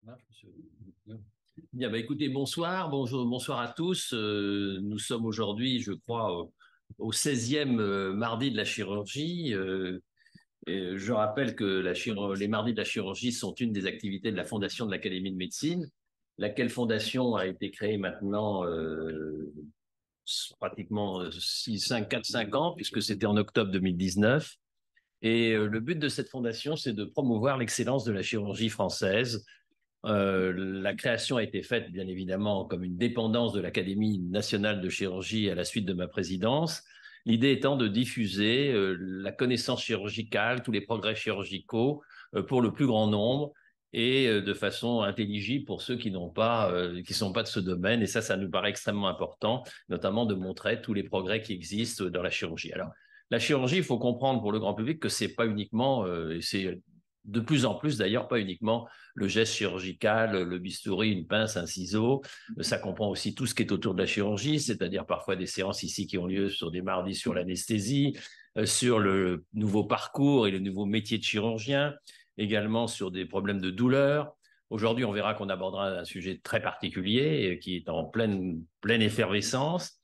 marche, monsieur. Bien, bah, écoutez, bonsoir, bonjour, bonsoir à tous. Nous sommes aujourd'hui, je crois, au 16e mardi de la chirurgie. Et je rappelle que les mardis de la chirurgie sont une des activités de la Fondation de l'Académie de médecine, laquelle fondation a été créée maintenant pratiquement 5 ans, puisque c'était en octobre 2019. Et le but de cette fondation, c'est de promouvoir l'excellence de la chirurgie française. La création a été faite, bien évidemment, comme une dépendance de l'Académie nationale de chirurgie à la suite de ma présidence. L'idée étant de diffuser la connaissance chirurgicale, tous les progrès chirurgicaux pour le plus grand nombre et de façon intelligible pour ceux qui sont pas de ce domaine. Et ça nous paraît extrêmement important, notamment de montrer tous les progrès qui existent dans la chirurgie. Alors, la chirurgie, il faut comprendre pour le grand public que c'est pas uniquement, et c'est de plus en plus d'ailleurs, pas uniquement le geste chirurgical, le bistouri, une pince, un ciseau. Ça comprend aussi tout ce qui est autour de la chirurgie, c'est-à-dire parfois des séances ici qui ont lieu sur des mardis sur l'anesthésie, sur le nouveau parcours et le nouveau métier de chirurgien, également sur des problèmes de douleur. Aujourd'hui, on verra qu'on abordera un sujet très particulier qui est en pleine effervescence.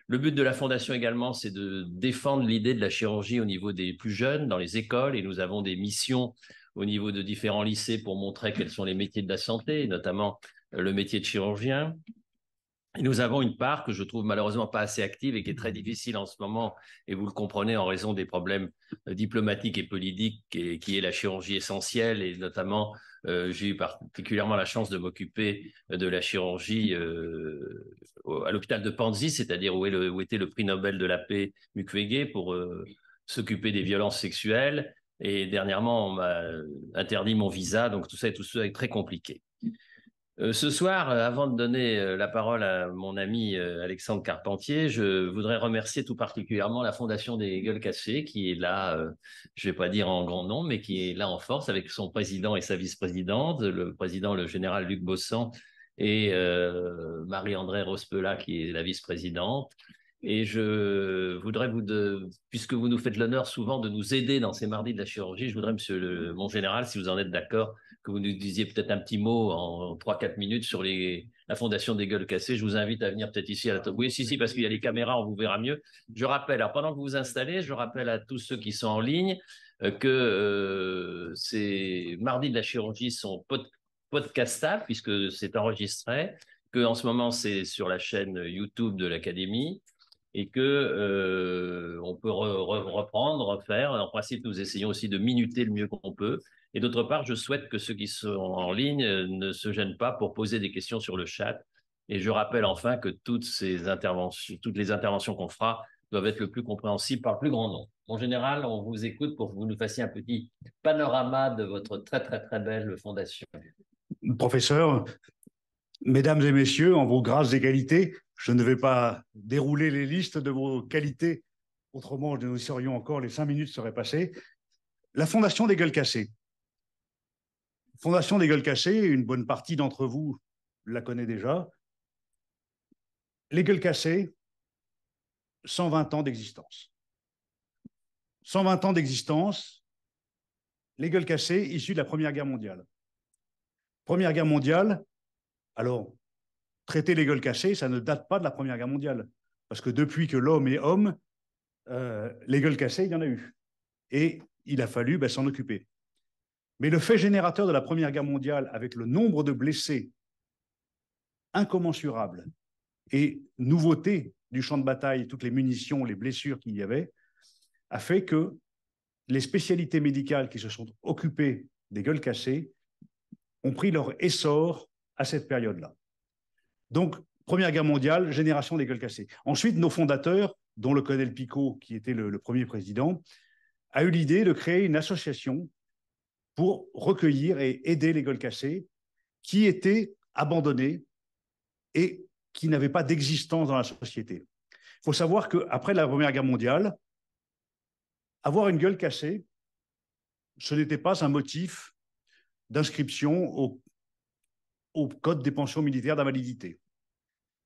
Le but de la Fondation également, c'est de défendre l'idée de la chirurgie au niveau des plus jeunes, dans les écoles, et nous avons des missions au niveau de différents lycées pour montrer quels sont les métiers de la santé, notamment le métier de chirurgien. Et nous avons une part que je trouve malheureusement pas assez active et qui est très difficile en ce moment, et vous le comprenez en raison des problèmes diplomatiques et politiques, qui est la chirurgie essentielle, et notamment j'ai eu particulièrement la chance de m'occuper de la chirurgie à l'hôpital de Panzi, c'est-à-dire où était le prix Nobel de la paix Mukwege pour s'occuper des violences sexuelles. Et dernièrement, on m'a interdit mon visa, donc tout ça est très compliqué. Ce soir, avant de donner la parole à mon ami Alexandre Carpentier, je voudrais remercier tout particulièrement la Fondation des Gueules Cassées, qui est là, je vais pas dire en grand nom, mais qui est là en force avec son président et sa vice-présidente, le président, le général Luc Bossan, et Marie-André Rospela, qui est la vice-présidente. Et je voudrais puisque vous nous faites l'honneur souvent de nous aider dans ces mardis de la chirurgie, je voudrais, mon général, si vous en êtes d'accord, que vous nous disiez peut-être un petit mot en 3-4 minutes sur la Fondation des Gueules Cassées. Je vous invite à venir peut-être ici à la table. Oui, si, parce qu'il y a les caméras, on vous verra mieux. Je rappelle, alors pendant que vous vous installez, je rappelle à tous ceux qui sont en ligne que ces mardis de la chirurgie sont podcastables puisque c'est enregistré, que en ce moment c'est sur la chaîne YouTube de l'Académie et que on peut reprendre, refaire. En principe, nous essayons aussi de minuter le mieux qu'on peut. Et d'autre part, je souhaite que ceux qui sont en ligne ne se gênent pas pour poser des questions sur le chat. Et je rappelle enfin que toutes les interventions qu'on fera doivent être le plus compréhensibles par le plus grand nombre. En général, on vous écoute pour que vous nous fassiez un petit panorama de votre très très très belle fondation. Professeur, mesdames et messieurs, en vos grâces et qualités, je ne vais pas dérouler les listes de vos qualités, autrement nous serions encore, les 5 minutes seraient passées. La Fondation des Gueules Cassées. Fondation des Gueules Cassées, une bonne partie d'entre vous la connaît déjà. Les Gueules Cassées, 120 ans d'existence. 120 ans d'existence, les Gueules Cassées issues de la Première Guerre mondiale. Première Guerre mondiale, alors, traiter les gueules cassées, ça ne date pas de la Première Guerre mondiale. Parce que depuis que l'homme est homme, les gueules cassées, il y en a eu. Et il a fallu s'en occuper. Mais le fait générateur de la Première Guerre mondiale, avec le nombre de blessés incommensurables et nouveautés du champ de bataille, toutes les munitions, les blessures qu'il y avait, a fait que les spécialités médicales qui se sont occupées des gueules cassées ont pris leur essor à cette période-là. Donc, Première Guerre mondiale, génération des gueules cassées. Ensuite, nos fondateurs, dont le colonel Picot, qui était le premier président, a eu l'idée de créer une association pour recueillir et aider les gueules cassées qui étaient abandonnées et qui n'avaient pas d'existence dans la société. Il faut savoir qu'après la Première Guerre mondiale, avoir une gueule cassée, ce n'était pas un motif d'inscription au code des pensions militaires d'invalidité.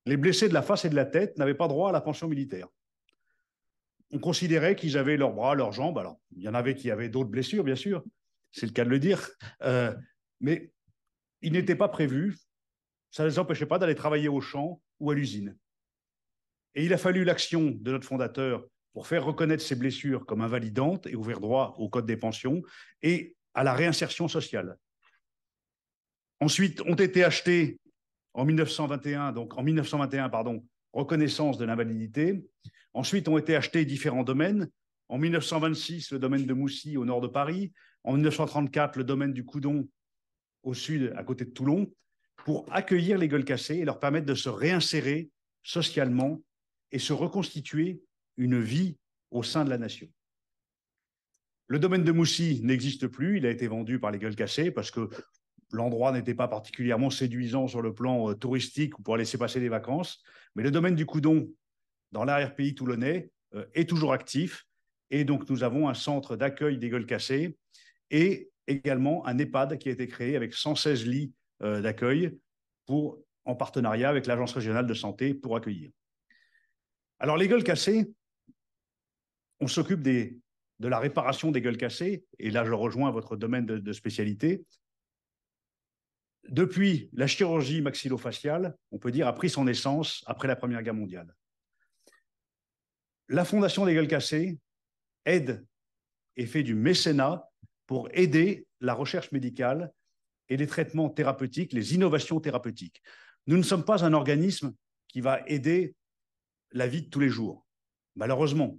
Les blessés de la face et de la tête n'avaient pas droit à la pension militaire. On considérait qu'ils avaient leurs bras, leurs jambes. Alors, il y en avait qui avaient d'autres blessures, bien sûr, c'est le cas de le dire. Mais ils n'étaient pas prévus, ça ne les empêchait pas d'aller travailler au champ ou à l'usine. Et il a fallu l'action de notre fondateur pour faire reconnaître ces blessures comme invalidantes et ouvrir droit au code des pensions et à la réinsertion sociale. Ensuite, ont été achetés en 1921, reconnaissance de l'invalidité. Ensuite, ont été achetés différents domaines. En 1926, le domaine de Moussy au nord de Paris. En 1934, le domaine du Coudon au sud, à côté de Toulon, pour accueillir les gueules cassées et leur permettre de se réinsérer socialement et se reconstituer une vie au sein de la nation. Le domaine de Moussy n'existe plus, il a été vendu par les gueules cassées parce que l'endroit n'était pas particulièrement séduisant sur le plan touristique ou pour laisser passer des vacances. Mais le domaine du Coudon, dans l'arrière-pays toulonnais, est toujours actif. Et donc, nous avons un centre d'accueil des gueules cassées et également un EHPAD qui a été créé avec 116 lits d'accueil en partenariat avec l'Agence régionale de santé pour accueillir. Alors, les gueules cassées, on s'occupe de la réparation des gueules cassées. Et là, je rejoins votre domaine de spécialité. Depuis, la chirurgie maxillofaciale, on peut dire, a pris son essence après la Première Guerre mondiale. La Fondation des gueules cassées aide et fait du mécénat pour aider la recherche médicale et les traitements thérapeutiques, les innovations thérapeutiques. Nous ne sommes pas un organisme qui va aider la vie de tous les jours, malheureusement,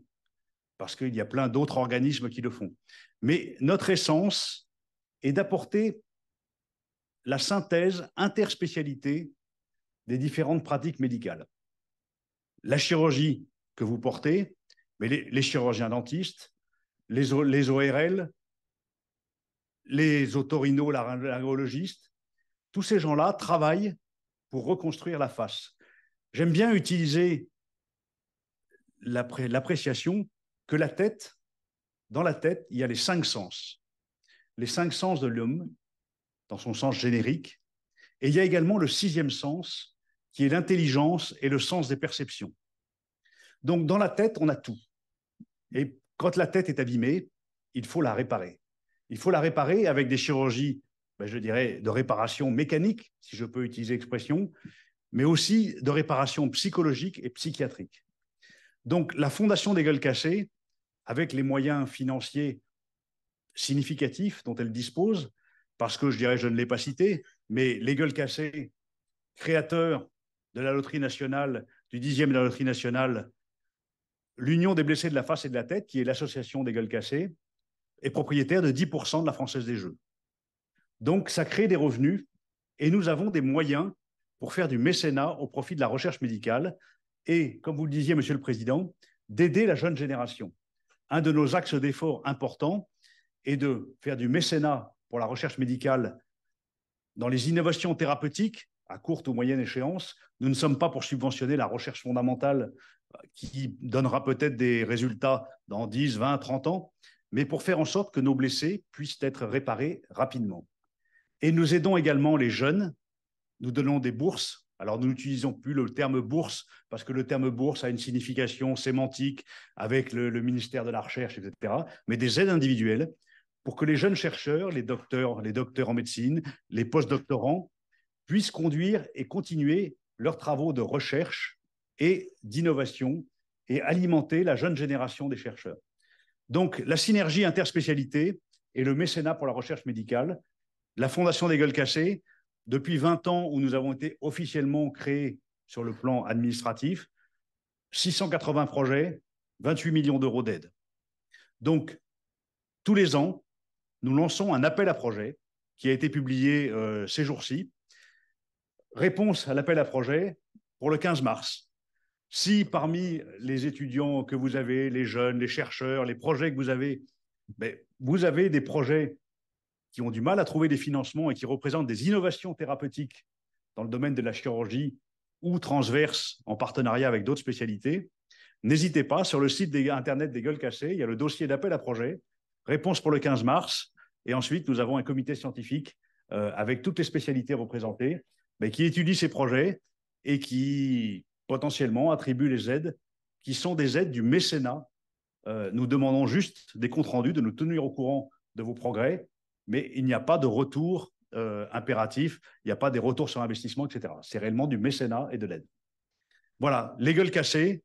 parce qu'il y a plein d'autres organismes qui le font. Mais notre essence est d'apporter la synthèse interspécialité des différentes pratiques médicales. La chirurgie que vous portez, mais les chirurgiens dentistes, les ORL, les otorino-laryngologistes, tous ces gens-là travaillent pour reconstruire la face. J'aime bien utiliser l'appréciation que dans la tête, il y a les 5 sens. Les 5 sens de l'homme, dans son sens générique. Et il y a également le 6e sens, qui est l'intelligence et le sens des perceptions. Donc, dans la tête, on a tout. Et quand la tête est abîmée, il faut la réparer. Il faut la réparer avec des chirurgies, je dirais, de réparation mécanique, si je peux utiliser l'expression, mais aussi de réparation psychologique et psychiatrique. Donc, la Fondation des gueules cassées, avec les moyens financiers significatifs dont elle dispose, parce que je ne l'ai pas cité, mais les gueules cassées, créateurs de la loterie nationale, du 10e de la loterie nationale, l'Union des blessés de la face et de la tête, qui est l'association des gueules cassées, est propriétaire de 10% de la Française des Jeux. Donc, ça crée des revenus et nous avons des moyens pour faire du mécénat au profit de la recherche médicale et, comme vous le disiez, Monsieur le Président, d'aider la jeune génération. Un de nos axes d'effort importants est de faire du mécénat pour la recherche médicale dans les innovations thérapeutiques à courte ou moyenne échéance. Nous ne sommes pas pour subventionner la recherche fondamentale qui donnera peut-être des résultats dans 10, 20, 30 ans, mais pour faire en sorte que nos blessés puissent être réparés rapidement. Et nous aidons également les jeunes. Nous donnons des bourses. Alors, nous n'utilisons plus le terme bourse parce que le terme bourse a une signification sémantique avec le ministère de la Recherche, etc., mais des aides individuelles pour que les jeunes chercheurs, les docteurs en médecine, les post-doctorants, puissent conduire et continuer leurs travaux de recherche et d'innovation et alimenter la jeune génération des chercheurs. Donc, la synergie interspécialité et le mécénat pour la recherche médicale, la Fondation des gueules cassées, depuis 20 ans où nous avons été officiellement créés sur le plan administratif, 680 projets, 28 millions d'euros d'aide. Donc, tous les ans, nous lançons un appel à projet qui a été publié ces jours-ci. Réponse à l'appel à projet pour le 15 mars. Si parmi les étudiants que vous avez, les jeunes, les chercheurs, les projets que vous avez des projets qui ont du mal à trouver des financements et qui représentent des innovations thérapeutiques dans le domaine de la chirurgie ou transverses en partenariat avec d'autres spécialités, n'hésitez pas, sur le site internet des gueules cassées, il y a le dossier d'appel à projet, réponse pour le 15 mars, et ensuite nous avons un comité scientifique avec toutes les spécialités représentées, mais qui étudie ces projets et qui potentiellement attribue les aides qui sont des aides du mécénat. Nous demandons juste des comptes rendus, de nous tenir au courant de vos progrès, mais il n'y a pas de retour impératif, il n'y a pas des retours sur investissement, etc. C'est réellement du mécénat et de l'aide. Voilà, les gueules cassées,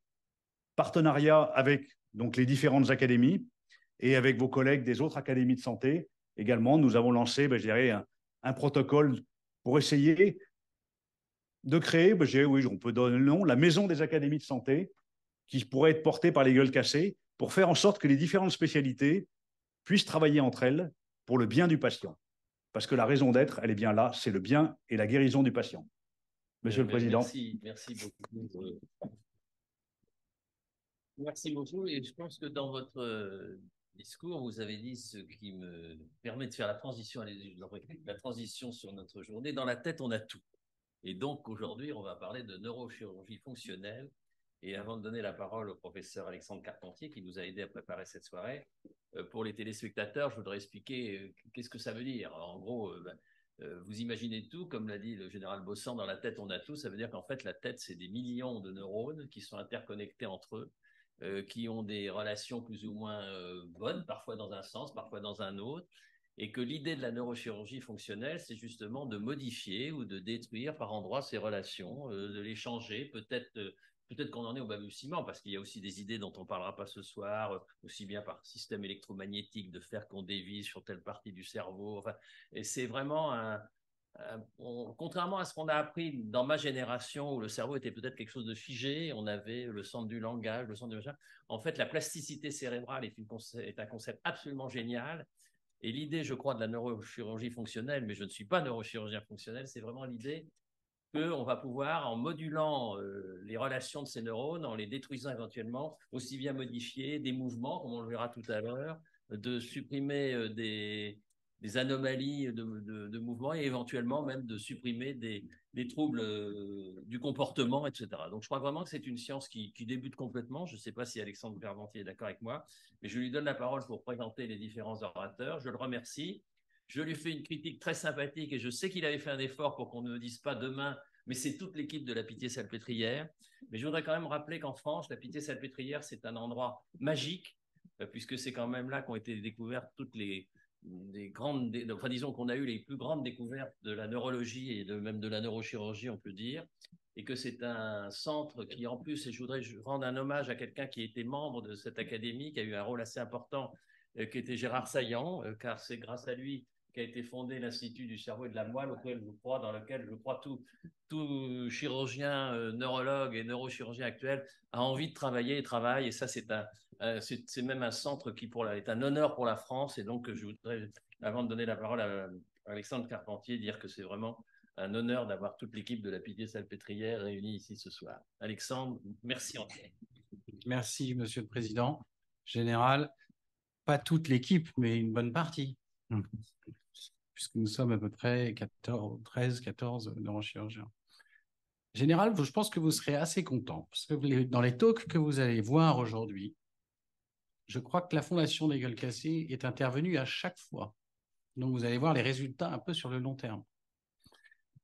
partenariat avec donc, les différentes académies et avec vos collègues des autres académies de santé. Également, nous avons lancé, je dirais, un protocole pour essayer de créer, oui, on peut donner le nom, la maison des académies de santé, qui pourrait être portée par les gueules cassées, pour faire en sorte que les différentes spécialités puissent travailler entre elles pour le bien du patient. Parce que la raison d'être, elle est bien là, c'est le bien et la guérison du patient. Monsieur le Président. Merci beaucoup. Merci beaucoup. Et je pense que dans votre discours, vous avez dit ce qui me permet de faire la transition sur notre journée. Dans la tête, on a tout. Et donc, aujourd'hui, on va parler de neurochirurgie fonctionnelle. Et avant de donner la parole au professeur Alexandre Carpentier, qui nous a aidé à préparer cette soirée, pour les téléspectateurs, je voudrais expliquer qu'est-ce que ça veut dire. En gros, vous imaginez tout, comme l'a dit le général Bossan, dans la tête, on a tout. Ça veut dire qu'en fait, la tête, c'est des millions de neurones qui sont interconnectés entre eux, qui ont des relations plus ou moins bonnes, parfois dans un sens, parfois dans un autre, et que l'idée de la neurochirurgie fonctionnelle, c'est justement de modifier ou de détruire par endroits ces relations, de les changer, peut-être qu'on en est au balbutiement, parce qu'il y a aussi des idées dont on ne parlera pas ce soir, aussi bien par système électromagnétique, de faire qu'on dévie sur telle partie du cerveau. Enfin, et c'est vraiment contrairement à ce qu'on a appris dans ma génération, où le cerveau était peut-être quelque chose de figé, on avait le centre du langage, le centre du machin. En fait, la plasticité cérébrale est un concept absolument génial. Et l'idée, je crois, de la neurochirurgie fonctionnelle, mais je ne suis pas neurochirurgien fonctionnel, c'est vraiment l'idée qu'on va pouvoir, en modulant les relations de ces neurones, en les détruisant éventuellement, aussi bien modifier des mouvements, comme on le verra tout à l'heure, de supprimer des anomalies de mouvement et éventuellement même de supprimer des troubles du comportement, etc. Donc je crois vraiment que c'est une science qui débute complètement. Je ne sais pas si Alexandre Carpentier est d'accord avec moi, mais je lui donne la parole pour présenter les différents orateurs. Je le remercie. Je lui fais une critique très sympathique et je sais qu'il avait fait un effort pour qu'on ne me dise pas demain, mais c'est toute l'équipe de la Pitié-Salpêtrière. Mais je voudrais quand même rappeler qu'en France, la Pitié-Salpêtrière, c'est un endroit magique, puisque c'est quand même là qu'ont été découvertes toutes les grandes, enfin disons qu'on a eu les plus grandes découvertes de la neurologie et même de la neurochirurgie, on peut dire, et que c'est un centre qui en plus, et je voudrais rendre un hommage à quelqu'un qui était membre de cette académie, qui a eu un rôle assez important, qui était Gérard Saillant, car c'est grâce à lui qu'a été fondé l'Institut du cerveau et de la moelle, dans lequel je crois tout chirurgien, neurologue et neurochirurgien actuel a envie de travailler et travaille. Et ça, c'est même un centre qui est un honneur pour la France. Et donc, je voudrais, avant de donner la parole à Alexandre Carpentier, dire que c'est vraiment un honneur d'avoir toute l'équipe de la Pitié-Salpêtrière réunie ici ce soir. Alexandre, merci encore. Merci, Monsieur le Président. Général, pas toute l'équipe, mais une bonne partie. Puisque nous sommes à peu près 13, 14 neurochirurgiens. Général, je pense que vous serez assez content, parce que dans les talks que vous allez voir aujourd'hui, je crois que la Fondation des Gueules Cassées est intervenue à chaque fois. Donc, vous allez voir les résultats un peu sur le long terme.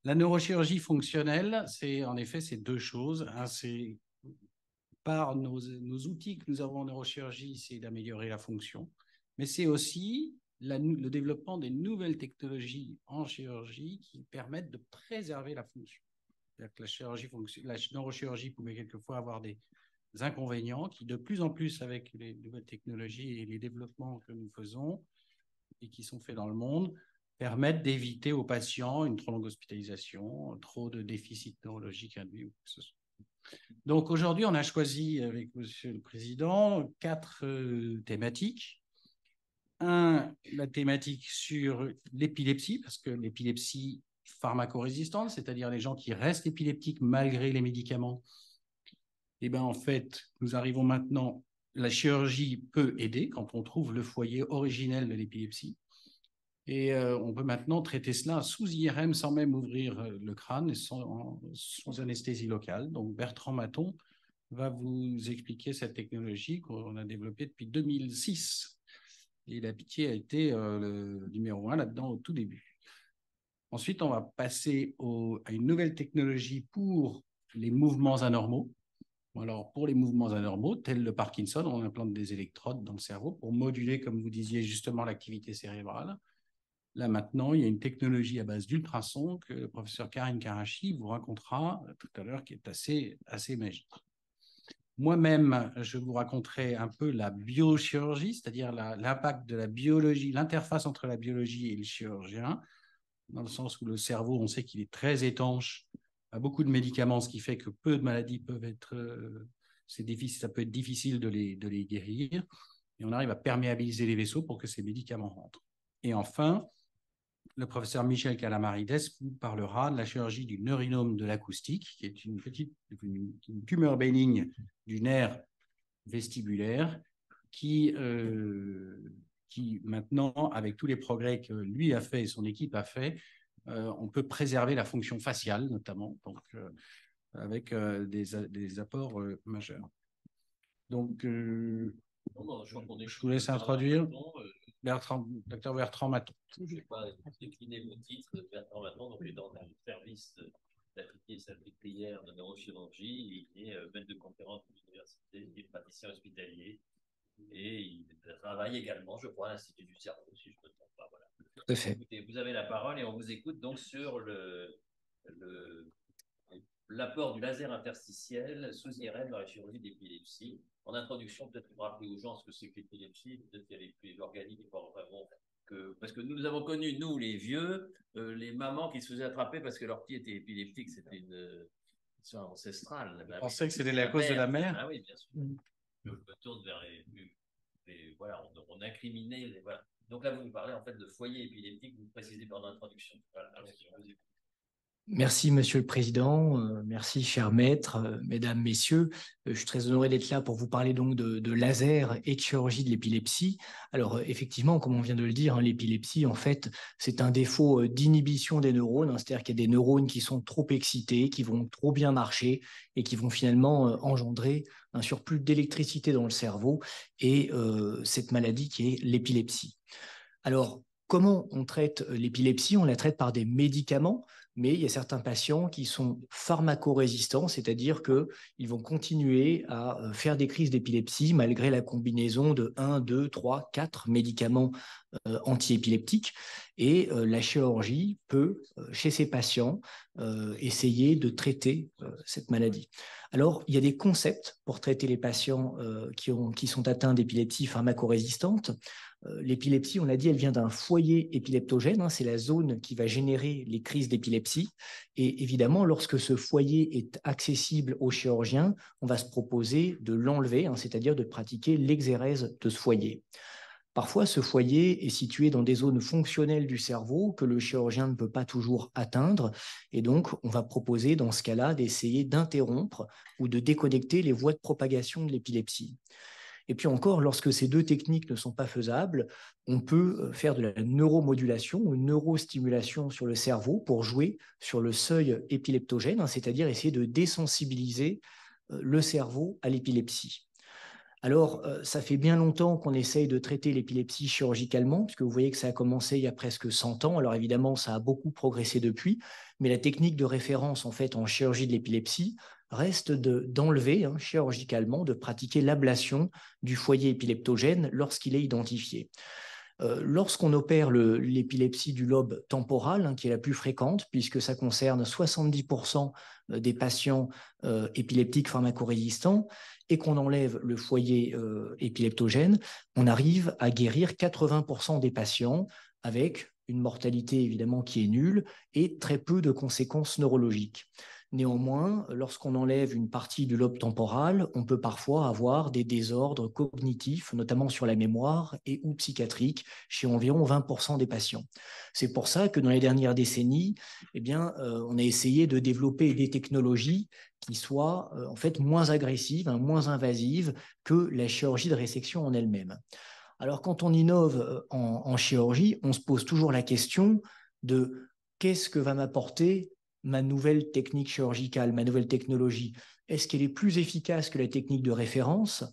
La neurochirurgie fonctionnelle, en effet, c'est deux choses. C'est par nos outils que nous avons en neurochirurgie, c'est d'améliorer la fonction, mais c'est aussi le développement des nouvelles technologies en chirurgie qui permettent de préserver la fonction. C'est-à-dire que la neurochirurgie pouvait quelquefois avoir des inconvénients qui, de plus en plus, avec les nouvelles technologies et les développements que nous faisons et qui sont faits dans le monde, permettent d'éviter aux patients une trop longue hospitalisation, trop de déficits neurologiques induits ou que ce soit. Donc aujourd'hui, on a choisi avec Monsieur le Président 4 thématiques. La thématique sur l'épilepsie, parce que l'épilepsie pharmacorésistante, c'est-à-dire les gens qui restent épileptiques malgré les médicaments, et bien en fait, nous arrivons maintenant, la chirurgie peut aider quand on trouve le foyer originel de l'épilepsie. Et on peut maintenant traiter cela sous IRM sans même ouvrir le crâne et sans anesthésie locale. Donc Bertrand Maton va vous expliquer cette technologie qu'on a développée depuis 2006. Et la Pitié a été le numéro 1 là-dedans au tout début. Ensuite, on va passer à une nouvelle technologie pour les mouvements anormaux. Alors, pour les mouvements anormaux, tels le Parkinson, on implante des électrodes dans le cerveau pour moduler, comme vous disiez, justement l'activité cérébrale. Là, maintenant, il y a une technologie à base d'ultrasons que le professeur Karine Karachi vous racontera tout à l'heure, qui est assez magique. Moi-même, je vous raconterai un peu la biochirurgie, c'est-à-dire l'impact de la biologie, l'interface entre la biologie et le chirurgien, dans le sens où le cerveau, on sait qu'il est très étanche à beaucoup de médicaments, ce qui fait que peu de maladies peuvent être... ça peut être difficile de les guérir. Et on arrive à perméabiliser les vaisseaux pour que ces médicaments rentrent. Et enfin, le professeur Michel Calamaridès vous parlera de la chirurgie du neurinome de l'acoustique, qui est une tumeur bénigne du nerf vestibulaire qui maintenant, avec tous les progrès que lui a fait et son équipe a fait, on peut préserver la fonction faciale, notamment, donc, avec des apports majeurs. Donc, je vous laisse introduire. Docteur Bertrand Maton. Je ne vais pas décliner le titre de Bertrand Maton, donc il est dans le service d'appliquer sa prière de neurochirurgie. Il est maître de conférence de l'université, il est praticien hospitalier et il travaille également, je crois, à l'Institut du cerveau, si je ne me trompe pas. Voilà. Tout à fait. Écoutez, vous avez la parole et on vous écoute donc sur l'apport du laser interstitiel sous IRM dans la chirurgie d'épilepsie. En introduction, peut-être vous rappeler aux gens ce que c'est que l'épilepsie, peut-être qu'il y a les organiques parce que nous avons connu, nous les vieux, les mamans qui se faisaient attraper parce que leur petit était épileptique, c'était une histoire ancestrale. Vous pensez que c'était la cause de la mère? Ah oui, bien sûr. Je me tourne vers voilà, on incriminait voilà. Donc là, vous nous parlez en fait de foyer épileptique, vous précisez par l'introduction. Voilà, alors, Merci, Monsieur le Président. Merci, chers maîtres, mesdames, messieurs. Je suis très honoré d'être là pour vous parler donc de laser et de chirurgie de l'épilepsie. Alors, effectivement, comme on vient de le dire, l'épilepsie, en fait, c'est un défaut d'inhibition des neurones. C'est-à-dire qu'il y a des neurones qui sont trop excités, qui vont trop bien marcher et qui vont finalement engendrer un surplus d'électricité dans le cerveau et cette maladie qui est l'épilepsie. Alors, comment on traite l'épilepsie? On la traite par des médicaments, mais il y a certains patients qui sont pharmacorésistants, c'est-à-dire qu'ils vont continuer à faire des crises d'épilepsie malgré la combinaison de 1, 2, 3, 4 médicaments antiépileptiques. Et la chirurgie peut, chez ces patients, essayer de traiter cette maladie. Alors, il y a des concepts pour traiter les patients qui sont atteints d'épilepsie pharmacorésistante. L'épilepsie, on l'a dit, elle vient d'un foyer épileptogène, c'est la zone qui va générer les crises d'épilepsie. Et évidemment, lorsque ce foyer est accessible au chirurgien, on va se proposer de l'enlever, c'est-à-dire de pratiquer l'exérèse de ce foyer. Parfois, ce foyer est situé dans des zones fonctionnelles du cerveau que le chirurgien ne peut pas toujours atteindre. Et donc, on va proposer dans ce cas-là d'essayer d'interrompre ou de déconnecter les voies de propagation de l'épilepsie. Et puis encore, lorsque ces deux techniques ne sont pas faisables, on peut faire de la neuromodulation ou une neurostimulation sur le cerveau pour jouer sur le seuil épileptogène, c'est-à-dire essayer de désensibiliser le cerveau à l'épilepsie. Alors, ça fait bien longtemps qu'on essaye de traiter l'épilepsie chirurgicalement, puisque vous voyez que ça a commencé il y a presque 100 ans. Alors évidemment, ça a beaucoup progressé depuis, mais la technique de référence en fait en chirurgie de l'épilepsie reste d'enlever chirurgicalement, de pratiquer l'ablation du foyer épileptogène lorsqu'il est identifié. Lorsqu'on opère l'épilepsie du lobe temporal, qui est la plus fréquente, puisque ça concerne 70% des patients épileptiques pharmacorésistants, et qu'on enlève le foyer épileptogène, on arrive à guérir 80% des patients avec une mortalité évidemment qui est nulle et très peu de conséquences neurologiques. Néanmoins, lorsqu'on enlève une partie du lobe temporal, on peut parfois avoir des désordres cognitifs, notamment sur la mémoire et ou psychiatriques, chez environ 20% des patients. C'est pour ça que dans les dernières décennies, on a essayé de développer des technologies qui soient en fait moins agressives, moins invasives que la chirurgie de résection en elle-même. Alors, quand on innove en chirurgie, on se pose toujours la question de qu'est-ce que va m'apporter ma nouvelle technique chirurgicale, ma nouvelle technologie? Est-ce qu'elle est plus efficace que la technique de référence?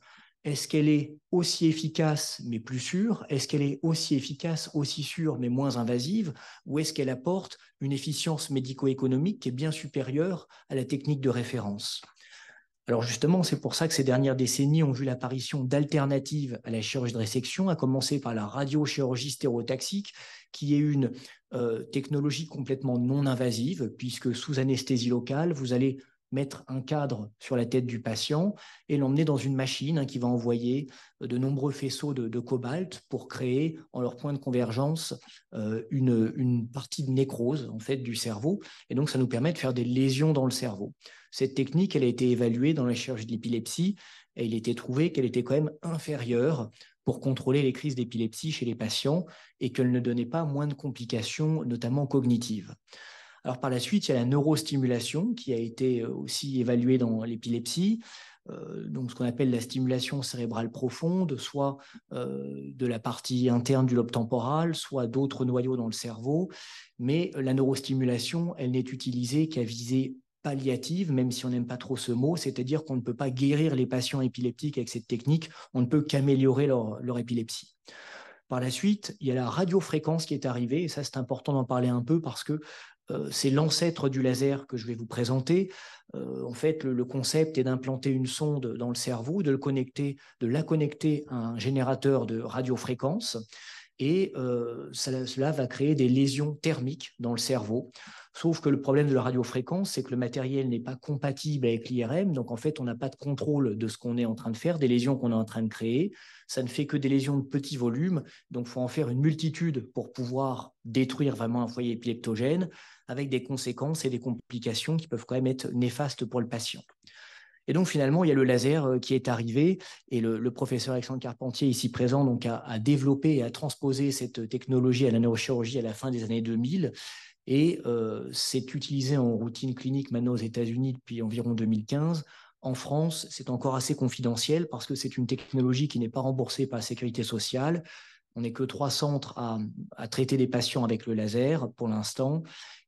Est-ce qu'elle est aussi efficace mais plus sûre? Est-ce qu'elle est aussi efficace, aussi sûre mais moins invasive? Ou est-ce qu'elle apporte une efficience médico-économique qui est bien supérieure à la technique de référence? Alors justement, c'est pour ça que ces dernières décennies ont vu l'apparition d'alternatives à la chirurgie de résection, à commencer par la radiochirurgie stéréotaxique, qui est une technologie complètement non invasive, puisque sous anesthésie locale, vous allez mettre un cadre sur la tête du patient et l'emmener dans une machine qui va envoyer de nombreux faisceaux de cobalt pour créer, en leur point de convergence, une partie de nécrose en fait, du cerveau. Et donc, ça nous permet de faire des lésions dans le cerveau. Cette technique, elle a été évaluée dans la chirurgie de l'épilepsie et il a été trouvé qu'elle était quand même inférieure pour contrôler les crises d'épilepsie chez les patients et qu'elle ne donnait pas moins de complications, notamment cognitives. Alors par la suite, il y a la neurostimulation qui a été aussi évaluée dans l'épilepsie, donc ce qu'on appelle la stimulation cérébrale profonde, soit de la partie interne du lobe temporal, soit d'autres noyaux dans le cerveau. Mais la neurostimulation, elle n'est utilisée qu'à visée palliative, même si on n'aime pas trop ce mot, c'est-à-dire qu'on ne peut pas guérir les patients épileptiques avec cette technique, on ne peut qu'améliorer leur épilepsie. Par la suite, il y a la radiofréquence qui est arrivée, et ça c'est important d'en parler un peu parce que c'est l'ancêtre du laser que je vais vous présenter. En fait, le concept est d'implanter une sonde dans le cerveau, de la connecter à un générateur de radiofréquence, et cela va créer des lésions thermiques dans le cerveau. Sauf que le problème de la radiofréquence, c'est que le matériel n'est pas compatible avec l'IRM, donc en fait, on n'a pas de contrôle de ce qu'on est en train de faire, des lésions qu'on est en train de créer. Ça ne fait que des lésions de petit volume, donc il faut en faire une multitude pour pouvoir détruire vraiment un foyer épileptogène, avec des conséquences et des complications qui peuvent quand même être néfastes pour le patient. Et donc finalement, il y a le laser qui est arrivé et le professeur Alexandre Carpentier, ici présent, donc, a développé et a transposé cette technologie à la neurochirurgie à la fin des années 2000. Et c'est utilisé en routine clinique maintenant aux États-Unis depuis environ 2015. En France, c'est encore assez confidentiel parce que c'est une technologie qui n'est pas remboursée par la sécurité sociale. On n'est que 3 centres à traiter des patients avec le laser pour l'instant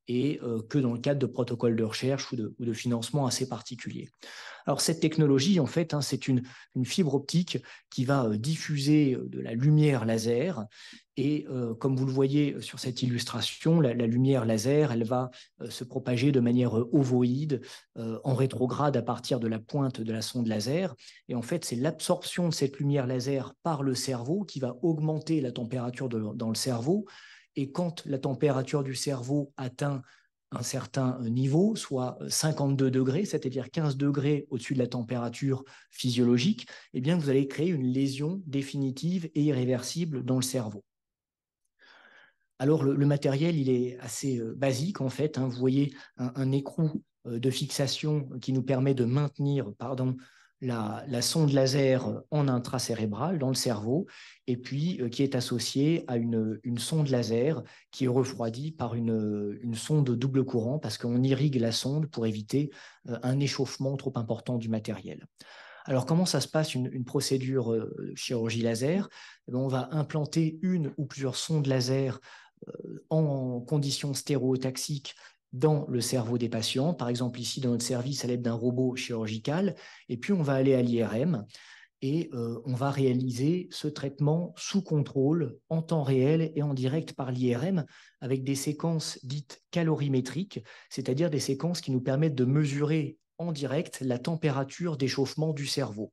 et que dans le cadre de protocoles de recherche ou de financement assez particuliers. Alors cette technologie, en fait, c'est une fibre optique qui va diffuser de la lumière laser et comme vous le voyez sur cette illustration, la lumière laser, elle va se propager de manière ovoïde en rétrograde à partir de la pointe de la sonde laser. Et en fait, c'est l'absorption de cette lumière laser par le cerveau qui va augmenter la température dans le cerveau. Et quand la température du cerveau atteint un certain niveau, soit 52 degrés, c'est-à-dire 15 degrés au-dessus de la température physiologique, eh bien, vous allez créer une lésion définitive et irréversible dans le cerveau. Alors, le matériel, il est assez basique, en fait. Vous voyez un écrou de fixation qui nous permet de maintenir, la sonde laser en intracérébral dans le cerveau et puis qui est associée à une sonde laser qui est refroidie par une sonde double courant parce qu'on irrigue la sonde pour éviter un échauffement trop important du matériel. Alors, comment ça se passe une procédure chirurgie laser? On va implanter une ou plusieurs sondes laser en conditions stéréotaxiques dans le cerveau des patients, par exemple ici dans notre service à l'aide d'un robot chirurgical, et puis on va aller à l'IRM et on va réaliser ce traitement sous contrôle en temps réel et en direct par l'IRM avec des séquences dites calorimétriques, c'est-à-dire des séquences qui nous permettent de mesurer en direct la température d'échauffement du cerveau.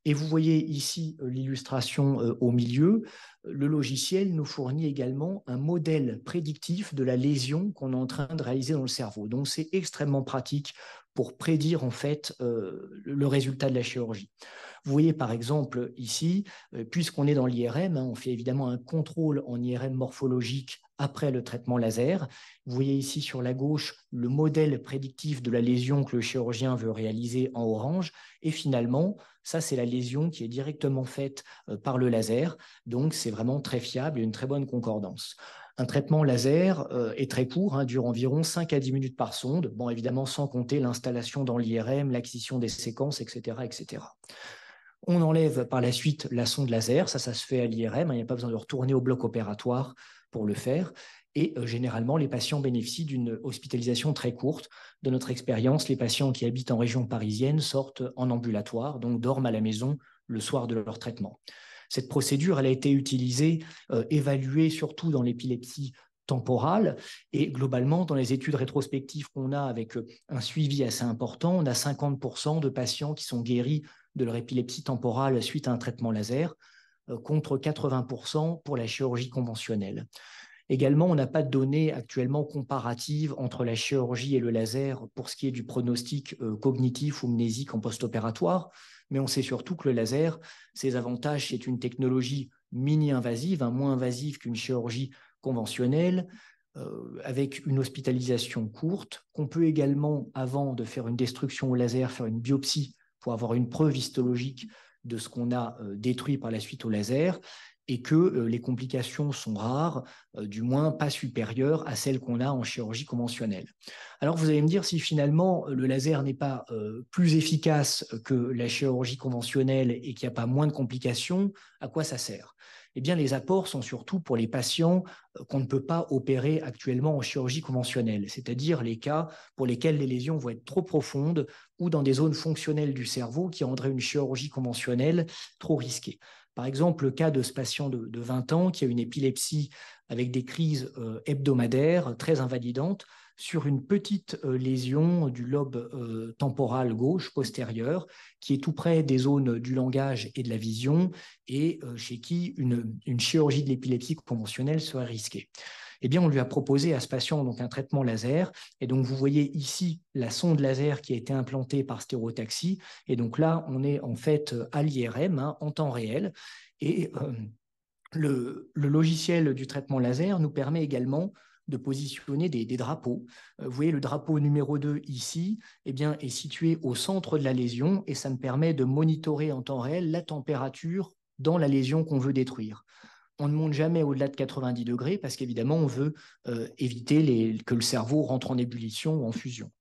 Et vous voyez ici l'illustration au milieu. Le logiciel nous fournit également un modèle prédictif de la lésion qu'on est en train de réaliser dans le cerveau. Donc, c'est extrêmement pratique pour prédire en fait le résultat de la chirurgie. Vous voyez par exemple ici, puisqu'on est dans l'IRM, on fait évidemment un contrôle en IRM morphologique après le traitement laser. Vous voyez ici sur la gauche le modèle prédictif de la lésion que le chirurgien veut réaliser en orange. Et finalement, ça c'est la lésion qui est directement faite par le laser. Donc c'est vraiment très fiable et une très bonne concordance. Un traitement laser est très court, dure environ 5 à 10 minutes par sonde. Bon, évidemment, sans compter l'installation dans l'IRM, l'acquisition des séquences, etc., etc. On enlève par la suite la sonde laser, ça se fait à l'IRM, il n'y a pas besoin de retourner au bloc opératoire pour le faire. Et généralement, les patients bénéficient d'une hospitalisation très courte. De notre expérience, les patients qui habitent en région parisienne sortent en ambulatoire, donc dorment à la maison le soir de leur traitement. Cette procédure, elle a été utilisée, évaluée surtout dans l'épilepsie temporale. Et globalement, dans les études rétrospectives qu'on a avec un suivi assez important, on a 50% de patients qui sont guéris de leur épilepsie temporale suite à un traitement laser, contre 80% pour la chirurgie conventionnelle. Également, on n'a pas de données actuellement comparatives entre la chirurgie et le laser pour ce qui est du pronostic cognitif ou mnésique en post-opératoire, mais on sait surtout que le laser, ses avantages, c'est une technologie mini-invasive, moins invasive qu'une chirurgie conventionnelle, avec une hospitalisation courte, qu'on peut également, avant de faire une destruction au laser, faire une biopsie pour avoir une preuve histologique de ce qu'on a détruit par la suite au laser, et que les complications sont rares, du moins pas supérieures à celles qu'on a en chirurgie conventionnelle. Alors vous allez me dire si finalement le laser n'est pas plus efficace que la chirurgie conventionnelle et qu'il n'y a pas moins de complications, à quoi ça sert? Eh bien, les apports sont surtout pour les patients qu'on ne peut pas opérer actuellement en chirurgie conventionnelle, c'est-à-dire les cas pour lesquels les lésions vont être trop profondes ou dans des zones fonctionnelles du cerveau qui rendraient une chirurgie conventionnelle trop risquée. Par exemple, le cas de ce patient de 20 ans qui a une épilepsie avec des crises hebdomadaires très invalidantes sur une petite lésion du lobe temporal gauche postérieur qui est tout près des zones du langage et de la vision et chez qui une chirurgie de l'épilepsie conventionnelle serait risquée. Eh bien, on lui a proposé à ce patient donc un traitement laser. Et donc, vous voyez ici la sonde laser qui a été implantée par stéréotaxie. Et donc là, on est en fait à l'IRM en temps réel. Et le logiciel du traitement laser nous permet également de positionner des drapeaux. Vous voyez, le drapeau numéro 2 ici eh bien, est situé au centre de la lésion et ça me permet de monitorer en temps réel la température dans la lésion qu'on veut détruire. On ne monte jamais au-delà de 90 degrés parce qu'évidemment, on veut éviter que le cerveau rentre en ébullition ou en fusion.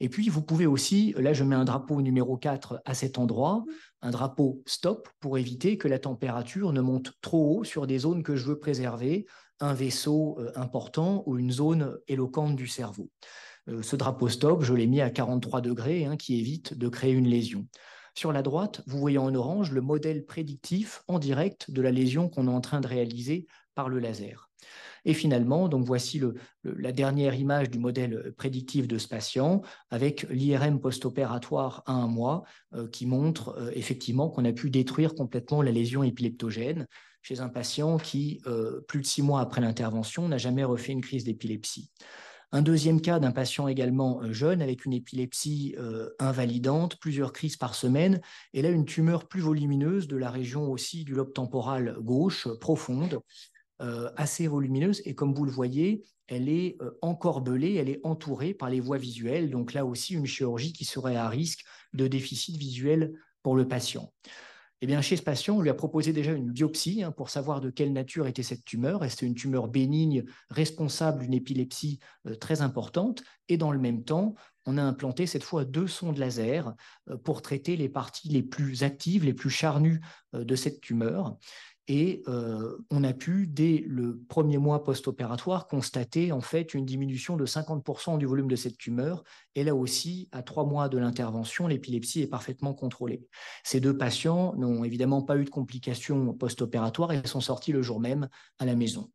Et puis, vous pouvez aussi, là, je mets un drapeau numéro 4 à cet endroit, un drapeau stop pour éviter que la température ne monte trop haut sur des zones que je veux préserver, un vaisseau important ou une zone éloquente du cerveau. Ce drapeau stop, je l'ai mis à 43 degrés, qui évite de créer une lésion. Sur la droite, vous voyez en orange le modèle prédictif en direct de la lésion qu'on est en train de réaliser par le laser. Et finalement, donc voici la dernière image du modèle prédictif de ce patient avec l'IRM post-opératoire à 1 mois qui montre effectivement qu'on a pu détruire complètement la lésion épileptogène chez un patient qui, plus de 6 mois après l'intervention, n'a jamais refait une crise d'épilepsie. Un deuxième cas d'un patient également jeune avec une épilepsie invalidante, plusieurs crises par semaine, et là une tumeur plus volumineuse de la région aussi du lobe temporal gauche, profonde, assez volumineuse, et comme vous le voyez, elle est encorbelée, elle est entourée par les voies visuelles, donc là aussi une chirurgie qui serait à risque de déficit visuel pour le patient. Eh bien, chez ce patient, on lui a proposé déjà une biopsie pour savoir de quelle nature était cette tumeur. Et c'était une tumeur bénigne responsable d'une épilepsie très importante. Et dans le même temps, on a implanté cette fois 2 sondes laser pour traiter les parties les plus actives, les plus charnues de cette tumeur. Et on a pu, dès le premier mois post-opératoire, constater en fait une diminution de 50% du volume de cette tumeur. Et là aussi, à 3 mois de l'intervention, l'épilepsie est parfaitement contrôlée. Ces 2 patients n'ont évidemment pas eu de complications post-opératoires et sont sortis le jour même à la maison.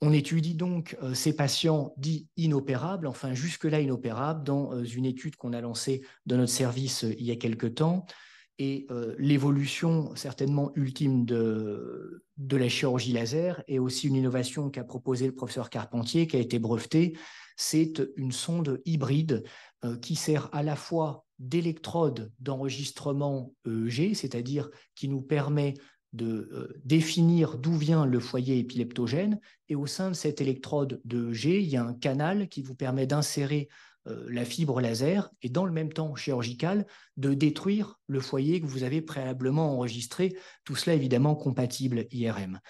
On étudie donc ces patients dits inopérables, enfin jusque-là inopérables, dans une étude qu'on a lancée dans notre service il y a quelque temps. Et l'évolution certainement ultime de la chirurgie laser et aussi une innovation qu'a proposée le professeur Carpentier, qui a été brevetée, c'est une sonde hybride qui sert à la fois d'électrode d'enregistrement EEG, c'est-à-dire qui nous permet de définir d'où vient le foyer épileptogène, et au sein de cette électrode de EEG, il y a un canal qui vous permet d'insérer la fibre laser et dans le même temps chirurgical de détruire le foyer que vous avez préalablement enregistré, tout cela évidemment compatible IRM.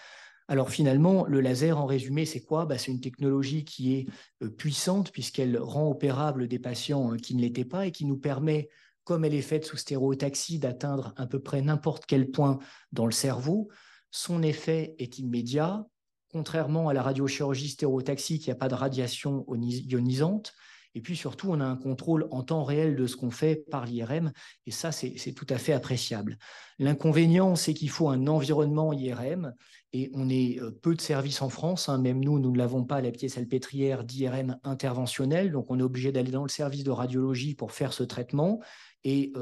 Alors finalement, le laser en résumé, c'est quoi? C'est une technologie qui est puissante puisqu'elle rend opérable des patients qui ne l'étaient pas et qui nous permet, comme elle est faite sous stéréotaxie, d'atteindre à peu près n'importe quel point dans le cerveau. Son effet est immédiat, contrairement à la radiochirurgie stéréotaxie qui n'a pas de radiation ionisante. Et puis surtout, on a un contrôle en temps réel de ce qu'on fait par l'IRM, et ça, c'est tout à fait appréciable. L'inconvénient, c'est qu'il faut un environnement IRM, et on est peu de services en France, hein. Même nous ne l'avons pas, la pièce salpêtrière d'IRM interventionnelle, donc on est obligé d'aller dans le service de radiologie pour faire ce traitement, et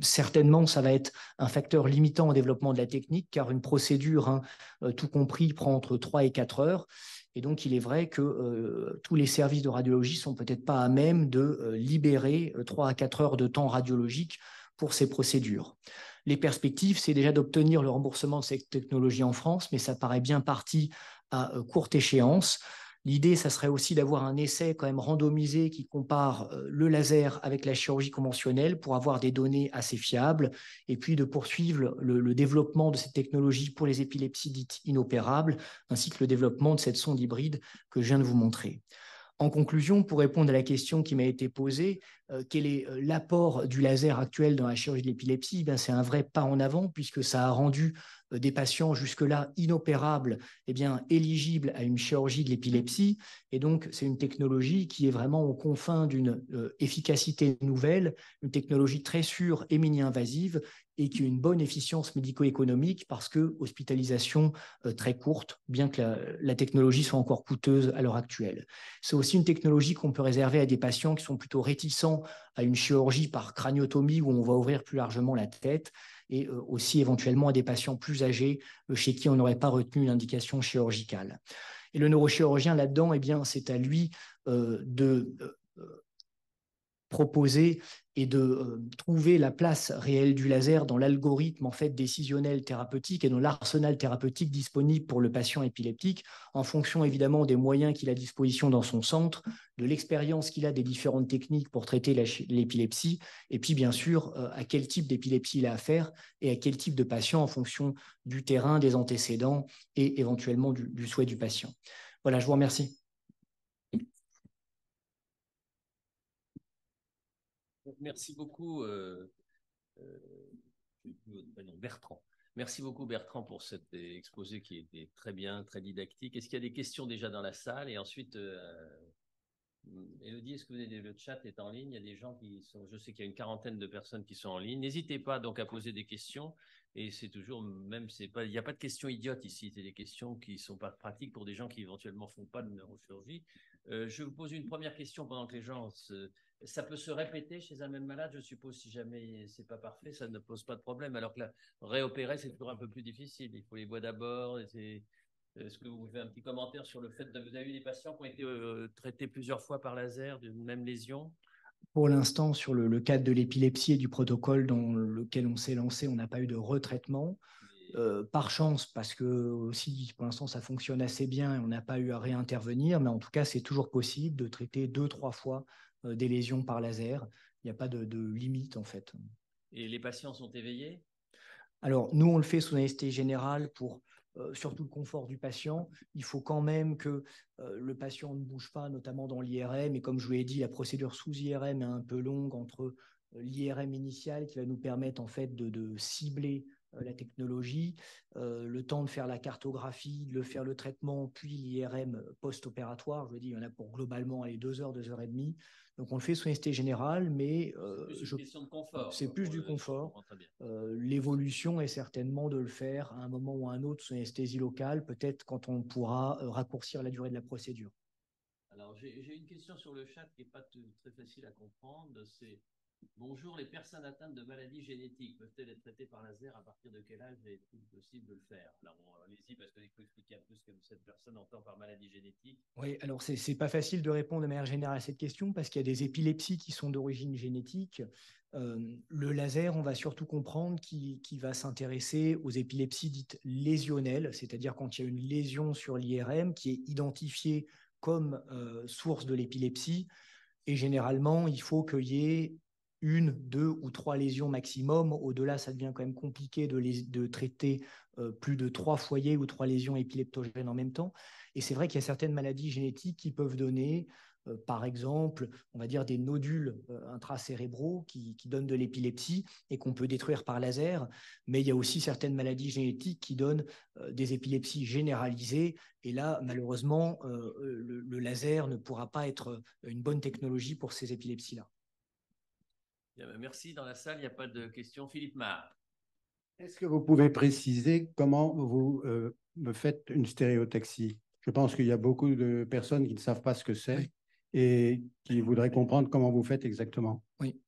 certainement, ça va être un facteur limitant au développement de la technique, car une procédure, hein, tout compris, prend entre 3 et 4 heures. Et donc, il est vrai que tous les services de radiologie ne sont peut-être pas à même de libérer 3 à 4 heures de temps radiologique pour ces procédures. Les perspectives, c'est déjà d'obtenir le remboursement de cette technologie en France, mais ça paraît bien parti à courte échéance. L'idée, ça serait aussi d'avoir un essai quand même randomisé qui compare le laser avec la chirurgie conventionnelle pour avoir des données assez fiables, et puis de poursuivre le développement de cette technologie pour les épilepsies dites inopérables, ainsi que le développement de cette sonde hybride que je viens de vous montrer. En conclusion, pour répondre à la question qui m'a été posée, quel est l'apport du laser actuel dans la chirurgie de l'épilepsie? C'est un vrai pas en avant, puisque ça a rendu des patients jusque-là inopérables éligibles à une chirurgie de l'épilepsie. Et donc, c'est une technologie qui est vraiment aux confins d'une efficacité nouvelle, une technologie très sûre et mini-invasive, et qui a une bonne efficience médico-économique parce que hospitalisation très courte, bien que la technologie soit encore coûteuse à l'heure actuelle. C'est aussi une technologie qu'on peut réserver à des patients qui sont plutôt réticents à une chirurgie par craniotomie où on va ouvrir plus largement la tête, et aussi éventuellement à des patients plus âgés chez qui on n'aurait pas retenu une indication chirurgicale. Et le neurochirurgien là-dedans, c'est à lui de proposer et de trouver la place réelle du laser dans l'algorithme en fait décisionnel thérapeutique et dans l'arsenal thérapeutique disponible pour le patient épileptique, en fonction évidemment des moyens qu'il a à disposition dans son centre, de l'expérience qu'il a des différentes techniques pour traiter l'épilepsie, et puis bien sûr à quel type d'épilepsie il a affaire et à quel type de patient en fonction du terrain, des antécédents et éventuellement du souhait du patient. Voilà, je vous remercie. Merci beaucoup, Bertrand. Merci beaucoup, Bertrand, pour cet exposé qui était très bien, très didactique. Est-ce qu'il y a des questions déjà dans la salle? Et ensuite, Élodie, est-ce que le chat est en ligne? Il y a des gens qui sont, je sais qu'il y a une quarantaine de personnes qui sont en ligne. N'hésitez pas donc à poser des questions. Et c'est toujours, même, c'est pas, il n'y a pas de questions idiotes ici. C'est des questions qui sont pas pratiques pour des gens qui éventuellement font pas de neurochirurgie. Je vous pose une première question pendant que les gens ça peut se répéter chez un même malade, je suppose, si jamais c'est pas parfait, ça ne pose pas de problème. Alors que là, réopérer, c'est toujours un peu plus difficile. Il faut les voir d'abord. Est-ce que vous pouvez un petit commentaire sur le fait que vous avez eu des patients qui ont été traités plusieurs fois par laser d'une même lésion? Pour l'instant, sur le cadre de l'épilepsie et du protocole dans lequel on s'est lancé, on n'a pas eu de retraitement. Par chance, parce que aussi, pour l'instant, ça fonctionne assez bien et on n'a pas eu à réintervenir, mais en tout cas, c'est toujours possible de traiter 2-3 fois des lésions par laser. Il n'y a pas de limite, en fait. Et les patients sont éveillés? Alors, nous, on le fait sous anesthésie générale pour surtout le confort du patient. Il faut quand même que le patient ne bouge pas, notamment dans l'IRM. Et comme je vous l'ai dit, la procédure sous IRM est un peu longue entre l'IRM initial qui va nous permettre en fait de cibler la technologie, le temps de faire la cartographie, de faire le traitement, puis l'IRM post-opératoire. Je veux dire, il y en a pour globalement 2 heures, 2 heures et demie. Donc, on le fait sous anesthésie générale, mais c'est une question de confort. C'est plus du confort. L'évolution est certainement de le faire à un moment ou à un autre sous anesthésie locale, peut-être quand on pourra raccourcir la durée de la procédure. Alors, j'ai une question sur le chat qui n'est pas très facile à comprendre. C'est: bonjour, les personnes atteintes de maladies génétiques peuvent-elles être traitées par laser? À partir de quel âge est-il possible de le faire? Alors, allez-y, parce qu'il faut expliquer un peu ce que cette personne entend par maladie génétique. Oui, alors c'est pas facile de répondre de manière générale à cette question parce qu'il y a des épilepsies qui sont d'origine génétique. Le laser, on va surtout comprendre qu'il va s'intéresser aux épilepsies dites lésionnelles, c'est-à-dire quand il y a une lésion sur l'IRM qui est identifiée comme source de l'épilepsie. Et généralement, il faut qu'il y ait 1, 2 ou 3 lésions maximum. Au-delà, ça devient quand même compliqué de traiter plus de 3 foyers ou 3 lésions épileptogènes en même temps. Et c'est vrai qu'il y a certaines maladies génétiques qui peuvent donner, par exemple, on va dire des nodules intracérébraux qui donnent de l'épilepsie et qu'on peut détruire par laser. Mais il y a aussi certaines maladies génétiques qui donnent des épilepsies généralisées. Et là, malheureusement, le laser ne pourra pas être une bonne technologie pour ces épilepsies-là. Merci. Dans la salle, il n'y a pas de questions. Philippe Marc. Est-ce que vous pouvez préciser comment vous me faites une stéréotaxie? Je pense qu'il y a beaucoup de personnes qui ne savent pas ce que c'est. Oui. Et qui voudraient comprendre comment vous faites exactement. Oui.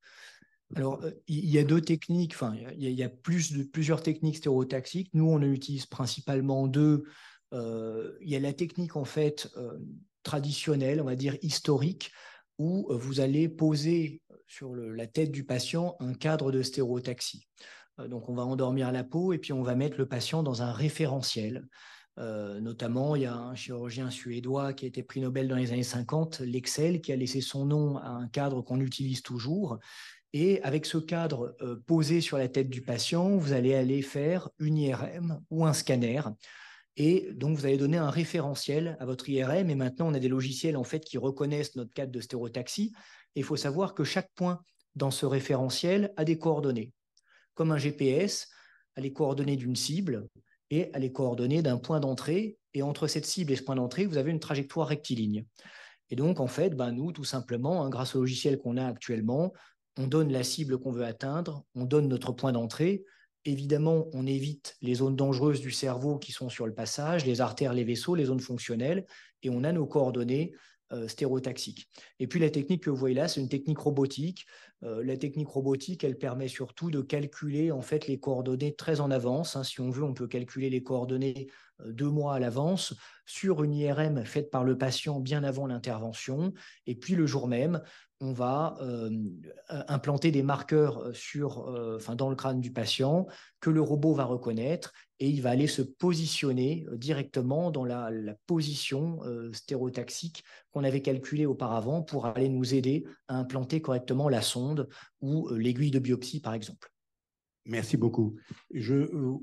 Alors, il y a 2 techniques, enfin, il y a plusieurs techniques stéréotaxiques. Nous, on en utilise principalement 2. Il y a la technique, en fait, traditionnelle, on va dire historique, où vous allez poser sur la tête du patient un cadre de stéréotaxie. Donc, on va endormir la peau et puis on va mettre le patient dans un référentiel. Notamment, il y a un chirurgien suédois qui a été prix Nobel dans les années 50, Lexel, qui a laissé son nom à un cadre qu'on utilise toujours. Et avec ce cadre posé sur la tête du patient, vous allez aller faire une IRM ou un scanner. Et donc, vous allez donner un référentiel à votre IRM. Et maintenant, on a des logiciels en fait qui reconnaissent notre cadre de stéréotaxie. Et il faut savoir que chaque point dans ce référentiel a des coordonnées. Comme un GPS a les coordonnées d'une cible et a les coordonnées d'un point d'entrée. Et entre cette cible et ce point d'entrée, vous avez une trajectoire rectiligne. Et donc, en fait, nous, tout simplement, grâce au logiciel qu'on a actuellement, on donne la cible qu'on veut atteindre, on donne notre point d'entrée. Évidemment, on évite les zones dangereuses du cerveau qui sont sur le passage, les artères, les vaisseaux, les zones fonctionnelles, et on a nos coordonnées stéréotaxiques. Et puis la technique que vous voyez là, c'est une technique robotique. La technique robotique, elle permet surtout de calculer en fait les coordonnées très en avance. Si on veut, on peut calculer les coordonnées 2 mois à l'avance sur une IRM faite par le patient bien avant l'intervention. Et puis le jour même, on va implanter des marqueurs dans le crâne du patient que le robot va reconnaître et il va aller se positionner directement dans la position stéréotaxique qu'on avait calculée auparavant pour aller nous aider à implanter correctement la sonde ou l'aiguille de biopsie, par exemple. Merci beaucoup. Je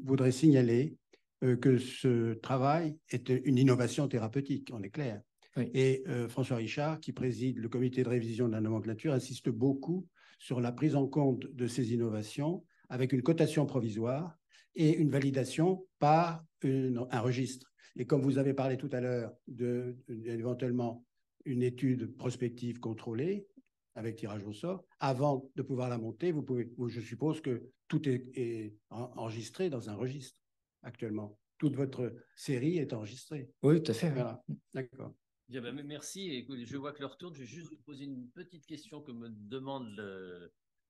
voudrais signaler que ce travail est une innovation thérapeutique, on est clair. Oui. Et François Richard, qui préside le comité de révision de la nomenclature, insiste beaucoup sur la prise en compte de ces innovations avec une cotation provisoire et une validation par un registre. Et comme vous avez parlé tout à l'heure d'éventuellement une étude prospective contrôlée avec tirage au sort, avant de pouvoir la monter, je suppose que tout est enregistré dans un registre actuellement. Toute votre série est enregistrée. Oui, tout à fait. Voilà, d'accord. Bien, merci. Écoute, je vois que l'heure tourne. Je vais juste vous poser une petite question que me demande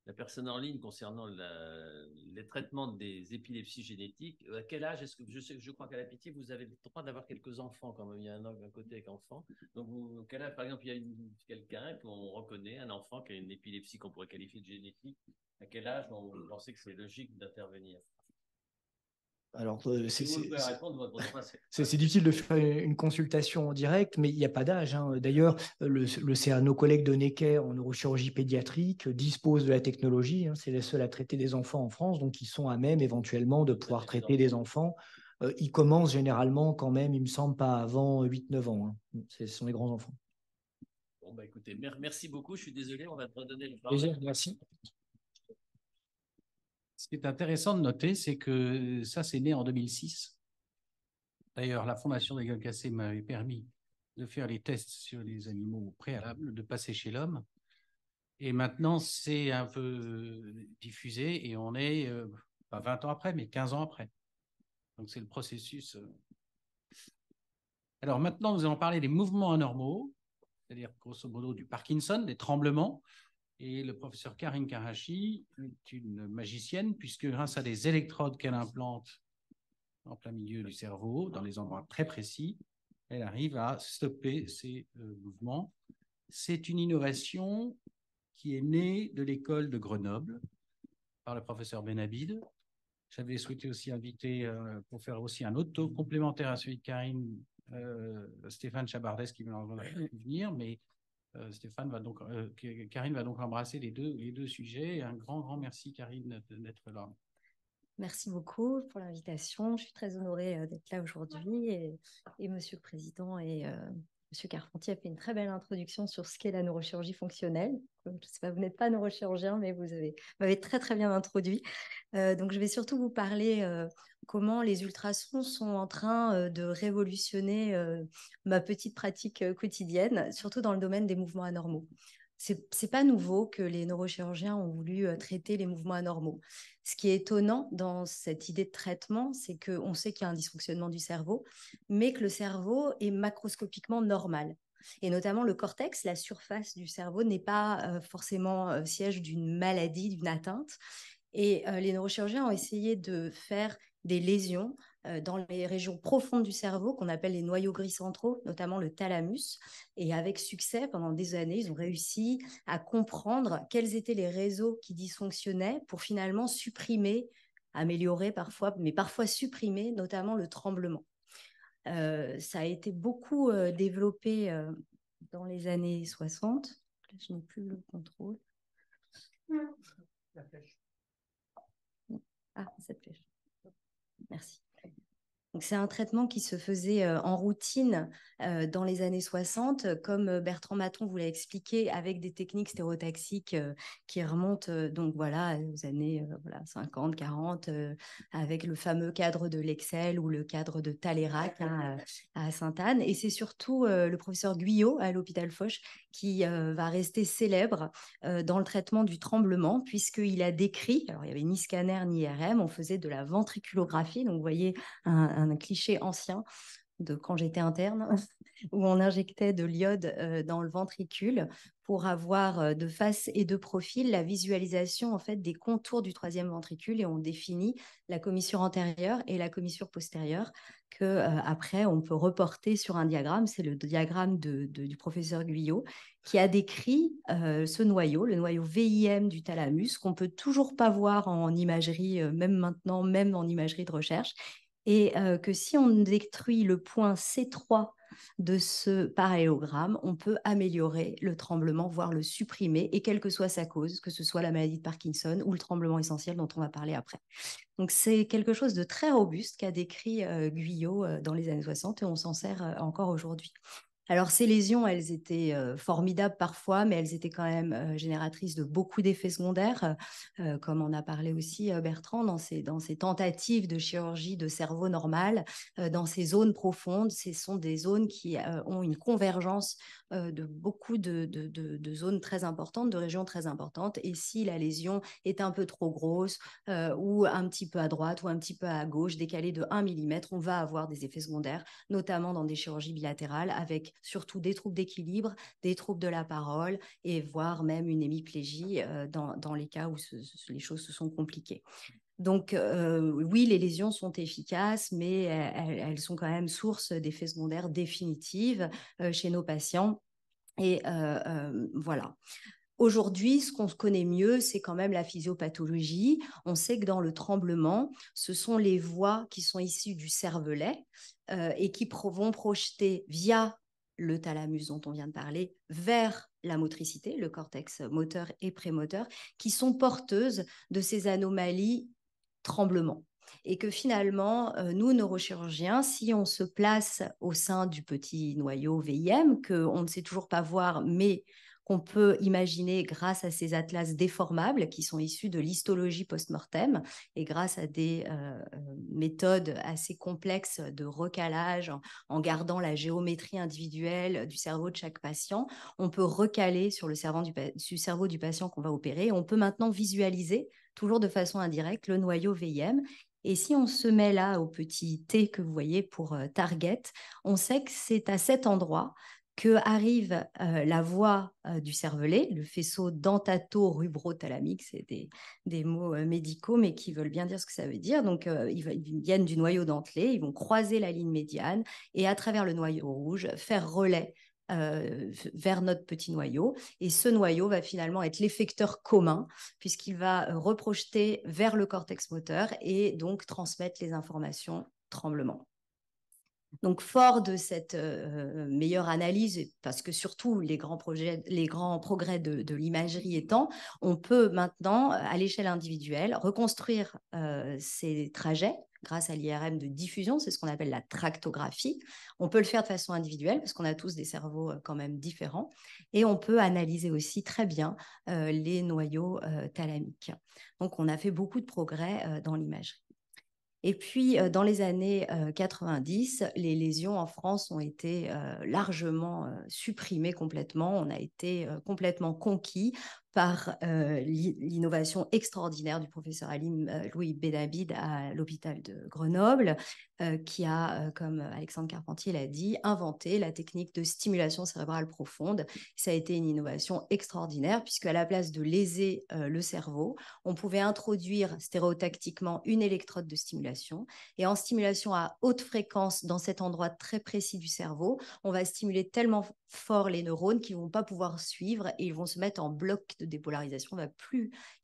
la personne en ligne concernant les traitements des épilepsies génétiques. À quel âge est-ce que je crois qu'à la Pitié, vous avez le droit d'avoir quelques enfants quand même. Il y a un côté avec enfants. Donc, quel âge, par exemple, il y a quelqu'un qu'on reconnaît, un enfant qui a une épilepsie qu'on pourrait qualifier de génétique. À quel âge on pensez que c'est logique d'intervenir? Alors, c'est difficile de faire une consultation en direct, mais il n'y a pas d'âge. D'ailleurs, nos collègues de Necker en neurochirurgie pédiatrique disposent de la technologie. C'est les seuls à traiter des enfants en France, donc ils sont à même éventuellement de pouvoir traiter des enfants. Ils commencent généralement quand même, il me semble, pas avant 8-9 ans. Ce sont les grands enfants. Bon, écoutez, merci beaucoup. Je suis désolé, on va te redonner le parole. Merci. Ce qui est intéressant de noter, c'est que ça, c'est né en 2006. D'ailleurs, la Fondation des gueules cassées m'avait permis de faire les tests sur les animaux préalables, de passer chez l'homme. Et maintenant, c'est un peu diffusé et on est, pas 20 ans après, mais 15 ans après. Donc, c'est le processus. Alors maintenant, nous allons parler des mouvements anormaux, c'est-à-dire grosso modo du Parkinson, des tremblements. Et le professeur Karine Karachi est une magicienne, puisque grâce à des électrodes qu'elle implante en plein milieu du cerveau, dans les endroits très précis, elle arrive à stopper ces mouvements. C'est une innovation qui est née de l'école de Grenoble par le professeur Benabid. J'avais souhaité aussi inviter, pour faire aussi un autre talk complémentaire à celui de Karine, Stéphane Chabardès, qui va venir, mais Karine va donc embrasser les deux sujets. Un grand merci, Karine, d'être là. Merci beaucoup pour l'invitation. Je suis très honorée d'être là aujourd'hui. Et Monsieur le Président et Monsieur Carpentier a fait une très belle introduction sur ce qu'est la neurochirurgie fonctionnelle. Je ne sais pas, vous n'êtes pas neurochirurgien, mais vous m'avez très bien introduit. Donc, je vais surtout vous parler comment les ultrasons sont en train de révolutionner ma petite pratique quotidienne, surtout dans le domaine des mouvements anormaux. C'est pas nouveau que les neurochirurgiens ont voulu traiter les mouvements anormaux. Ce qui est étonnant dans cette idée de traitement, c'est qu'on sait qu'il y a un dysfonctionnement du cerveau, mais que le cerveau est macroscopiquement normal. Et notamment le cortex, la surface du cerveau, n'est pas forcément siège d'une maladie, d'une atteinte. Et les neurochirurgiens ont essayé de faire des lésions dans les régions profondes du cerveau qu'on appelle les noyaux gris centraux, notamment le thalamus. Et avec succès, pendant des années, ils ont réussi à comprendre quels étaient les réseaux qui dysfonctionnaient pour finalement supprimer, améliorer parfois, mais parfois supprimer notamment le tremblement. Ça a été beaucoup développé dans les années 60. Là, je n'ai plus le contrôle. La flèche. Ah, cette flèche. Merci. Donc, c'est un traitement qui se faisait en routine dans les années 60, comme Bertrand Maton vous l'a expliqué, avec des techniques stéréotaxiques qui remontent donc voilà, aux années 50, 40, avec le fameux cadre de l'Excel ou le cadre de Talérac à Sainte-Anne. Et c'est surtout le professeur Guyot à l'hôpital Foch qui va rester célèbre dans le traitement du tremblement, puisqu'il a décrit, alors il n'y avait ni scanner ni IRM, on faisait de la ventriculographie, donc vous voyez un cliché ancien de quand j'étais interne, où on injectait de l'iode dans le ventricule pour avoir de face et de profil la visualisation en fait des contours du troisième ventricule, et on définit la commissure antérieure et la commissure postérieure que après on peut reporter sur un diagramme. C'est le diagramme du professeur Guyot qui a décrit ce noyau, le noyau VIM du thalamus, qu'on peut toujours pas voir en imagerie, même maintenant, même en imagerie de recherche, et que si on détruit le point C3 de ce parallélogramme, on peut améliorer le tremblement, voire le supprimer, et quelle que soit sa cause, que ce soit la maladie de Parkinson ou le tremblement essentiel dont on va parler après. Donc c'est quelque chose de très robuste qu'a décrit Guyot dans les années 60, et on s'en sert encore aujourd'hui. Alors, ces lésions, elles étaient formidables parfois, mais elles étaient quand même génératrices de beaucoup d'effets secondaires, comme en a parlé aussi Bertrand, dans ces tentatives de chirurgie de cerveau normal, dans ces zones profondes. Ce sont des zones qui ont une convergence de beaucoup de zones très importantes, de régions très importantes. Et si la lésion est un peu trop grosse, ou un petit peu à droite, ou un petit peu à gauche, décalée de 1 mm, on va avoir des effets secondaires, notamment dans des chirurgies bilatérales, avec surtout des troubles d'équilibre, des troubles de la parole, et voire même une hémiplégie dans les cas où les choses se sont compliquées. Donc, oui, les lésions sont efficaces, mais elles sont quand même source d'effets secondaires définitifs chez nos patients. Et voilà. Aujourd'hui, ce qu'on connaît mieux, c'est quand même la physiopathologie. On sait que dans le tremblement, ce sont les voies qui sont issues du cervelet et qui vont projeter via le thalamus dont on vient de parler vers la motricité, le cortex moteur et prémoteur, qui sont porteuses de ces anomalies tremblement. Et que finalement, nous, neurochirurgiens, si on se place au sein du petit noyau VIM, qu'on ne sait toujours pas voir, mais qu'on peut imaginer grâce à ces atlas déformables qui sont issus de l'histologie post-mortem et grâce à des méthodes assez complexes de recalage en gardant la géométrie individuelle du cerveau de chaque patient, on peut recaler sur le cerveau du patient qu'on va opérer. On peut maintenant visualiser, toujours de façon indirecte, le noyau VIM. Et si on se met là au petit T que vous voyez pour target, on sait que c'est à cet endroit que arrive la voie du cervelet, le faisceau dentato-rubro-thalamique, c'est des mots médicaux, mais qui veulent bien dire ce que ça veut dire. Donc, ils viennent du noyau dentelé, ils vont croiser la ligne médiane et à travers le noyau rouge, faire relais vers notre petit noyau. Et ce noyau va finalement être l'effecteur commun, puisqu'il va reprojeter vers le cortex moteur et donc transmettre les informations tremblement. Donc, fort de cette meilleure analyse, parce que surtout les grands progrès de l'imagerie étant, on peut maintenant, à l'échelle individuelle, reconstruire ces trajets grâce à l'IRM de diffusion, c'est ce qu'on appelle la tractographie. On peut le faire de façon individuelle, parce qu'on a tous des cerveaux quand même différents, et on peut analyser aussi très bien les noyaux thalamiques. Donc, on a fait beaucoup de progrès dans l'imagerie. Et puis, dans les années 90, les lésions en France ont été largement supprimées complètement. On a été complètement conquis par l'innovation extraordinaire du professeur Louis Benabid à l'hôpital de Grenoble, qui a, comme Alexandre Carpentier l'a dit, inventé la technique de stimulation cérébrale profonde. Ça a été une innovation extraordinaire, puisqu'à la place de léser le cerveau, on pouvait introduire stéréotactiquement une électrode de stimulation. Et en stimulation à haute fréquence, dans cet endroit très précis du cerveau, on va stimuler tellement fort les neurones qu'ils ne vont pas pouvoir suivre et ils vont se mettre en bloc de dépolarisation.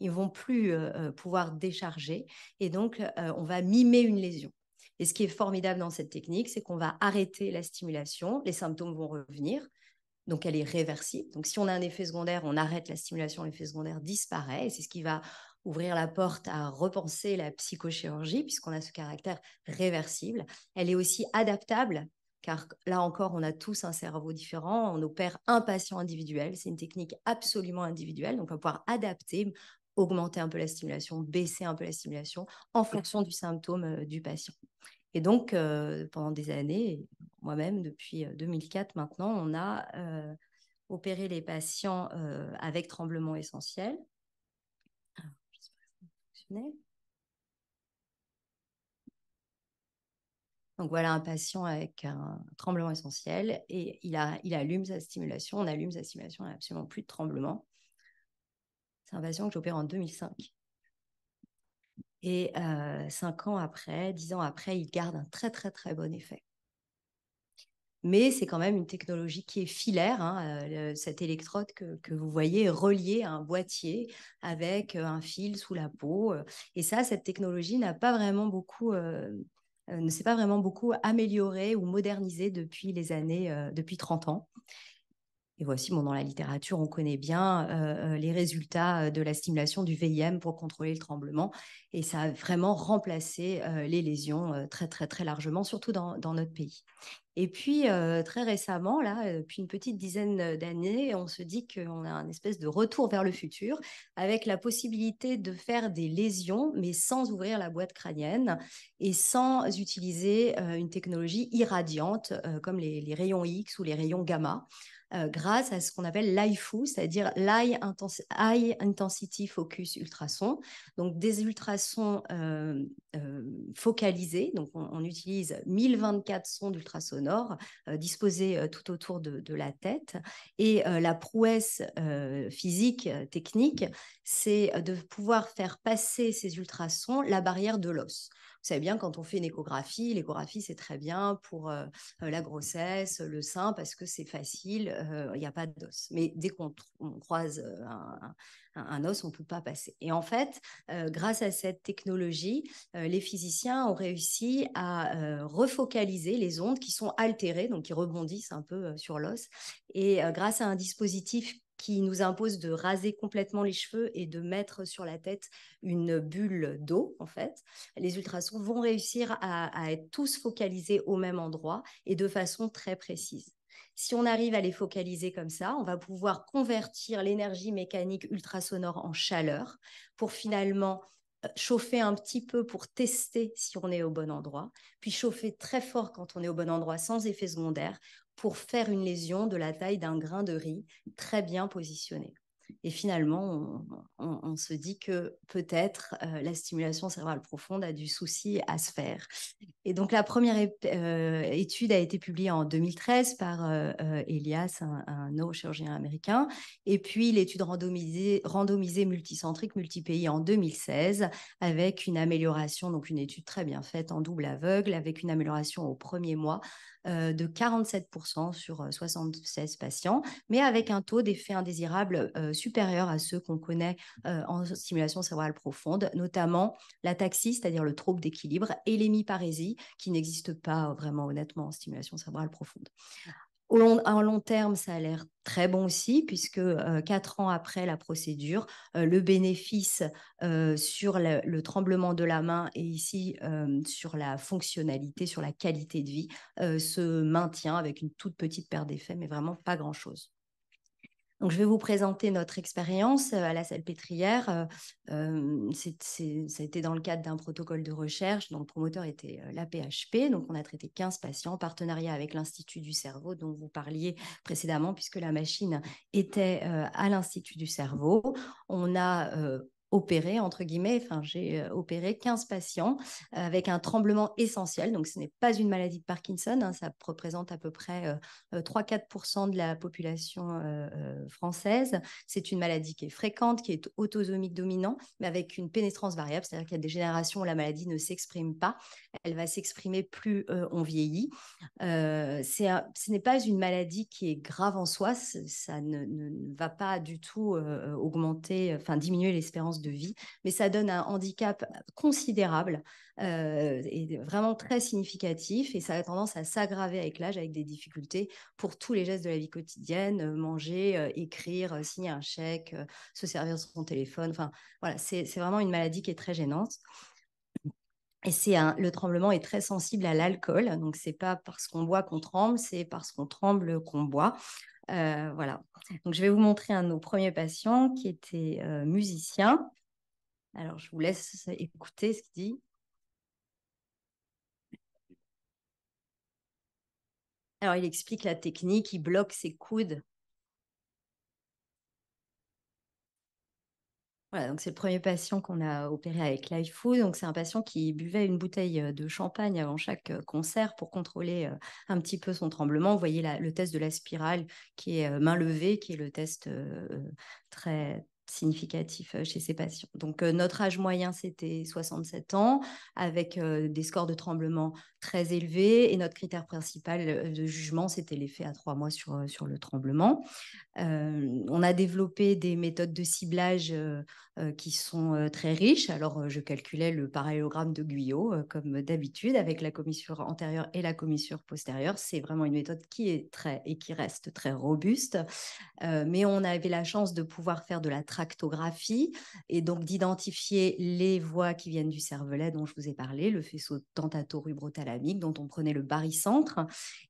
Ils ne vont plus pouvoir décharger. Et donc, on va mimer une lésion. Et ce qui est formidable dans cette technique, c'est qu'on va arrêter la stimulation, les symptômes vont revenir, donc elle est réversible. Donc si on a un effet secondaire, on arrête la stimulation, l'effet secondaire disparaît, et c'est ce qui va ouvrir la porte à repenser la psychochirurgie, puisqu'on a ce caractère réversible. Elle est aussi adaptable, car là encore, on a tous un cerveau différent, on opère un patient individuel, c'est une technique absolument individuelle, donc on va pouvoir adapter, augmenter un peu la stimulation, baisser un peu la stimulation en fonction du symptôme du patient. Et donc, pendant des années, moi-même, depuis 2004 maintenant, on a opéré les patients avec tremblement essentiel. Alors, j'espère que ça va fonctionner. Donc, voilà un patient avec un tremblement essentiel et il allume sa stimulation. On allume sa stimulation, il n'y a absolument plus de tremblement. C'est un patient que j'opère en 2005. Et 5 ans après, 10 ans après, il garde un très, très, très bon effet. Mais c'est quand même une technologie qui est filaire. Hein. Cette électrode que vous voyez est reliée à un boîtier avec un fil sous la peau. Et ça, cette technologie n'a pas vraiment beaucoup, ne s'est pas vraiment beaucoup améliorée ou modernisée depuis 30 ans. Et voici, dans la littérature, on connaît bien les résultats de la stimulation du VIM pour contrôler le tremblement. Et ça a vraiment remplacé les lésions très, très, très largement, surtout dans notre pays. Et puis, très récemment, là, depuis une petite dizaine d'années, on se dit qu'on a un espèce de retour vers le futur avec la possibilité de faire des lésions, mais sans ouvrir la boîte crânienne et sans utiliser une technologie irradiante comme les rayons X ou les rayons gamma. Grâce à ce qu'on appelle l'HIFU, c'est-à-dire l'High Intensity Focus Ultrason, donc des ultrasons focalisés. Donc on utilise 1024 sondes ultrasonores disposées tout autour de la tête. Et la prouesse physique, technique, c'est de pouvoir faire passer ces ultrasons la barrière de l'os. Vous savez bien, quand on fait une échographie, l'échographie, c'est très bien pour la grossesse, le sein, parce que c'est facile, il n'y a pas d'os. Mais dès qu'on croise un os, on ne peut pas passer. Et en fait, grâce à cette technologie, les physiciens ont réussi à refocaliser les ondes qui sont altérées, donc qui rebondissent un peu sur l'os. Et grâce à un dispositif qui nous impose de raser complètement les cheveux et de mettre sur la tête une bulle d'eau, en fait, les ultrasons vont réussir à être tous focalisés au même endroit et de façon très précise. Si on arrive à les focaliser comme ça, on va pouvoir convertir l'énergie mécanique ultrasonore en chaleur pour finalement chauffer un petit peu pour tester si on est au bon endroit, puis chauffer très fort quand on est au bon endroit sans effet secondaire pour faire une lésion de la taille d'un grain de riz très bien positionné. Et finalement, on se dit que peut-être la stimulation cérébrale profonde a du souci à se faire. Et donc, la première étude a été publiée en 2013 par Elias, un neurochirurgien américain. Et puis, l'étude randomisée multicentrique, multipays en 2016, avec une amélioration, donc une étude très bien faite en double aveugle, avec une amélioration au premier mois de 47% sur 76 patients, mais avec un taux d'effet indésirable supérieurs à ceux qu'on connaît en stimulation cérébrale profonde, notamment l'ataxie, c'est-à-dire le trouble d'équilibre, et l'hémiparésie, qui n'existe pas vraiment honnêtement en stimulation cérébrale profonde. À long terme, ça a l'air très bon aussi, puisque 4 ans après la procédure, le bénéfice sur le tremblement de la main et ici sur la fonctionnalité, sur la qualité de vie, se maintient avec une toute petite perte d'effet, mais vraiment pas grand-chose. Donc, je vais vous présenter notre expérience à la Salpêtrière. Ça a été dans le cadre d'un protocole de recherche dont le promoteur était l'AP-HP. Donc, on a traité 15 patients en partenariat avec l'Institut du cerveau dont vous parliez précédemment, puisque la machine était à l'Institut du cerveau. On a opéré, entre guillemets, j'ai opéré 15 patients avec un tremblement essentiel. Donc, ce n'est pas une maladie de Parkinson, hein, ça représente à peu près 3-4% de la population française. C'est une maladie qui est fréquente, qui est autosomique dominant, mais avec une pénétrance variable, c'est-à-dire qu'il y a des générations où la maladie ne s'exprime pas. Elle va s'exprimer plus on vieillit. Ce n'est pas une maladie qui est grave en soi, ça ne va pas du tout diminuer l'espérance de vie, mais ça donne un handicap considérable et vraiment très significatif, et ça a tendance à s'aggraver avec l'âge, avec des difficultés pour tous les gestes de la vie quotidienne, manger, écrire, signer un chèque, se servir de son téléphone. Enfin, voilà, c'est vraiment une maladie qui est très gênante. Et le tremblement est très sensible à l'alcool, donc c'est pas parce qu'on boit qu'on tremble, c'est parce qu'on tremble qu'on boit. Voilà. Donc, je vais vous montrer un de nos premiers patients qui était musicien. Alors, je vous laisse écouter ce qu'il dit. Alors, il explique la technique, il bloque ses coudes. Voilà, donc c'est le premier patient qu'on a opéré avec LifeFood. Donc, c'est un patient qui buvait une bouteille de champagne avant chaque concert pour contrôler un petit peu son tremblement. Vous voyez le test de la spirale qui est main levée, qui est le test très significatif chez ces patients. Donc, notre âge moyen, c'était 67 ans, avec des scores de tremblement très élevés. Et notre critère principal de jugement, c'était l'effet à 3 mois sur le tremblement. On a développé des méthodes de ciblage qui sont très riches. Alors, je calculais le parallélogramme de Guyot, comme d'habitude, avec la commissure antérieure et la commissure postérieure. C'est vraiment une méthode qui est et qui reste très robuste. Mais on avait la chance de pouvoir faire de la tractographie et donc d'identifier les voies qui viennent du cervelet dont je vous ai parlé, le faisceau dentato-rubrothalamique dont on prenait le barycentre.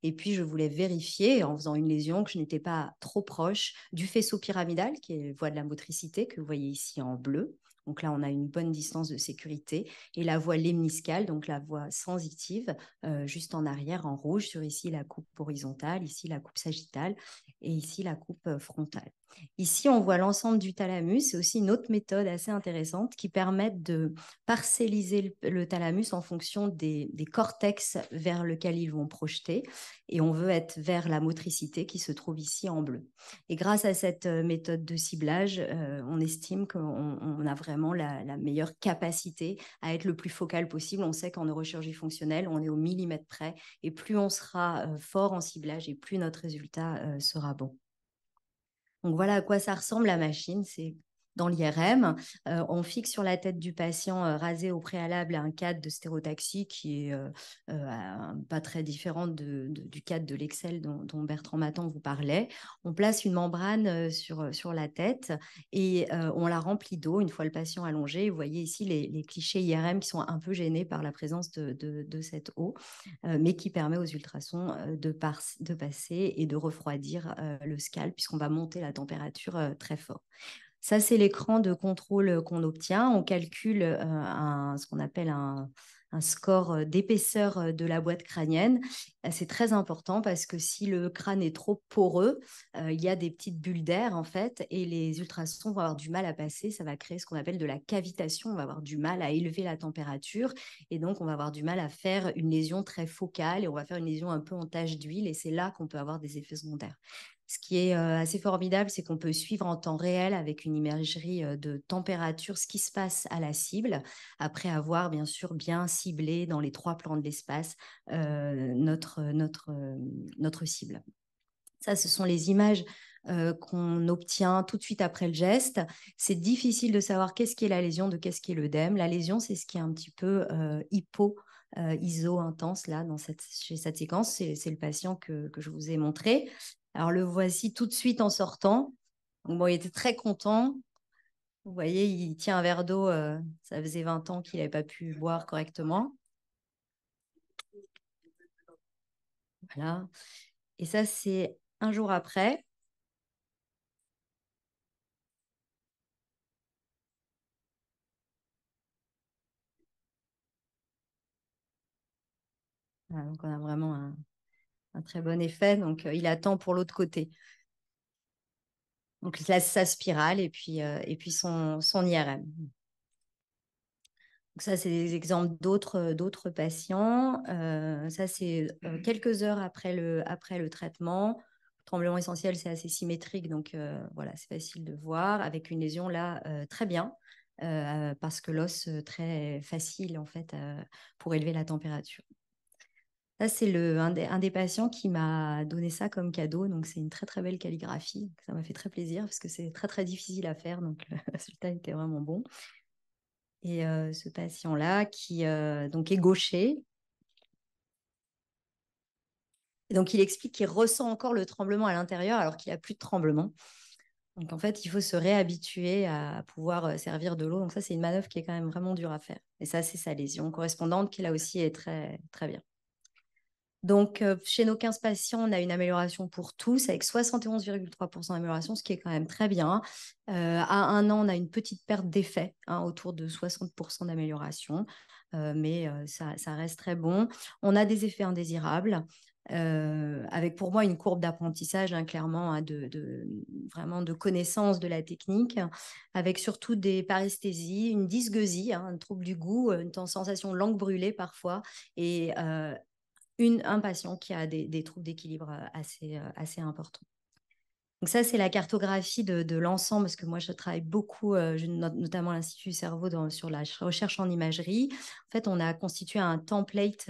Et puis, je voulais vérifier, en faisant une lésion, que je n'étais pas trop proche du faisceau pyramidal, qui est la voie de la motricité, que vous voyez ici en bleu. Donc là, on a une bonne distance de sécurité. Et la voie lemniscale, donc la voie sensitive, juste en arrière, en rouge, sur ici la coupe horizontale, ici la coupe sagittale et ici la coupe frontale. Ici, on voit l'ensemble du thalamus. C'est aussi une autre méthode assez intéressante qui permet de parcelliser le thalamus en fonction des cortex vers lesquels ils vont projeter. Et on veut être vers la motricité qui se trouve ici en bleu. Et grâce à cette méthode de ciblage, on estime qu'on a vraiment la meilleure capacité à être le plus focal possible. On sait qu'en neurochirurgie fonctionnelle, on est au millimètre près. Et plus on sera fort en ciblage et plus notre résultat sera bon. Donc, voilà à quoi ça ressemble la machine. C'est dans l'IRM. On fixe sur la tête du patient rasé au préalable un cadre de stérotaxie qui est pas très différent du cadre de l'Excel dont Bertrand Matan vous parlait. On place une membrane sur la tête et on la remplit d'eau une fois le patient allongé. Vous voyez ici les clichés IRM qui sont un peu gênés par la présence de cette eau, mais qui permet aux ultrasons de passer et de refroidir le scalp puisqu'on va monter la température très fort. Ça, c'est l'écran de contrôle qu'on obtient. On calcule ce qu'on appelle un score d'épaisseur de la boîte crânienne. C'est très important parce que si le crâne est trop poreux, il y a des petites bulles d'air en fait et les ultrasons vont avoir du mal à passer. Ça va créer ce qu'on appelle de la cavitation. On va avoir du mal à élever la température et donc on va avoir du mal à faire une lésion très focale et on va faire une lésion un peu en tache d'huile et c'est là qu'on peut avoir des effets secondaires. Ce qui est assez formidable, c'est qu'on peut suivre en temps réel avec une imagerie de température ce qui se passe à la cible, après avoir bien sûr bien ciblé dans les 3 plans de l'espace notre cible. Ça, ce sont les images qu'on obtient tout de suite après le geste. C'est difficile de savoir qu'est-ce qui est la lésion de qu'est-ce qui est l'œdème. La lésion, c'est ce qui est un petit peu iso intense là chez cette séquence. C'est le patient que je vous ai montré. Alors le voici tout de suite en sortant. Donc, bon, il était très content. Vous voyez, il tient un verre d'eau. Ça faisait 20 ans qu'il n'avait pas pu boire correctement. Voilà. Et ça, c'est un jour après. Voilà, donc, on a vraiment un très bon effet. Donc, il attend pour l'autre côté. Donc, il laisse sa spirale et puis son IRM. Donc ça, c'est des exemples d'autres patients. Ça, c'est quelques heures après le traitement. Le tremblement essentiel, c'est assez symétrique, donc voilà, c'est facile de voir. Avec une lésion là, très bien, parce que l'os très facile en fait pour élever la température. Ça, c'est un des patients qui m'a donné ça comme cadeau. Donc, c'est une très, très belle calligraphie. Ça m'a fait très plaisir parce que c'est très, très difficile à faire. Donc, le résultat était vraiment bon. Et ce patient-là qui donc est gaucher. Et donc, il explique qu'il ressent encore le tremblement à l'intérieur alors qu'il n'a plus de tremblement. Donc, en fait, il faut se réhabituer à pouvoir servir de l'eau. Donc, ça, c'est une manœuvre qui est quand même vraiment dure à faire. Et ça, c'est sa lésion correspondante qui, là aussi, est très, très bien. Donc, chez nos 15 patients, on a une amélioration pour tous avec 71,3% d'amélioration, ce qui est quand même très bien. À 1 an, on a une petite perte d'effet, autour de 60% d'amélioration, mais ça reste très bon. On a des effets indésirables, avec pour moi une courbe d'apprentissage, clairement, vraiment de connaissance de la technique, avec surtout des paresthésies, une dysgeusie, un trouble du goût, une sensation de langue brûlée parfois, et un patient qui a des troubles d'équilibre assez importants. Donc ça, c'est la cartographie de l'ensemble, parce que moi, je travaille beaucoup, notamment à l'Institut du cerveau, sur la recherche en imagerie. En fait, on a constitué un template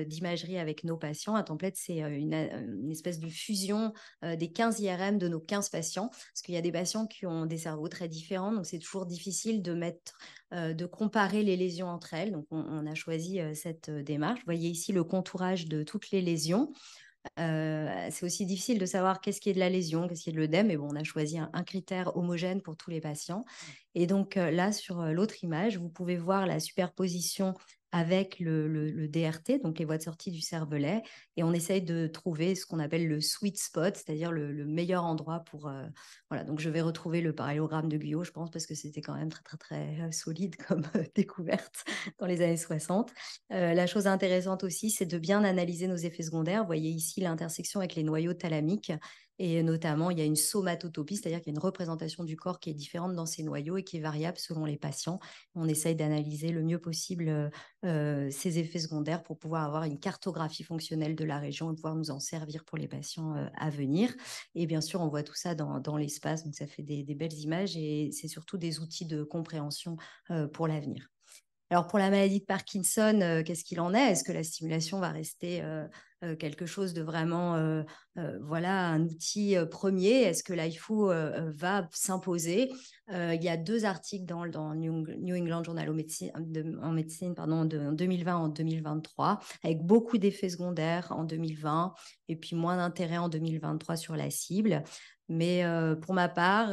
d'imagerie avec nos patients. Un template, c'est une espèce de fusion des 15 IRM de nos 15 patients, parce qu'il y a des patients qui ont des cerveaux très différents, donc c'est toujours difficile de comparer les lésions entre elles. Donc, on a choisi cette démarche. Vous voyez ici le contourage de toutes les lésions. C'est aussi difficile de savoir qu'est-ce qui est de la lésion, qu'est-ce qui est de l'œdème, mais bon, on a choisi un critère homogène pour tous les patients. Et donc là, sur l'autre image, vous pouvez voir la superposition avec le DRT, donc les voies de sortie du cervelet, et on essaye de trouver ce qu'on appelle le sweet spot, c'est-à-dire le meilleur endroit pour... voilà, donc je vais retrouver le parallélogramme de Guyot, je pense, parce que c'était quand même très, très, très solide comme découverte dans les années 60. La chose intéressante aussi, c'est de bien analyser nos effets secondaires. Vous voyez ici l'intersection avec les noyaux thalamiques, et notamment, il y a une somatotopie, c'est-à-dire qu'il y a une représentation du corps qui est différente dans ces noyaux et qui est variable selon les patients. On essaye d'analyser le mieux possible ces effets secondaires pour pouvoir avoir une cartographie fonctionnelle de la région et pouvoir nous en servir pour les patients à venir. Et bien sûr, on voit tout ça dans l'espace, donc ça fait des belles images et c'est surtout des outils de compréhension pour l'avenir. Alors, pour la maladie de Parkinson, qu'est-ce qu'il en est? Est-ce que la stimulation va rester quelque chose de vraiment, voilà, un outil premier? Est-ce que l'IFU va s'imposer? Il y a 2 articles dans New England Journal en médecine en 2020 en 2023, avec beaucoup d'effets secondaires en 2020 et puis moins d'intérêt en 2023 sur la cible. Mais pour ma part,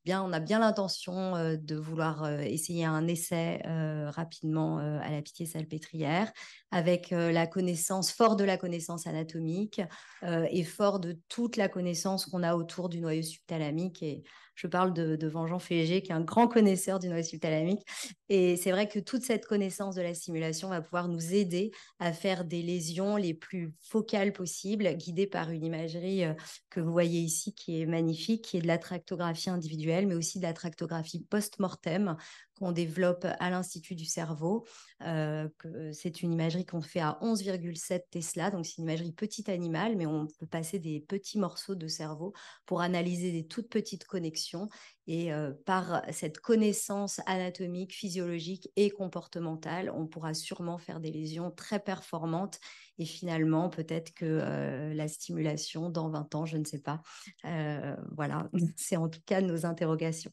on a bien l'intention de vouloir essayer un essai rapidement à la Pitié-Salpêtrière avec fort de la connaissance anatomique et fort de toute la connaissance qu'on a autour du noyau subthalamique. Et je parle devant Jean Féger, qui est un grand connaisseur du noyau subthalamique. Et c'est vrai que toute cette connaissance de la stimulation va pouvoir nous aider à faire des lésions les plus focales possibles, guidées par une imagerie que vous voyez ici, qui est magnifique, qui est de la tractographie individuelle, mais aussi de la tractographie post-mortem qu'on développe à l'Institut du cerveau. C'est une imagerie qu'on fait à 11,7 Tesla, donc c'est une imagerie petit animal, mais on peut passer des petits morceaux de cerveau pour analyser des toutes petites connexions. Et par cette connaissance anatomique, physiologique et comportementale, on pourra sûrement faire des lésions très performantes. Et finalement, peut-être que la stimulation dans 20 ans, je ne sais pas. Voilà, c'est en tout cas nos interrogations.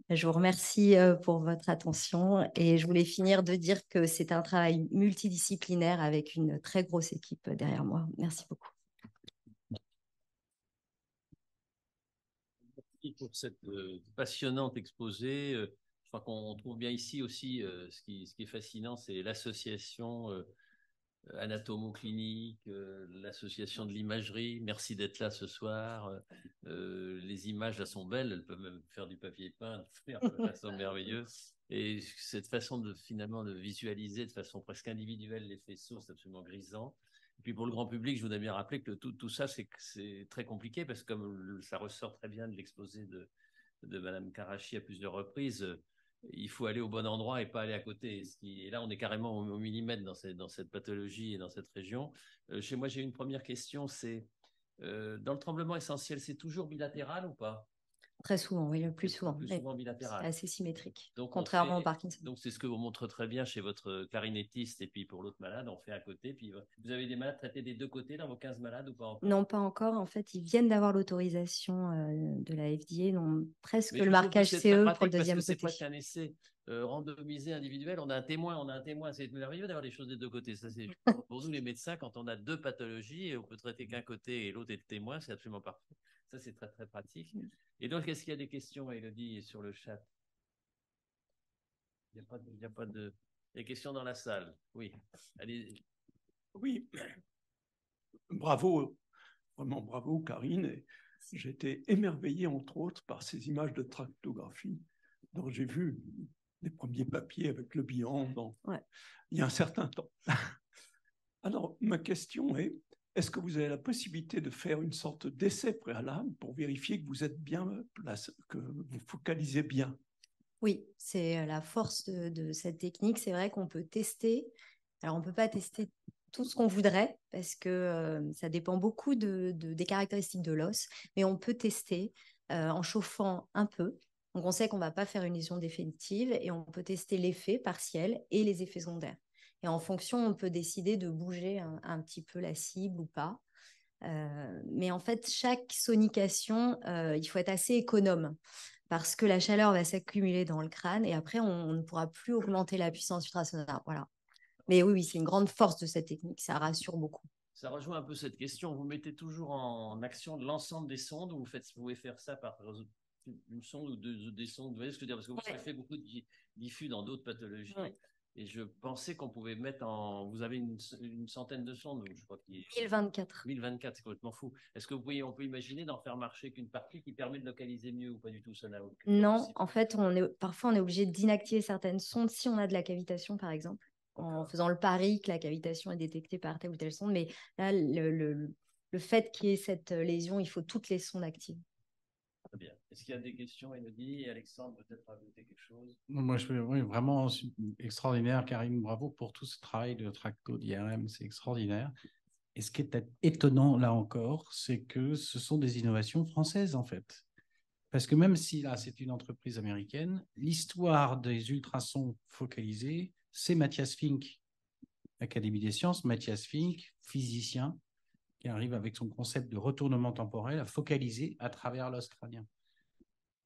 Je vous remercie pour votre attention et je voulais finir de dire que c'est un travail multidisciplinaire avec une très grosse équipe derrière moi. Merci beaucoup. Merci pour cette passionnante exposé. Je crois qu'on trouve bien ici aussi ce qui est fascinant, c'est l'association anatomo-clinique, l'association de l'imagerie. Merci d'être là ce soir. Les images là sont belles, elles peuvent même faire du papier peint de façon merveilleuse. Et cette façon de finalement de visualiser de façon presque individuelle les faisceaux, c'est absolument grisant. Et puis pour le grand public, je voudrais bien rappeler que tout ça, c'est très compliqué parce que comme ça ressort très bien de l'exposé de Madame Karachi à plusieurs reprises, il faut aller au bon endroit et pas aller à côté. Et là, on est carrément au millimètre dans cette pathologie et dans cette région. Chez moi, j'ai une première question, c'est dans le tremblement essentiel, c'est toujours bilatéral ou pas? Très souvent, oui, le plus souvent. Plus souvent bilatéral. C'est assez symétrique, donc contrairement au Parkinson. Donc, c'est ce que vous montre très bien chez votre clarinettiste et puis pour l'autre malade, on fait à côté. Puis vous avez des malades traités des deux côtés dans vos 15 malades ou pas encore? Non, pas encore. En fait, ils viennent d'avoir l'autorisation de la FDA, donc presque le marquage CE pour le deuxième côté. C'est presque un essai randomisé individuel. On a un témoin. C'est merveilleux d'avoir les choses des deux côtés. Ça, c'est pour nous les médecins, quand on a deux pathologies, on peut traiter qu'un côté et l'autre est le témoin, c'est absolument parfait. Ça, c'est très, très pratique. Et donc, est-ce qu'il y a des questions, Élodie, sur le chat? Il n'y a pas de... Des questions dans la salle? Oui. Allez. Oui. Bravo, vraiment bravo, Karine. J'ai été émerveillé, entre autres, par ces images de tractographie dont j'ai vu les premiers papiers avec le bilan il y a un certain temps. Alors, ma question est, est-ce que vous avez la possibilité de faire une sorte d'essai préalable pour vérifier que vous êtes bien placé, que vous focalisez bien? Oui, c'est la force de cette technique. C'est vrai qu'on peut tester. Alors, on ne peut pas tester tout ce qu'on voudrait parce que ça dépend beaucoup des caractéristiques de l'os, mais on peut tester en chauffant un peu. Donc, on sait qu'on ne va pas faire une lésion définitive et on peut tester l'effet partiel et les effets secondaires. Et en fonction, on peut décider de bouger un petit peu la cible ou pas. Mais en fait, chaque sonication, il faut être assez économe parce que la chaleur va s'accumuler dans le crâne et après, on ne pourra plus augmenter la puissance ultrasonore. Voilà. Mais oui, c'est une grande force de cette technique. Ça rassure beaucoup. Ça rejoint un peu cette question. Vous mettez toujours en action l'ensemble des sondes ou vous pouvez faire ça par une sonde ou des sondes? Vous voyez ce que je veux dire? Parce que vous avez fait beaucoup de diffus dans d'autres pathologies. Ouais. Et je pensais qu'on pouvait mettre en... Vous avez une centaine de sondes, je crois. 1024. 1024, c'est complètement fou. Est-ce que on peut imaginer d'en faire marcher qu'une partie qui permet de localiser mieux ou pas du tout? Ça n'a aucune... Non, en fait, parfois on est obligé d'inactiver certaines sondes si on a de la cavitation, par exemple, en faisant le pari que la cavitation est détectée par telle ou telle sonde. Mais là, le fait qu'il y ait cette lésion, il faut toutes les sondes actives. Très bien. Est-ce qu'il y a des questions, Élodie et Alexandre, peut-être rajouter quelque chose? Moi, oui, vraiment extraordinaire, Karine. Bravo pour tout ce travail de tracto d'IRM, c'est extraordinaire. Et ce qui est étonnant, là encore, c'est que ce sont des innovations françaises, en fait. Parce que même si, là, c'est une entreprise américaine, l'histoire des ultrasons focalisés, c'est Mathias Fink, Académie des sciences, Mathias Fink, physicien, qui arrive avec son concept de retournement temporel à focaliser à travers l'os crânien.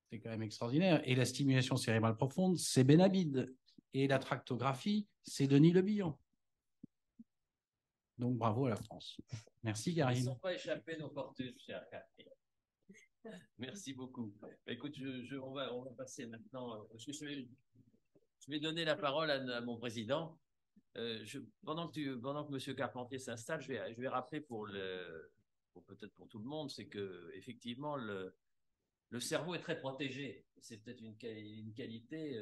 C'est quand même extraordinaire. Et la stimulation cérébrale profonde, c'est Benabid. Et la tractographie, c'est Denis Le Bihan. Donc, bravo à la France. Merci, Karine. Ils ne sont pas échappés nos fortunes, cher Karine. Merci beaucoup. Écoute, on va passer maintenant. Je vais donner la parole à mon président. Pendant que M. Carpentier s'installe, je vais rappeler peut-être pour tout le monde, c'est que effectivement le cerveau est très protégé. C'est peut-être une qualité.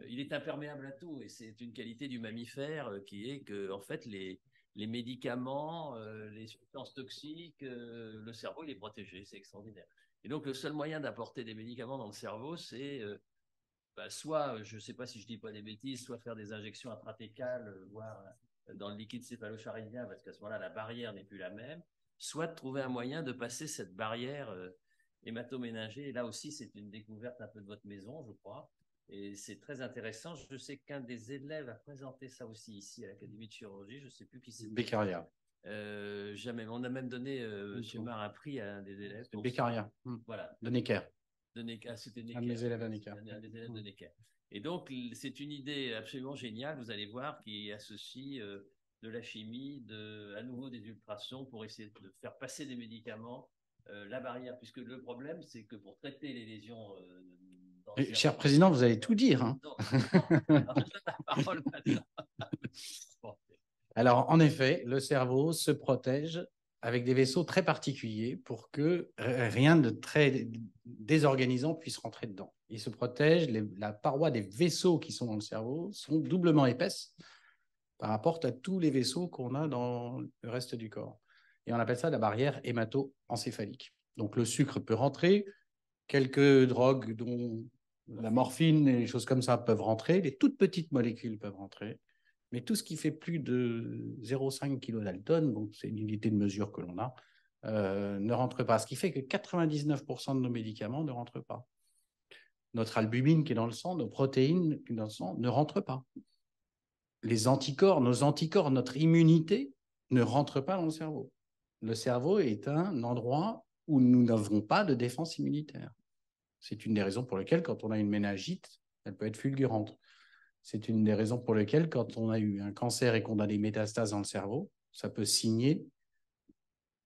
Il est imperméable à tout, et c'est une qualité du mammifère qui est que en fait les médicaments, les substances toxiques, le cerveau il est protégé, c'est extraordinaire. Et donc le seul moyen d'apporter des médicaments dans le cerveau, c'est soit, je ne sais pas si je dis pas des bêtises, soit faire des injections intratécales, voire dans le liquide céphalo-charidien, parce qu'à ce moment-là, la barrière n'est plus la même, soit de trouver un moyen de passer cette barrière hématoméningée. Et là aussi, c'est une découverte un peu de votre maison, je crois. Et c'est très intéressant. Je sais qu'un des élèves a présenté ça aussi ici à l'Académie de chirurgie. Je ne sais plus qui c'est. Beccaria. Jamais. On a même donné, M. Mar, un prix à un des élèves. Beccaria. Voilà. De Necker. C'était Necker. Un de mes élèves à Necker. Un des élèves de Necker. Et donc, c'est une idée absolument géniale, vous allez voir, qui associe de la chimie, à nouveau des ultrasons pour essayer de faire passer des médicaments, la barrière, puisque le problème, c'est que pour traiter les lésions... Cher Président, vous allez tout dire. Hein. Alors, en effet, le cerveau se protège avec des vaisseaux très particuliers pour que rien de très désorganisant puisse rentrer dedans. Il se protège, la paroi des vaisseaux qui sont dans le cerveau sont doublement épaisses par rapport à tous les vaisseaux qu'on a dans le reste du corps. Et on appelle ça la barrière hémato-encéphalique. Donc le sucre peut rentrer, quelques drogues dont la morphine et les choses comme ça peuvent rentrer, les toutes petites molécules peuvent rentrer, mais tout ce qui fait plus de 0,5 kDa, donc c'est une unité de mesure que l'on a, ne rentre pas. Ce qui fait que 99% de nos médicaments ne rentrent pas. Notre albumine qui est dans le sang, nos protéines qui sont dans le sang ne rentrent pas. Les anticorps, nos anticorps, notre immunité ne rentre pas dans le cerveau. Le cerveau est un endroit où nous n'avons pas de défense immunitaire. C'est une des raisons pour lesquelles, quand on a une méningite, elle peut être fulgurante. C'est une des raisons pour lesquelles, quand on a eu un cancer et qu'on a des métastases dans le cerveau, ça peut signer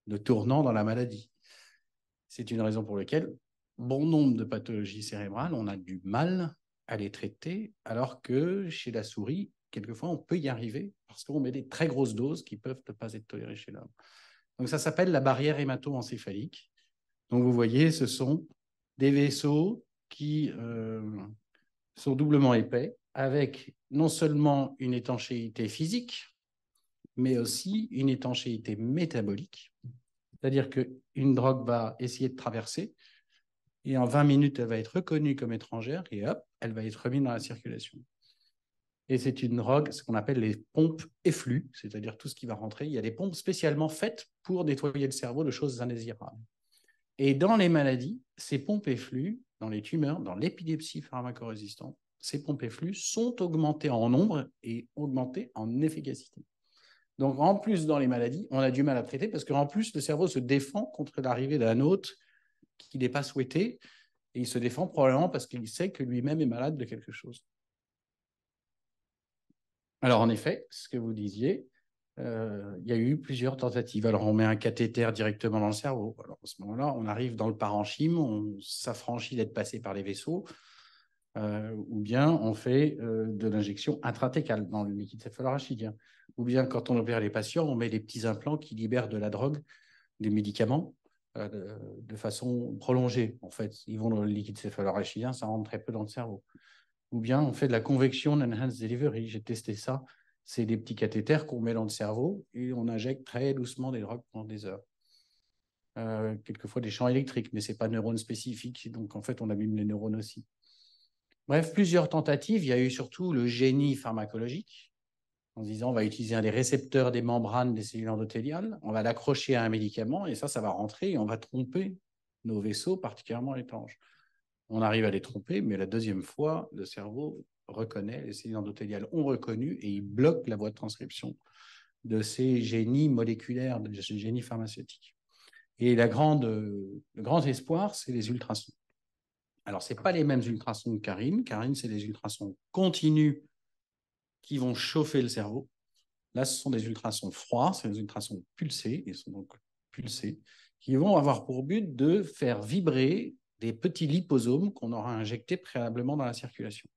de tournant dans la maladie. C'est une raison pour laquelle, bon nombre de pathologies cérébrales, on a du mal à les traiter, alors que chez la souris, quelquefois, on peut y arriver parce qu'on met des très grosses doses qui peuvent ne pas être tolérées chez l'homme. Donc ça s'appelle la barrière hémato-encéphalique. Donc vous voyez, ce sont des vaisseaux qui sont doublement épais, avec non seulement une étanchéité physique, mais aussi une étanchéité métabolique. C'est-à-dire qu'une drogue va essayer de traverser, et en 20 minutes, elle va être reconnue comme étrangère, et hop, elle va être remise dans la circulation. Et c'est une drogue, ce qu'on appelle les pompes effluves, c'est-à-dire tout ce qui va rentrer. Il y a des pompes spécialement faites pour nettoyer le cerveau de choses indésirables. Et dans les maladies, ces pompes effluves, dans les tumeurs, dans l'épilepsie pharmacorésistante, ces pompes effluves sont augmentées en nombre et augmentées en efficacité. Donc, en plus, dans les maladies, on a du mal à traiter parce qu'en plus, le cerveau se défend contre l'arrivée d'un hôte qui n'est pas souhaité. Et il se défend probablement parce qu'il sait que lui-même est malade de quelque chose. Alors, en effet, ce que vous disiez, il y a eu plusieurs tentatives. Alors, on met un cathéter directement dans le cerveau. Alors, à ce moment-là, on arrive dans le parenchyme, on s'affranchit d'être passé par les vaisseaux, ou bien on fait de l'injection intratécale dans le liquide céphalorachidien. Ou bien, quand on opère les patients, on met des petits implants qui libèrent de la drogue, des médicaments, de façon prolongée. En fait, ils vont dans le liquide céphalorachidien, ça rentre très peu dans le cerveau. Ou bien on fait de la convection enhanced delivery. J'ai testé ça. C'est des petits cathéters qu'on met dans le cerveau et on injecte très doucement des drogues pendant des heures. Quelquefois des champs électriques, mais ce n'est pas neurones spécifiques. Donc, en fait, on abîme les neurones aussi. Bref, plusieurs tentatives. Il y a eu surtout le génie pharmacologique, en disant on va utiliser un des récepteurs des membranes des cellules endothéliales, on va l'accrocher à un médicament et ça va rentrer et on va tromper nos vaisseaux particulièrement étanches. On arrive à les tromper, mais la deuxième fois, le cerveau reconnaît, les cellules endothéliales ont reconnu et il bloque la voie de transcription de ces génies moléculaires, de ces génies pharmaceutiques. Et le grand espoir, c'est les ultrasons. Alors, ce n'est pas les mêmes ultrasons que Karine. Karine, c'est des ultrasons continus qui vont chauffer le cerveau. Là, ce sont des ultrasons froids, c'est des ultrasons pulsés, ils sont donc pulsés, qui vont avoir pour but de faire vibrer des petits liposomes qu'on aura injectés préalablement dans la circulation.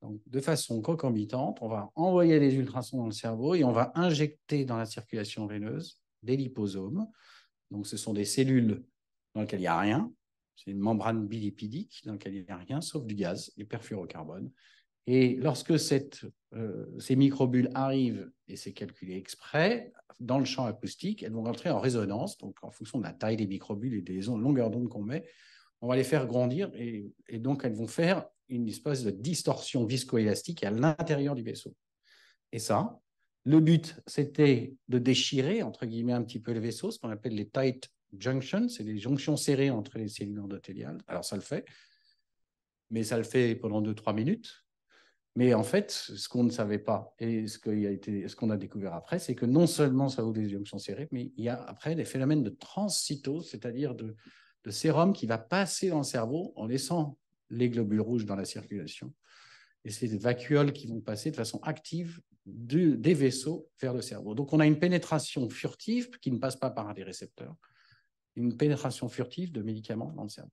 Donc, de façon concomitante, on va envoyer des ultrasons dans le cerveau et on va injecter dans la circulation veineuse des liposomes. Donc, ce sont des cellules dans lesquelles il n'y a rien. C'est une membrane bilipidique dans laquelle il n'y a rien, sauf du gaz, du perfluorocarbone. Et lorsque ces microbules arrivent, et c'est calculé exprès, dans le champ acoustique, elles vont rentrer en résonance. Donc, en fonction de la taille des microbules et des longueurs d'onde qu'on met, on va les faire grandir et donc elles vont faire une espèce de distorsion viscoélastique à l'intérieur du vaisseau. Et ça, le but, c'était de déchirer, entre guillemets, un petit peu le vaisseau, ce qu'on appelle les tight junctions, c'est les jonctions serrées entre les cellules endothéliales. Alors ça le fait, mais ça le fait pendant 2-3 minutes. Mais en fait, ce qu'on ne savait pas et ce qu'on a découvert après, c'est que non seulement ça ouvre des jonctions serrées, mais il y a après des phénomènes de transcytose, c'est-à-dire de sérum qui va passer dans le cerveau en laissant les globules rouges dans la circulation. Et c'est des vacuoles qui vont passer de façon active des vaisseaux vers le cerveau. Donc on a une pénétration furtive qui ne passe pas par des récepteurs, une pénétration furtive de médicaments dans le cerveau.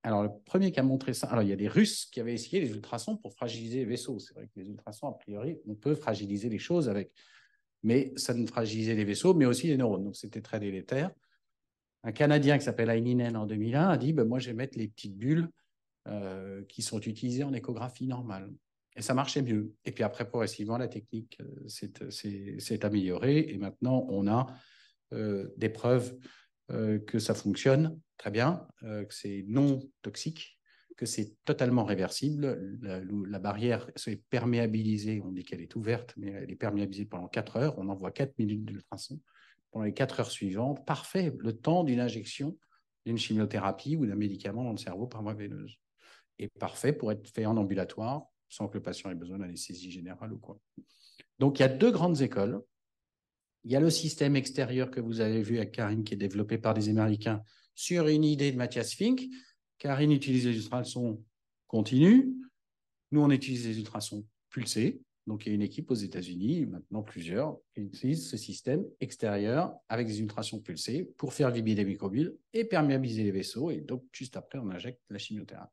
Alors, le premier qui a montré ça, alors il y a des Russes qui avaient essayé les ultrasons pour fragiliser les vaisseaux. C'est vrai que les ultrasons, a priori, on peut fragiliser les choses avec, mais ça ne fragilisait les vaisseaux, mais aussi les neurones. Donc, c'était très délétère. Un Canadien qui s'appelle Aininen en 2001 a dit moi, je vais mettre les petites bulles qui sont utilisées en échographie normale. Et ça marchait mieux. Et puis après, progressivement, la technique s'est améliorée. Et maintenant, on a des preuves que ça fonctionne très bien, que c'est non toxique, que c'est totalement réversible. La barrière est perméabilisée, on dit qu'elle est ouverte, mais elle est perméabilisée pendant 4 heures. On envoie 4 minutes d'ultrason. Pendant les 4 heures suivantes, parfait, le temps d'une injection, d'une chimiothérapie ou d'un médicament dans le cerveau par voie veineuse. Et parfait pour être fait en ambulatoire, sans que le patient ait besoin d'anesthésie générale ou quoi. Donc, il y a 2 grandes écoles. Il y a le système extérieur que vous avez vu avec Karine, qui est développé par des Américains sur une idée de Matthias Fink. Karine utilise les ultrasons continus. Nous, on utilise les ultrasons pulsés. Donc, il y a une équipe aux États-Unis, maintenant plusieurs, qui utilisent ce système extérieur avec des ultrasons pulsés pour faire vibrer des microbilles et perméabiliser les vaisseaux. Et donc, juste après, on injecte la chimiothérapie.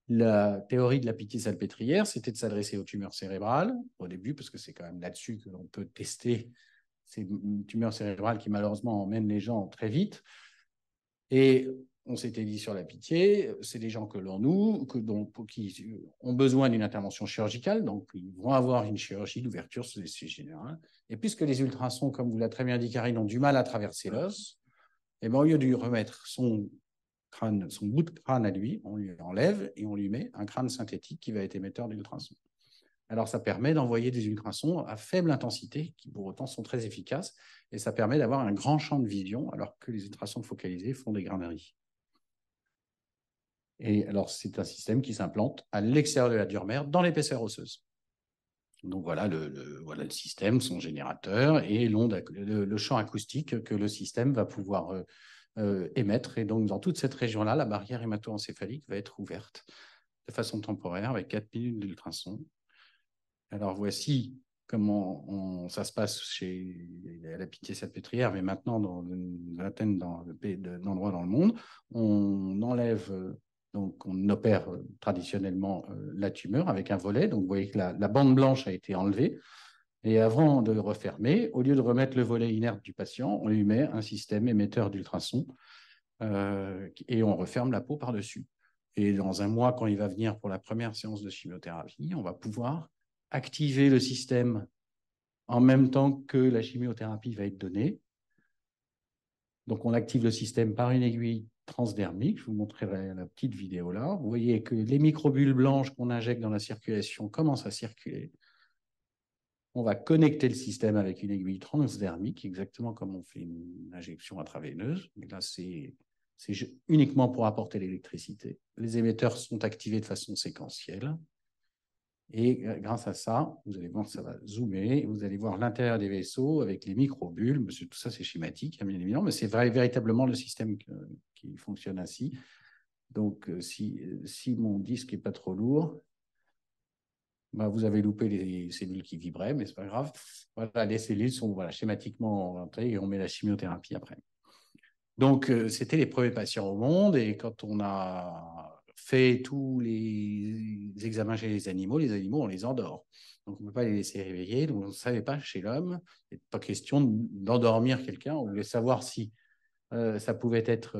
La théorie de la pitié salpêtrière, c'était de s'adresser aux tumeurs cérébrales au début, parce que c'est quand même là-dessus que l'on peut tester ces tumeurs cérébrales qui malheureusement emmènent les gens très vite. Et on s'était dit sur la pitié, c'est des gens que l'on qui ont besoin d'une intervention chirurgicale, donc ils vont avoir une chirurgie d'ouverture sous anesthésie générale. Et puisque les ultrasons, comme vous l'a très bien dit Karine, ont du mal à traverser l'os, et bien au lieu de lui remettre son bout de crâne à lui, on lui enlève et on lui met un crâne synthétique qui va être émetteur d'ultrasons. Alors, ça permet d'envoyer des ultrasons à faible intensité, qui pour autant sont très efficaces, et ça permet d'avoir un grand champ de vision, alors que les ultrasons focalisés font des graineries. Et alors, c'est un système qui s'implante à l'extérieur de la dure mère, dans l'épaisseur osseuse. Donc, voilà voilà le système, son générateur, et le champ acoustique que le système va pouvoir émettre. Et donc, dans toute cette région-là, la barrière hémato-encéphalique va être ouverte de façon temporaire avec 4 minutes d'ultrasons. Alors, voici comment ça se passe à la pitié salpêtrière, mais maintenant dans une vingtaine d'endroits dans le monde. On enlève, donc on opère traditionnellement la tumeur avec un volet. Donc, vous voyez que la bande blanche a été enlevée. Et avant de refermer, au lieu de remettre le volet inerte du patient, on lui met un système émetteur d'ultrasons et on referme la peau par-dessus. Et dans un mois, quand il va venir pour la première séance de chimiothérapie, on va pouvoir activer le système en même temps que la chimiothérapie va être donnée. Donc, on active le système par une aiguille transdermique. Je vous montrerai la petite vidéo là. Vous voyez que les microbules blanches qu'on injecte dans la circulation commencent à circuler. On va connecter le système avec une aiguille transdermique, exactement comme on fait une injection intraveineuse. Et là, c'est uniquement pour apporter l'électricité. Les émetteurs sont activés de façon séquentielle. Et grâce à ça, vous allez voir, ça va zoomer, vous allez voir l'intérieur des vaisseaux avec les microbules. Tout ça, c'est schématique, bien évidemment, mais c'est véritablement le système qui fonctionne ainsi. Donc, si mon disque n'est pas trop lourd, vous avez loupé les cellules qui vibraient, mais ce n'est pas grave. Voilà, les cellules sont schématiquement rentrées et on met la chimiothérapie après. Donc, c'était les premiers patients au monde et quand on a fait tous les examens chez les animaux, on les endort. Donc, on ne peut pas les laisser réveiller. Donc, on ne savait pas chez l'homme. Il n'est pas question d'endormir quelqu'un. On voulait savoir si ça pouvait être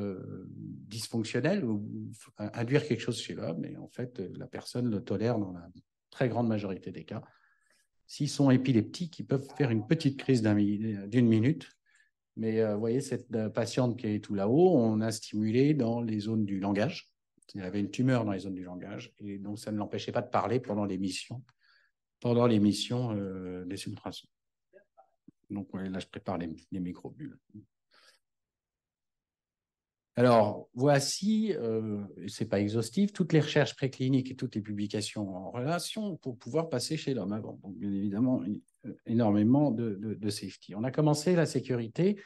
dysfonctionnel ou induire quelque chose chez l'homme. Et en fait, la personne le tolère dans la très grande majorité des cas. S'ils sont épileptiques, ils peuvent faire une petite crise d'une minute Mais vous voyez, cette patiente qui est tout là-haut, on a stimulé dans les zones du langage. Il y avait une tumeur dans les zones du langage, et donc ça ne l'empêchait pas de parler pendant l'émission des ultrasons. Donc là, je prépare les microbules. Alors, voici, ce n'est pas exhaustif, toutes les recherches précliniques et toutes les publications en relation pour pouvoir passer chez l'homme avant. Donc, bien évidemment, énormément de safety. On a commencé la sécurité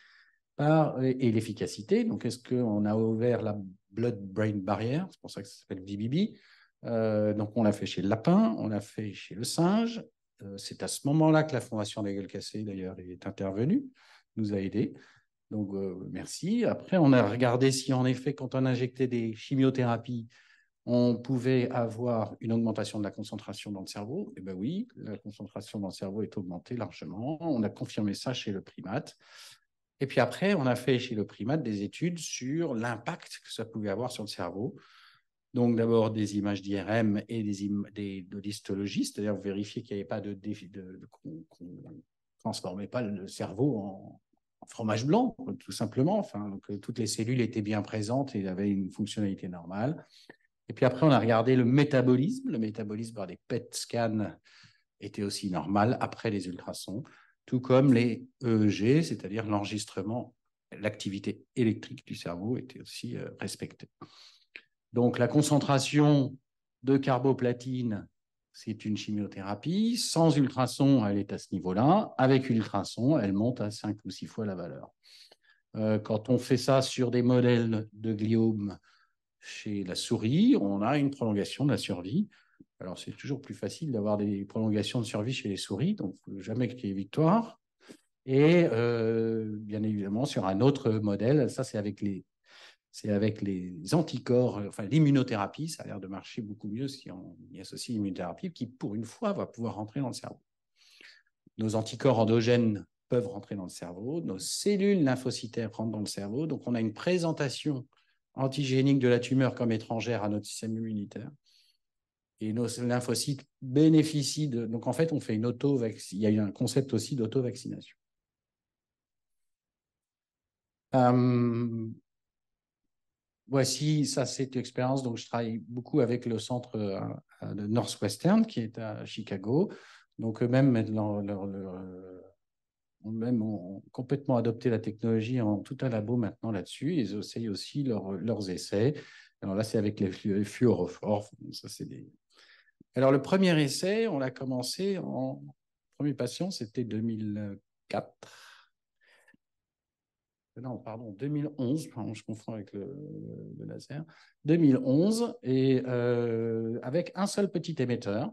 et l'efficacité. Donc, est-ce qu'on a ouvert la blood-brain barrier? C'est pour ça que ça s'appelle BBB. Donc, on l'a fait chez le lapin, on l'a fait chez le singe. C'est à ce moment-là que la Fondation des gueules cassées, d'ailleurs, est intervenue, nous a aidés. Donc, merci. Après, on a regardé si, en effet, quand on injectait des chimiothérapies, on pouvait avoir une augmentation de la concentration dans le cerveau. Eh bien oui, la concentration dans le cerveau est augmentée largement. On a confirmé ça chez le primate. Et puis après, on a fait chez le primate des études sur l'impact que ça pouvait avoir sur le cerveau. Donc, d'abord, des images d'IRM et de histologie, c'est-à-dire vérifier qu'il n'y avait pas qu'on ne transformait pas le cerveau en fromage blanc, tout simplement. Enfin, que toutes les cellules étaient bien présentes et avaient une fonctionnalité normale. Et puis après, on a regardé le métabolisme. Le métabolisme par des PET scans était aussi normal après les ultrasons, tout comme les EEG, c'est-à-dire l'enregistrement, l'activité électrique du cerveau était aussi respectée. Donc, la concentration de carboplatine, c'est une chimiothérapie. Sans ultrason, elle est à ce niveau-là. Avec ultrason, elle monte à 5 ou 6 fois la valeur. Quand on fait ça sur des modèles de gliome chez la souris, on a une prolongation de la survie. Alors, c'est toujours plus facile d'avoir des prolongations de survie chez les souris, donc jamais qu'il y ait victoire. Et bien évidemment, sur un autre modèle, ça c'est avec les anticorps, enfin l'immunothérapie, ça a l'air de marcher beaucoup mieux si on y associe l'immunothérapie, qui pour une fois va pouvoir rentrer dans le cerveau. Nos anticorps endogènes peuvent rentrer dans le cerveau, nos cellules lymphocytaires rentrent dans le cerveau, donc on a une présentation antigénique de la tumeur comme étrangère à notre système immunitaire. Et nos lymphocytes bénéficient de... Donc en fait, on fait une il y a eu un concept aussi d'auto-vaccination. Voici, ça c'est une expérience, donc je travaille beaucoup avec le centre de Northwestern qui est à Chicago. Donc eux-mêmes ont complètement adopté la technologie en tout un labo maintenant là-dessus. Ils essayent aussi leurs essais. Alors là, c'est avec les fluorophores. Ça, c'est Alors le premier essai, on l'a commencé le premier patient, c'était 2004. Non, pardon, 2011, je confonds avec le laser. 2011, et avec un seul petit émetteur,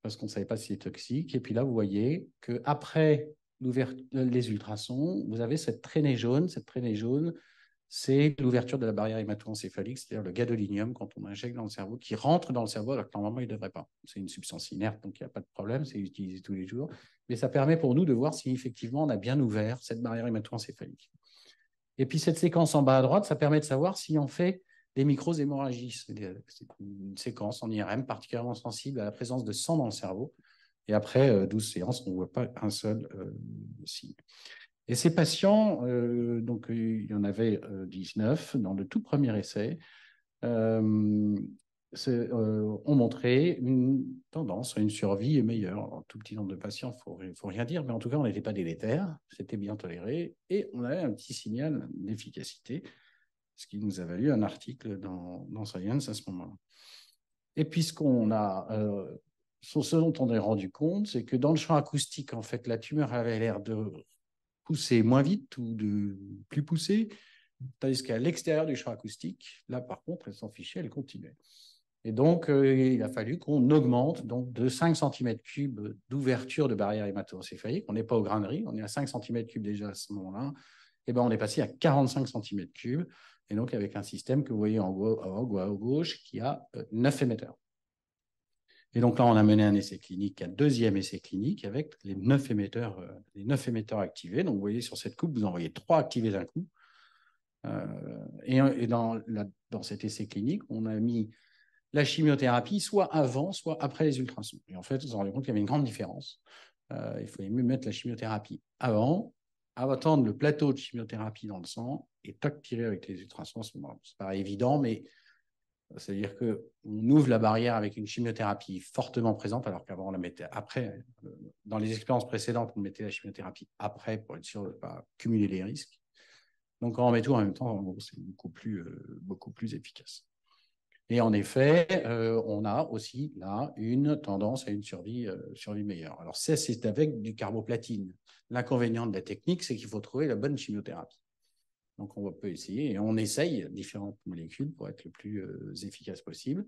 parce qu'on ne savait pas s'il est toxique. Et puis là, vous voyez qu'après les ultrasons, vous avez cette traînée jaune. Cette traînée jaune, c'est l'ouverture de la barrière hémato-encéphalique, c'est-à-dire le gadolinium, quand on injecte dans le cerveau, qui rentre dans le cerveau alors que normalement, il ne devrait pas. C'est une substance inerte, donc il n'y a pas de problème, c'est utilisé tous les jours. Mais ça permet pour nous de voir si effectivement on a bien ouvert cette barrière hémato-encéphalique. Et puis cette séquence en bas à droite, ça permet de savoir si on fait des micro-hémorragies. C'est une séquence en IRM particulièrement sensible à la présence de sang dans le cerveau. Et après 12 séances, on ne voit pas un seul signe. Et ces patients, donc il y en avait 19 dans le tout premier essai, ont montré une tendance à une survie meilleure. Alors, un tout petit nombre de patients, il ne faut rien dire, mais en tout cas, on n'était pas délétère, c'était bien toléré, et on avait un petit signal d'efficacité, ce qui nous a valu un article dans Science à ce moment-là. Et puis, ce dont on est rendu compte, c'est que dans le champ acoustique, en fait, la tumeur avait l'air de pousser moins vite ou de plus pousser, tandis qu'à l'extérieur du champ acoustique, là, par contre, elle s'en fichait, elle continuait. Et donc, il a fallu qu'on augmente donc, de 5 cm3 d'ouverture de barrière hémato-encéphalique. On n'est pas au grain de riz, on est à 5 cm3 déjà à ce moment-là. Et ben, on est passé à 45 cm3, et donc avec un système que vous voyez en haut à gauche qui a 9 émetteurs. Et donc là, on a mené un essai clinique, un deuxième essai clinique avec les 9 émetteurs activés. Donc, vous voyez sur cette coupe, vous en voyez 3 activés d'un coup. Et dans cet essai clinique, on a mis la chimiothérapie soit avant, soit après les ultrasons. Et en fait, on s'est rendu compte qu'il y avait une grande différence. Il fallait mieux mettre la chimiothérapie avant attendre le plateau de chimiothérapie dans le sang et toc, tirer avec les ultrasons. C'est pas évident, mais c'est-à-dire qu'on ouvre la barrière avec une chimiothérapie fortement présente, alors qu'avant on la mettait après. Dans les expériences précédentes, on mettait la chimiothérapie après pour être sûr de ne pas cumuler les risques. Donc quand on met tout en même temps, c'est beaucoup plus efficace. Et en effet, on a aussi là une tendance à une survie meilleure. Alors ça, c'est avec du carboplatine. L'inconvénient de la technique, c'est qu'il faut trouver la bonne chimiothérapie. Donc on peut essayer, et on essaye différentes molécules pour être le plus efficace possible.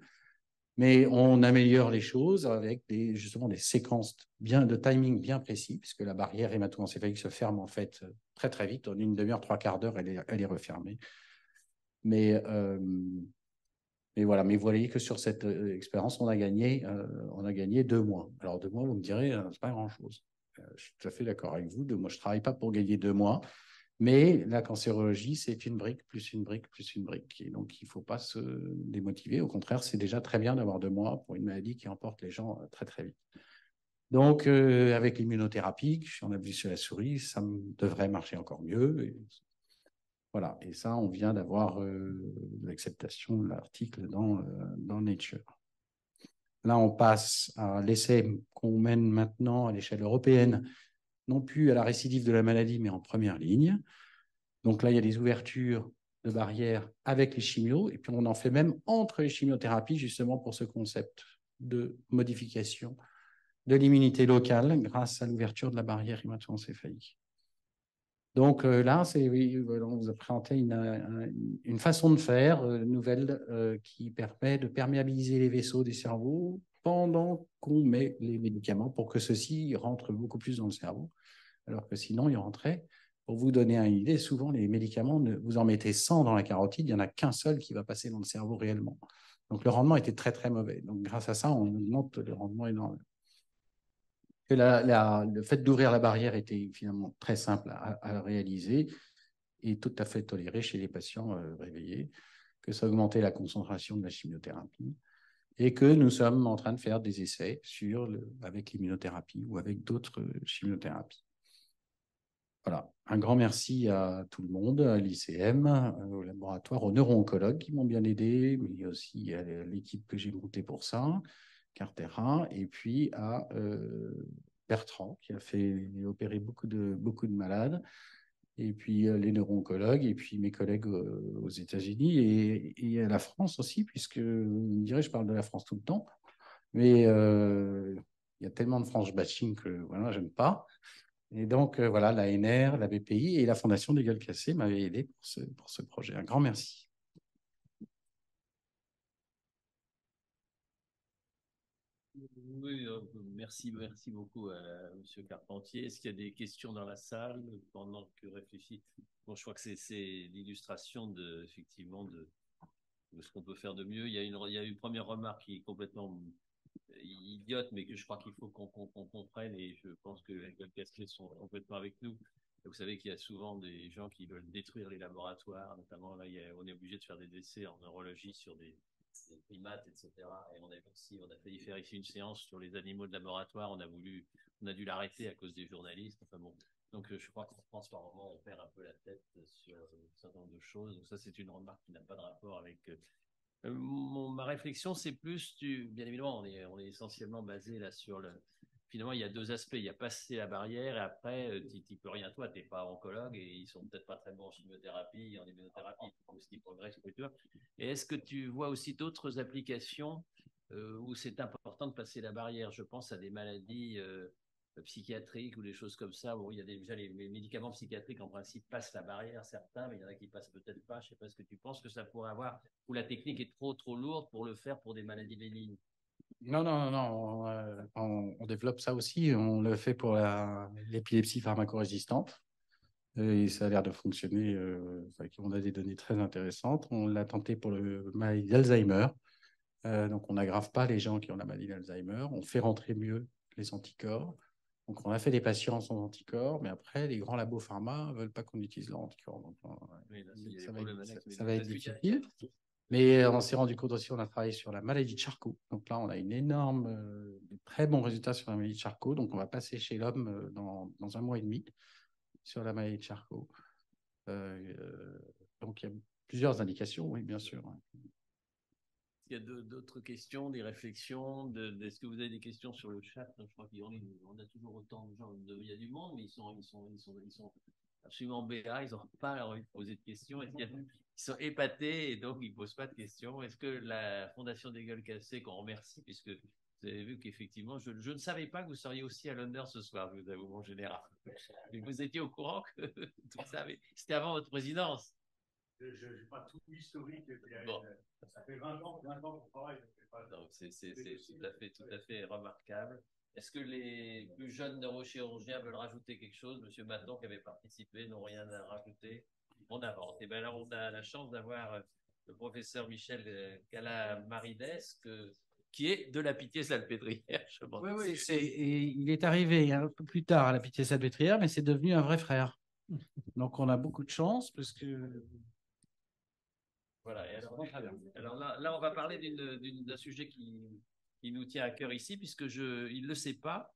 Mais on améliore les choses avec justement des séquences de timing bien précis, puisque la barrière hémato-encéphalique se ferme en fait très très vite. En une demi-heure, 3/4 d'heure, elle est refermée. Mais voilà, mais vous voyez que sur cette expérience, on a gagné 2 mois. Alors 2 mois, vous me direz, c'est pas grand-chose. Je suis tout à fait d'accord avec vous. 2 mois, je travaille pas pour gagner 2 mois, mais la cancérologie, c'est une brique plus une brique plus une brique. Et donc, il ne faut pas se démotiver. Au contraire, c'est déjà très bien d'avoir 2 mois pour une maladie qui emporte les gens très très vite. Donc, avec l'immunothérapie, on a vu sur la souris, ça devrait marcher encore mieux. Et voilà, et ça, on vient d'avoir l'acceptation de l'article dans Nature. Là, on passe à l'essai qu'on mène maintenant à l'échelle européenne, non plus à la récidive de la maladie, mais en première ligne. Donc là, il y a des ouvertures de barrières avec les chimios, et puis on en fait même entre les chimiothérapies, justement pour ce concept de modification de l'immunité locale grâce à l'ouverture de la barrière hémato-encéphalique. Donc là, on vous a présenté une façon de faire nouvelle qui permet de perméabiliser les vaisseaux des cerveaux pendant qu'on met les médicaments pour que ceux-ci rentrent beaucoup plus dans le cerveau, alors que sinon, ils rentraient. Pour vous donner une idée, souvent, les médicaments, vous en mettez 100 dans la carotide, il n'y en a qu'un seul qui va passer dans le cerveau réellement. Donc le rendement était très, très mauvais. Donc grâce à ça, on augmente le rendement énormément. Et le fait d'ouvrir la barrière était finalement très simple à réaliser et tout à fait toléré chez les patients réveillés, que ça augmentait la concentration de la chimiothérapie et que nous sommes en train de faire des essais avec l'immunothérapie ou avec d'autres chimiothérapies. Voilà, un grand merci à tout le monde, à l'ICM, au laboratoire, aux neuro-oncologues qui m'ont bien aidé, mais aussi à l'équipe que j'ai montée pour ça, Cartera, et puis à Bertrand qui a opéré beaucoup de malades, et puis les neuro-oncologues, et puis mes collègues aux États-Unis et à la France aussi, puisque vous me direz, je parle de la France tout le temps, mais il y a tellement de France bashing que voilà, j'aime pas. Et donc, voilà, l'ANR, la BPI et la Fondation des Gueules Cassées m'avaient aidé pour ce projet. Un grand merci. Oui, merci beaucoup à M. Carpentier. Est-ce qu'il y a des questions dans la salle pendant que réfléchit? Bon, je crois que c'est l'illustration effectivement de ce qu'on peut faire de mieux. Il y a une première remarque qui est complètement idiote, mais que je crois qu'il faut qu'on comprenne, et je pense que les Gueules Cassées sont complètement avec nous. Vous savez qu'il y a souvent des gens qui veulent détruire les laboratoires, notamment là, on est obligé de faire des essais en neurologie sur des primates, etc. Et on a failli faire ici une séance sur les animaux de laboratoire. On a dû l'arrêter à cause des journalistes. Enfin bon. Donc je crois qu'en France, par moment, on perd un peu la tête sur un certain nombre de choses. Donc ça, c'est une remarque qui n'a pas de rapport avec. Ma réflexion, c'est plus bien évidemment, on est essentiellement basé là sur Finalement, il y a 2 aspects. Il y a passer la barrière et après, tu n'y peux rien, toi, tu n'es pas oncologue et ils sont peut-être pas très bons en chimiothérapie, en immunothérapie, ce qui progresse plutôt. Et est-ce que tu vois aussi d'autres applications où c'est important de passer la barrière? Je pense à des maladies psychiatriques ou des choses comme ça, où il y a déjà les médicaments psychiatriques en principe passent la barrière, certains, mais il y en a qui passent peut-être pas. Je ne sais pas ce que tu penses que ça pourrait avoir, où la technique est trop lourde pour le faire pour des maladies bénignes. Non, on développe ça aussi. On le fait pour l'épilepsie pharmacorésistante. Et ça a l'air de fonctionner. On a des données très intéressantes. On l'a tenté pour le maladie d'Alzheimer. Donc, on n'aggrave pas les gens qui ont la maladie d'Alzheimer. On fait rentrer mieux les anticorps. Donc, on a fait des patients sans anticorps, mais après, les grands labos pharma ne veulent pas qu'on utilise leurs anticorps. Donc, ça va être difficile. Mais on s'est rendu compte aussi, on a travaillé sur la maladie de Charcot. Donc là, on a de très bons résultats sur la maladie de Charcot. Donc, on va passer chez l'homme dans 1 mois et demi sur la maille de Charcot. Donc, il y a plusieurs indications, oui, bien sûr. Il y a d'autres questions, des réflexions. Est-ce que vous avez des questions sur le chat? Je crois qu'on a toujours autant de gens. Il y a du monde, mais ils sont absolument béats. Ils n'ont pas envie de poser de questions. Ils sont épatés et donc ils ne posent pas de questions. Est-ce que la Fondation des Gueules Cassées, qu'on remercie, puisque vous avez vu qu'effectivement, je ne savais pas que vous seriez aussi à l'honneur ce soir, je vous avoue, mon général. Vous étiez au courant que tout ça, c'était avant votre présidence. Je n'ai pas tout l'historique. Bon. Ça fait 20 ans qu'on travaille. Donc, c'est tout à fait remarquable. Est-ce que les plus jeunes neurochirurgiens veulent rajouter quelque chose? Monsieur Maton, qui avait participé, n'ont rien à rajouter. On avance. Et bien là, on a la chance d'avoir le professeur Michel Calamarides, qui est de la Pitié-Salpêtrière. Oui, il est arrivé un peu plus tard à la Pitié-Salpêtrière, mais c'est devenu un vrai frère. Donc, on a beaucoup de chance parce que... Voilà. Alors là, on va parler d'un sujet qui nous tient à cœur ici, puisque il ne le sait pas,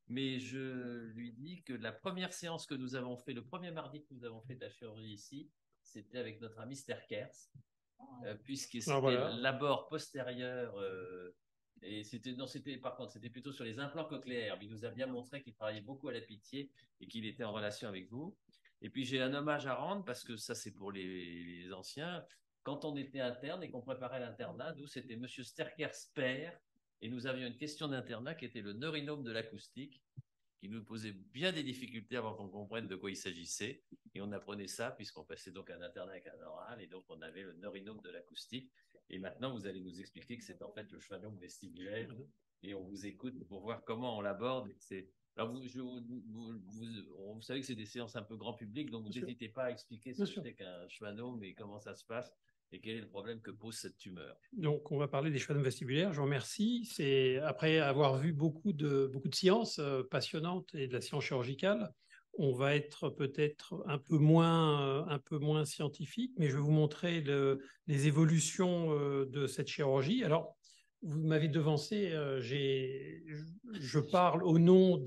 mais je lui dis que la première séance que nous avons fait, le premier mardi que nous avons fait de la chirurgie ici, c'était avec notre ami Sterkers, puisque c'était l'abord postérieur. Et par contre, c'était plutôt sur les implants cochléaires. Il nous a bien montré qu'il travaillait beaucoup à la Pitié et qu'il était en relation avec vous. Et puis, j'ai un hommage à rendre, parce que ça, c'est pour les anciens. Quand on était interne et qu'on préparait l'internat, nous, c'était M. Sterkers père, et nous avions une question d'internat qui était le neurinome de l'acoustique, qui nous posait bien des difficultés avant qu'on comprenne de quoi il s'agissait. Et on apprenait ça, puisqu'on passait donc un internat avec un oral, et donc on avait le neurinome de l'acoustique. Et maintenant, vous allez nous expliquer que c'est en fait le schwannome vestibulaire, et on vous écoute pour voir comment on l'aborde. Alors, vous savez que c'est des séances un peu grand public, donc vous n'hésitez pas à expliquer ce que c'est qu'un schwannome et comment ça se passe et quel est le problème que pose cette tumeur. Donc, on va parler des schwannomes vestibulaires. Je vous remercie. C'est après avoir vu beaucoup de sciences passionnantes et de la science chirurgicale, on va être peut-être un peu moins scientifique, mais je vais vous montrer les évolutions de cette chirurgie. Alors, vous m'avez devancé, je parle au nom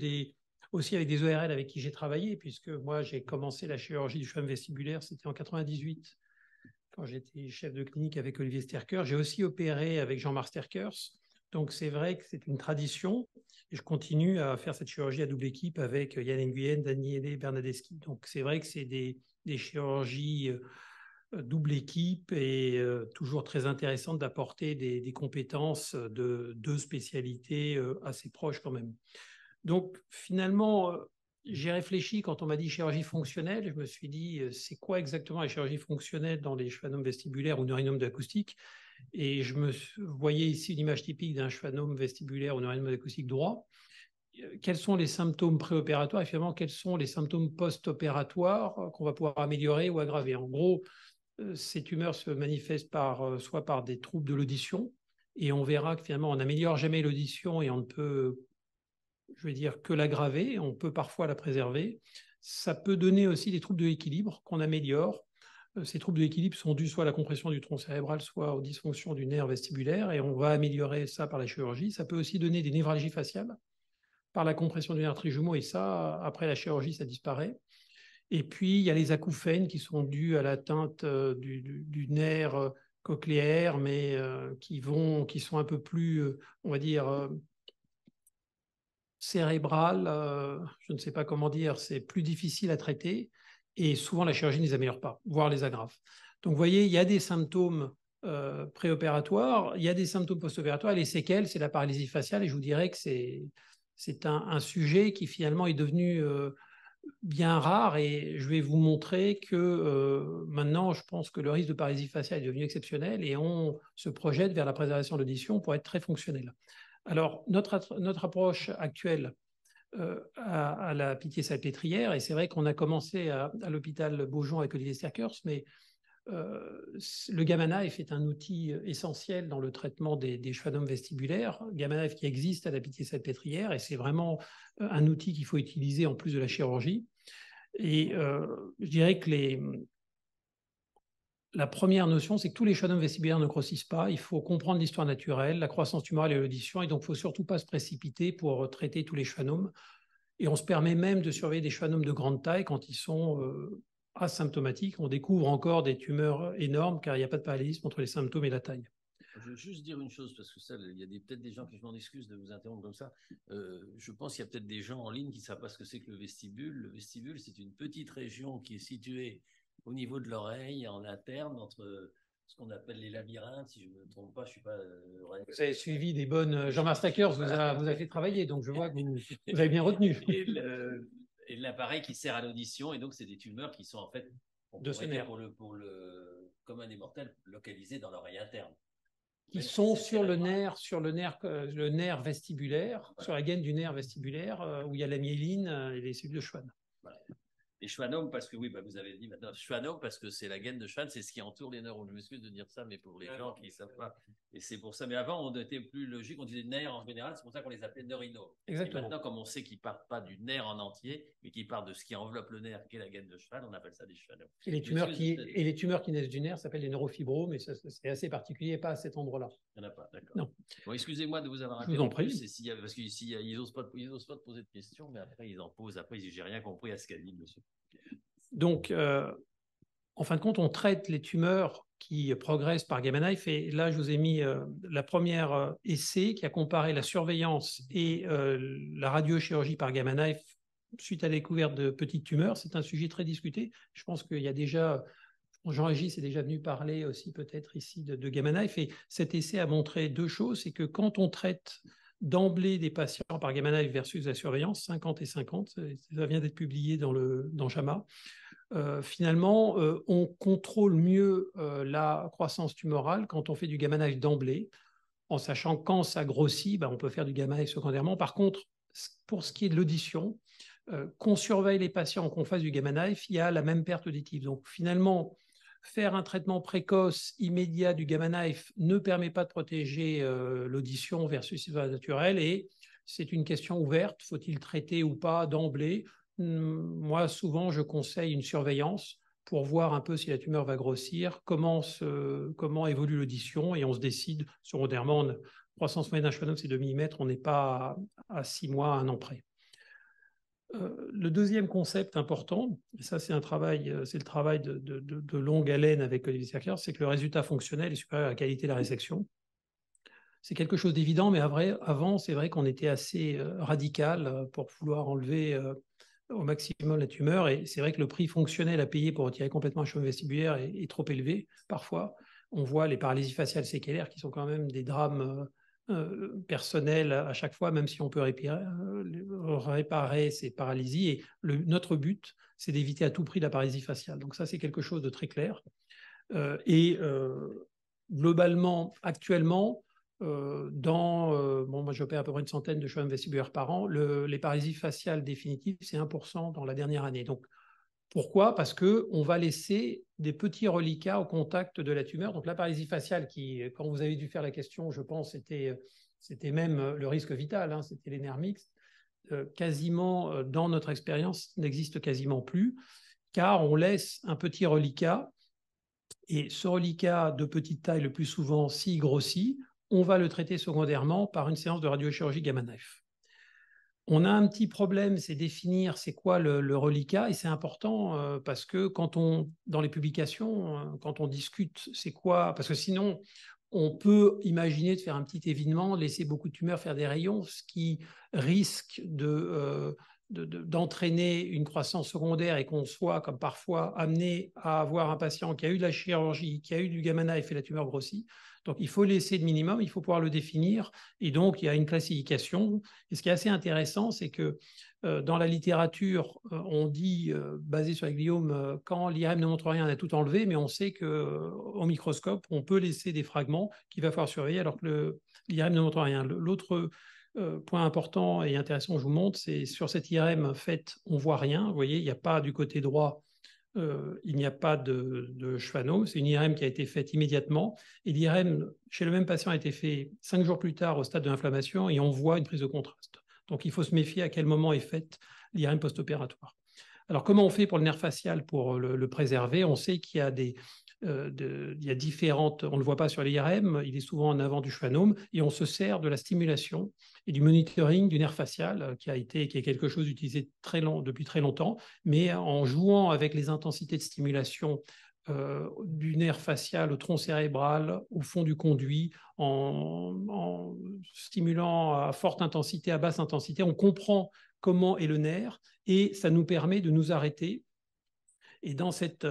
aussi avec des ORL avec qui j'ai travaillé, puisque moi, j'ai commencé la chirurgie du schwannome vestibulaire, c'était en 98, quand j'étais chef de clinique avec Olivier Sterkers. J'ai aussi opéré avec Jean-Marc Sterkers. Donc, c'est vrai que c'est une tradition. Et je continue à faire cette chirurgie à double équipe avec Yann Nguyen, Daniele Bernadeschi. Donc, c'est vrai que c'est des chirurgies double équipe et toujours très intéressante d'apporter des compétences de deux spécialités assez proches quand même. Donc, finalement, j'ai réfléchi quand on m'a dit chirurgie fonctionnelle. Je me suis dit, c'est quoi exactement la chirurgie fonctionnelle dans les schwannomes vestibulaires ou neurinome d'acoustique? Et je me voyais ici une image typique d'un schwannome vestibulaire ou neurinome d'acoustique droit. Quels sont les symptômes préopératoires et finalement quels sont les symptômes post-opératoires qu'on va pouvoir améliorer ou aggraver? En gros, ces tumeurs se manifestent soit par des troubles de l'audition, et on verra que finalement on n'améliore jamais l'audition et on ne peut, je vais dire, que l'aggraver. On peut parfois la préserver. Ça peut donner aussi des troubles de l'équilibre qu'on améliore. Ces troubles de l'équilibre sont dus soit à la compression du tronc cérébral, soit aux dysfonctions du nerf vestibulaire, et on va améliorer ça par la chirurgie. Ça peut aussi donner des névralgies faciales par la compression du nerf trijumeau, et ça, après la chirurgie, ça disparaît. Et puis, il y a les acouphènes qui sont dus à l'atteinte du nerf cochléaire, mais qui sont un peu plus, on va dire, cérébrales. Je ne sais pas comment dire, c'est plus difficile à traiter. Et souvent, la chirurgie ne les améliore pas, voire les aggrave. Donc, vous voyez, il y a des symptômes préopératoires, il y a des symptômes post-opératoires. Les séquelles, c'est la paralysie faciale. Et je vous dirais que c'est un sujet qui, finalement, est devenu bien rare. Et je vais vous montrer que maintenant, je pense que le risque de paralysie faciale est devenu exceptionnel et on se projette vers la préservation de l'audition pour être très fonctionnel. Alors, notre approche actuelle à la Pitié-Salpêtrière, et c'est vrai qu'on a commencé à l'hôpital Beaujon avec Olivier Sterkers, mais le gamma knife est un outil essentiel dans le traitement des schwannomes vestibulaires. Gamma knife qui existe à la Pitié-Salpêtrière, et c'est vraiment un outil qu'il faut utiliser en plus de la chirurgie. Et je dirais que la première notion, c'est que tous les schwannomes vestibulaires ne grossissent pas. Il faut comprendre l'histoire naturelle, la croissance tumorale et l'audition, et donc il ne faut surtout pas se précipiter pour traiter tous les schwannomes. Et on se permet même de surveiller des schwannomes de grande taille quand ils sont asymptomatiques. On découvre encore des tumeurs énormes car il n'y a pas de parallélisme entre les symptômes et la taille. Je veux juste dire une chose, parce que ça, il y a peut-être des gens qui, je m'en excuse de vous interrompre comme ça, je pense qu'il y a peut-être des gens en ligne qui ne savent pas ce que c'est que le vestibule. Le vestibule, c'est une petite région qui est située au niveau de l'oreille, en interne, entre ce qu'on appelle les labyrinthes, si je ne me trompe pas, je ne suis pas... Vous avez suivi des bonnes... Jean-Marc Stackers vous a fait travailler, donc je vois que vous avez bien retenu. Et l'appareil qui sert à l'audition, et donc c'est des tumeurs qui sont en fait, de ce nerf. Comme un immortel, localisés dans l'oreille interne. Qui sont sur le nerf vestibulaire, sur la gaine du nerf vestibulaire, où il y a la myéline et les cellules de Schwann. Voilà. Les schwannomes, parce que oui, vous avez dit maintenant, schwannome, parce que c'est la gaine de Schwann, c'est ce qui entoure les neurones. Je m'excuse de dire ça, mais pour les gens qui ne savent pas. Et c'est pour ça. Mais avant, on était plus logique, on disait nerfs en général, c'est pour ça qu'on les appelait neurinaux. Exactement. Et maintenant, comme on sait qu'ils ne partent pas du nerf en entier, mais qu'ils partent de ce qui enveloppe le nerf, qui est la gaine de Schwann, on appelle ça des schwannomes. Et les tumeurs qui naissent du nerf s'appellent les neurofibromes, mais c'est assez particulier, pas à cet endroit-là. Il n'y en a pas, d'accord. Non. Bon, excusez-moi de vous avoir interrompu. Je vous en prie. Parce qu'ils n'osent pas poser de questions, mais après, ils en posent. Après, j'ai rien compris à ce qu'a dit monsieur. Donc, en fin de compte, on traite les tumeurs qui progressent par Gamma Knife. Et là, je vous ai mis la première essai qui a comparé la surveillance et la radiochirurgie par Gamma Knife suite à la découverte de petites tumeurs. C'est un sujet très discuté. Je pense qu'il y a déjà... Jean-Régis est déjà venu parler aussi peut-être ici de Gamma Knife. Et cet essai a montré deux choses. C'est que quand on traite d'emblée des patients par Gamma Knife versus la surveillance, 50 et 50, ça vient d'être publié dans JAMA, finalement, on contrôle mieux la croissance tumorale quand on fait du Gamma Knife d'emblée, en sachant que quand ça grossit, on peut faire du Gamma Knife secondairement. Par contre, pour ce qui est de l'audition, qu'on surveille les patients, qu'on fasse du Gamma Knife, il y a la même perte auditive. Donc finalement, faire un traitement précoce, immédiat du Gamma Knife ne permet pas de protéger l'audition versus les voies naturelles, et c'est une question ouverte. Faut-il traiter ou pas d'emblée? Moi, souvent, je conseille une surveillance pour voir un peu si la tumeur va grossir, comment évolue l'audition, et on se décide secondairement. Croissance moyenne d'un schwannome, c'est 2 mm, on n'est pas à 6 mois, 1 an près. Le deuxième concept important, et ça c'est le travail de longue haleine avec Olivier Serker, c'est que le résultat fonctionnel est supérieur à la qualité de la résection. C'est quelque chose d'évident, mais avant, c'est vrai qu'on était assez radical pour vouloir enlever au maximum la tumeur, et c'est vrai que le prix fonctionnel à payer pour retirer complètement un schwannome vestibulaire est trop élevé parfois. On voit les paralysies faciales séquelaires qui sont quand même des drames personnel à chaque fois, même si on peut réparer ces paralysies. Et notre but, c'est d'éviter à tout prix la paralysie faciale. Donc ça, c'est quelque chose de très clair. Globalement, actuellement, moi j'opère à peu près une centaine de schwannomes vestibulaires par an. Les paralysies faciales définitives, c'est 1% dans la dernière année. Donc, pourquoi? Parce qu'on va laisser des petits reliquats au contact de la tumeur. Donc la paralysie faciale, qui, quand vous avez dû faire la question, je pense, c'était même le risque vital, hein, c'était les nerfs mixtes, quasiment, dans notre expérience, n'existe quasiment plus, car on laisse un petit reliquat, et ce reliquat de petite taille, le plus souvent, s'il grossit, on va le traiter secondairement par une séance de radiochirurgie Gamma Knife. On a un petit problème, c'est définir c'est quoi le reliquat, et c'est important parce que dans les publications, quand on discute c'est quoi, parce que sinon on peut imaginer de faire un petit évinement, laisser beaucoup de tumeurs faire des rayons, ce qui risque d'entraîner une croissance secondaire, et qu'on soit comme parfois amené à avoir un patient qui a eu de la chirurgie, qui a eu du Gamma Knife et la tumeur grossit. Donc, il faut laisser le minimum, il faut pouvoir le définir. Et donc, il y a une classification. Et ce qui est assez intéressant, c'est que dans la littérature, on dit, basé sur les gliomes, quand l'IRM ne montre rien, on a tout enlevé, mais on sait qu'au microscope, on peut laisser des fragments qu'il va falloir surveiller alors que l'IRM ne montre rien. L'autre point important et intéressant que je vous montre, c'est sur cette IRM faite, on ne voit rien. Vous voyez, il n'y a pas du côté droit, il n'y a pas de schwannome. C'est une IRM qui a été faite immédiatement. Et l'IRM, chez le même patient, a été fait 5 jours plus tard au stade de l'inflammation, et on voit une prise de contraste. Donc, il faut se méfier à quel moment est faite l'IRM post-opératoire. Alors, comment on fait pour le nerf facial pour le préserver? On sait qu'il y a des il y a différentes, on ne le voit pas sur l'IRM, il est souvent en avant du schwannome, et on se sert de la stimulation et du monitoring du nerf facial, qui est quelque chose utilisé depuis très longtemps, mais en jouant avec les intensités de stimulation du nerf facial au tronc cérébral, au fond du conduit, en stimulant à forte intensité, à basse intensité, on comprend comment est le nerf et ça nous permet de nous arrêter. Et dans cette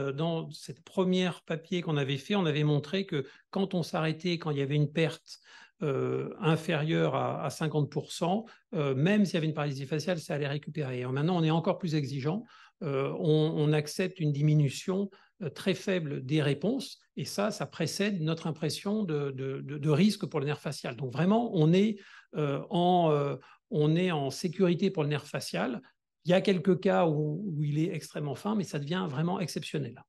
première papier qu'on avait fait, on avait montré que quand on s'arrêtait, quand il y avait une perte inférieure à 50%, même s'il y avait une paralysie faciale, ça allait récupérer. Et maintenant, on est encore plus exigeant. On accepte une diminution très faible des réponses, et ça précède notre impression de risque pour le nerf facial. Donc vraiment, on est en sécurité pour le nerf facial. Il y a quelques cas où il est extrêmement fin, mais ça devient vraiment exceptionnel.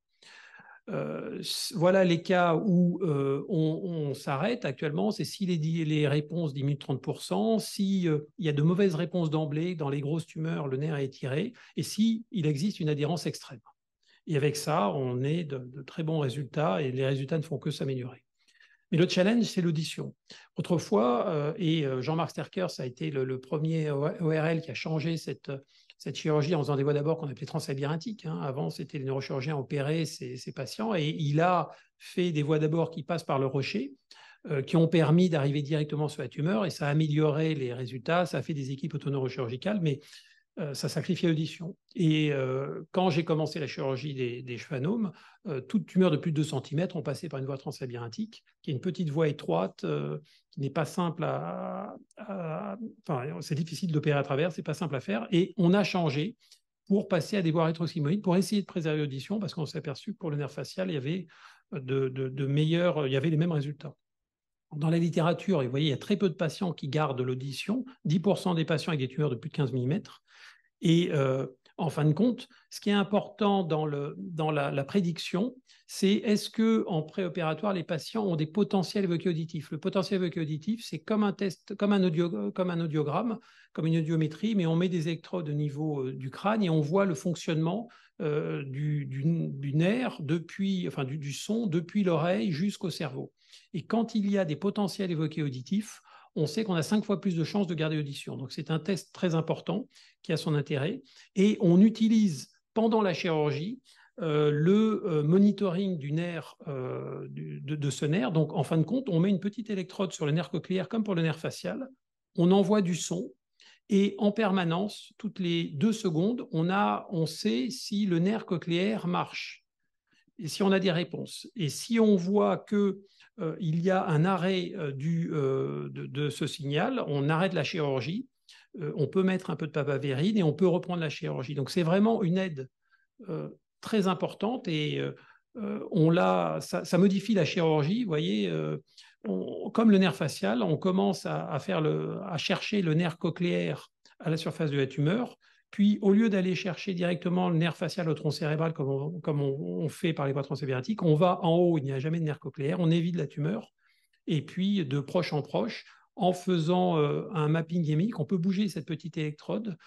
Voilà les cas où on s'arrête actuellement, c'est si les réponses diminuent de 30%, s'il y a de mauvaises réponses d'emblée, dans les grosses tumeurs, le nerf est étiré, et s'il existe une adhérence extrême. Et avec ça, on est de très bons résultats, et les résultats ne font que s'améliorer. Mais le challenge, c'est l'audition. Autrefois, Jean-Marc Sterker, ça a été le premier ORL qui a changé cette chirurgie en faisant des voies d'abord qu'on appelait translabyrinthiques. Avant, c'était les neurochirurgiens opéraient ces patients, et il a fait des voies d'abord qui passent par le rocher, qui ont permis d'arriver directement sur la tumeur, et ça a amélioré les résultats, ça a fait des équipes autoneurochirurgicales, mais ça sacrifiait l'audition. Et quand j'ai commencé la chirurgie des schwannomes, toute tumeur de plus de 2 cm, on passait par une voie translabyrinthique, qui est une petite voie étroite, qui n'est pas simple enfin, c'est difficile d'opérer à travers, c'est pas simple à faire. Et on a changé pour passer à des voies rétrosigmoïdes, pour essayer de préserver l'audition, parce qu'on s'est aperçu que pour le nerf facial, il y avait il y avait les mêmes résultats. Dans la littérature, vous voyez, il y a très peu de patients qui gardent l'audition, 10% des patients avec des tumeurs de plus de 15 mm. Et en fin de compte, ce qui est important dans la prédiction, c'est est-ce qu'en préopératoire, les patients ont des potentiels évoqués auditifs. Le potentiel évoqué auditif, c'est comme un test, comme un audiogramme, comme une audiométrie, mais on met des électrodes au niveau du crâne et on voit le fonctionnement du nerf, du son, depuis l'oreille jusqu'au cerveau. Et quand il y a des potentiels évoqués auditifs, on sait qu'on a 5 fois plus de chances de garder l'audition. Donc, c'est un test très important qui a son intérêt. Et on utilise pendant la chirurgie le monitoring du nerf, de ce nerf. Donc, en fin de compte, on met une petite électrode sur le nerf cochléaire comme pour le nerf facial. On envoie du son et en permanence, toutes les 2 secondes, on sait si le nerf cochléaire marche et si on a des réponses. Et si on voit que il y a un arrêt de ce signal, on arrête la chirurgie, on peut mettre un peu de papavérine et on peut reprendre la chirurgie. Donc c'est vraiment une aide très importante et ça modifie la chirurgie. Vous voyez, comme le nerf facial, on commence à chercher le nerf cochléaire à la surface de la tumeur. Puis, au lieu d'aller chercher directement le nerf facial au tronc cérébral, comme on fait par les voies translabyrinthiques, on va en haut, il n'y a jamais de nerf cochléaire, on évite la tumeur. Et puis, de proche en proche, en faisant un mapping imagique, on peut bouger cette petite électrode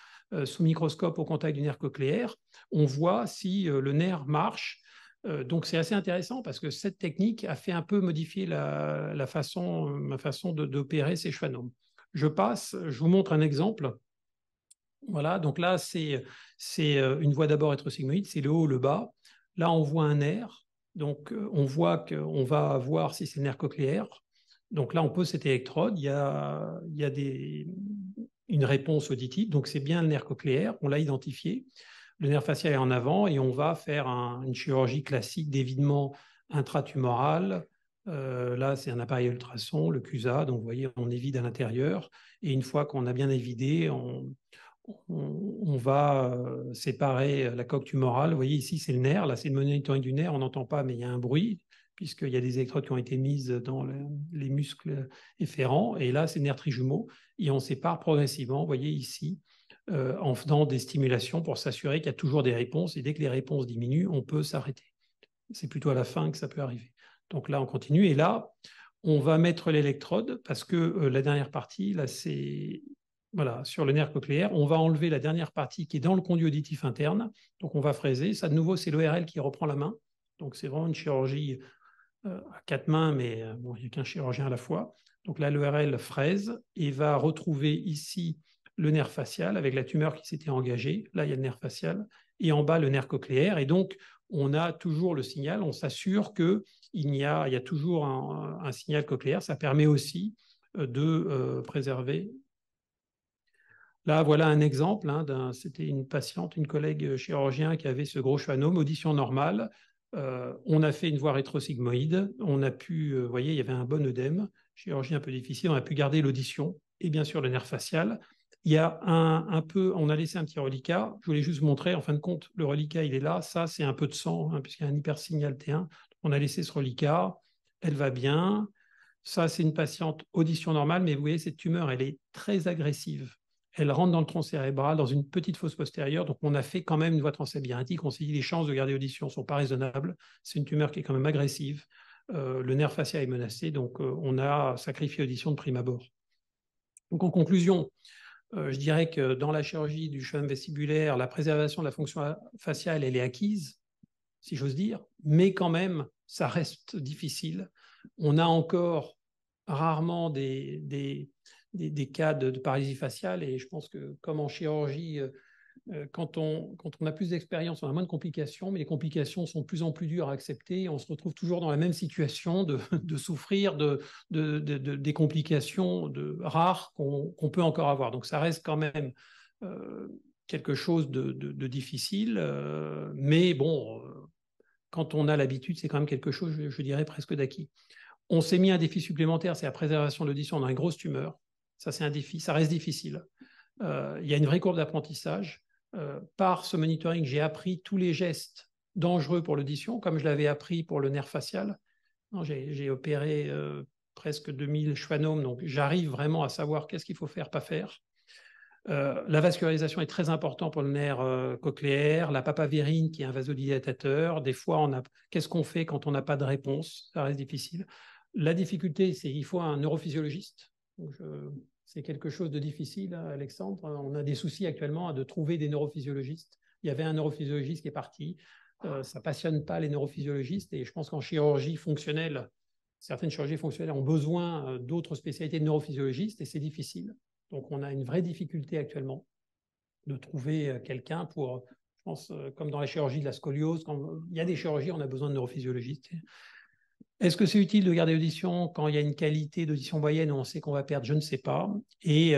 sous microscope au contact du nerf cochléaire. On voit si le nerf marche. Donc, c'est assez intéressant parce que cette technique a fait un peu modifier ma façon d'opérer ces schwannomes. Je vous montre un exemple. Voilà, donc là, c'est une voie d'abord rétrosigmoïde, c'est le haut, le bas. Là, on voit un nerf, donc on voit qu'on va voir si c'est le nerf cochléaire. Donc là, on pose cette électrode, il y a une réponse auditive, donc c'est bien le nerf cochléaire, on l'a identifié. Le nerf facial est en avant et on va faire une chirurgie classique d'évidement intratumoral. Là, c'est un appareil ultrason, le CUSA, donc vous voyez, on évide à l'intérieur. Et une fois qu'on a bien évidé, on va séparer la coque tumorale. Vous voyez ici, c'est le nerf. Là, c'est le monitoring du nerf. On n'entend pas, mais il y a un bruit puisqu'il y a des électrodes qui ont été mises dans les muscles efférents. Et là, c'est le nerf trijumeau. Et on sépare progressivement, vous voyez ici, en faisant des stimulations pour s'assurer qu'il y a toujours des réponses. Et dès que les réponses diminuent, on peut s'arrêter. C'est plutôt à la fin que ça peut arriver. Donc là, on continue. Et là, on va mettre l'électrode parce que la dernière partie, là, c'est... Voilà, sur le nerf cochléaire, on va enlever la dernière partie qui est dans le conduit auditif interne. Donc, on va fraiser. Ça, de nouveau, c'est l'ORL qui reprend la main. Donc, c'est vraiment une chirurgie à 4 mains, mais bon, il n'y a qu'un chirurgien à la fois. Donc là, l'ERL fraise et va retrouver ici le nerf facial avec la tumeur qui s'était engagée. Là, il y a le nerf facial et en bas, le nerf cochléaire. Et donc, on a toujours le signal. On s'assure qu'il y a toujours un signal cochléaire. Ça permet aussi de préserver. Là, voilà un exemple. C'était une patiente, une collègue chirurgien qui avait ce gros schwannome, audition normale. On a fait une voie rétrosigmoïde. On a pu, vous voyez, il y avait un bon œdème, chirurgie un peu difficile. On a pu garder l'audition et bien sûr le nerf facial. Il y a on a laissé un petit reliquat. Je voulais juste vous montrer, en fin de compte, le reliquat, il est là. Ça, c'est un peu de sang, puisqu'il y a un hypersignal T1. On a laissé ce reliquat. Elle va bien. Ça, c'est une patiente audition normale, mais vous voyez, cette tumeur, elle est très agressive. Elle rentre dans le tronc cérébral, dans une petite fosse postérieure. Donc, on a fait quand même une voie translabyrinthique. On s'est dit les chances de garder audition ne sont pas raisonnables. C'est une tumeur qui est quand même agressive. Le nerf facial est menacé. Donc, on a sacrifié audition de prime abord. Donc, en conclusion, je dirais que dans la chirurgie du schwannome vestibulaire, la préservation de la fonction faciale, elle est acquise, si j'ose dire. Mais quand même, ça reste difficile. On a encore rarement des cas de paralysie faciale et je pense que comme en chirurgie, quand on a plus d'expérience, on a moins de complications, mais les complications sont de plus en plus dures à accepter et on se retrouve toujours dans la même situation de souffrir des complications rares qu'on peut encore avoir. Donc ça reste quand même quelque chose de difficile, mais bon, quand on a l'habitude, c'est quand même quelque chose, je dirais, presque d'acquis. On s'est mis un défi supplémentaire, c'est la préservation de l'audition dans une grosse tumeur. Ça, c'est un défi, ça reste difficile. Il y a une vraie courbe d'apprentissage. Par ce monitoring, j'ai appris tous les gestes dangereux pour l'audition, comme je l'avais appris pour le nerf facial. J'ai opéré presque 2000 schwannomes, donc j'arrive vraiment à savoir qu'est-ce qu'il faut faire, pas faire. La vascularisation est très importante pour le nerf cochléaire, la papavérine qui est un vasodilatateur. Des fois, qu'est-ce qu'on fait quand on n'a pas de réponse? Ça reste difficile. La difficulté, c'est qu'il faut un neurophysiologiste. C'est quelque chose de difficile, Alexandre. On a des soucis actuellement de trouver des neurophysiologistes. Il y avait un neurophysiologiste qui est parti. Ça ne passionne pas les neurophysiologistes et je pense qu'en chirurgie fonctionnelle, certaines chirurgies fonctionnelles ont besoin d'autres spécialités de neurophysiologistes et c'est difficile. Donc, on a une vraie difficulté actuellement de trouver quelqu'un pour, je pense, comme dans la chirurgie de la scoliose, quand il y a des chirurgies, on a besoin de neurophysiologistes. Est-ce que c'est utile de garder l'audition quand il y a une qualité d'audition moyenne où on sait qu'on va perdre? Je ne sais pas. Et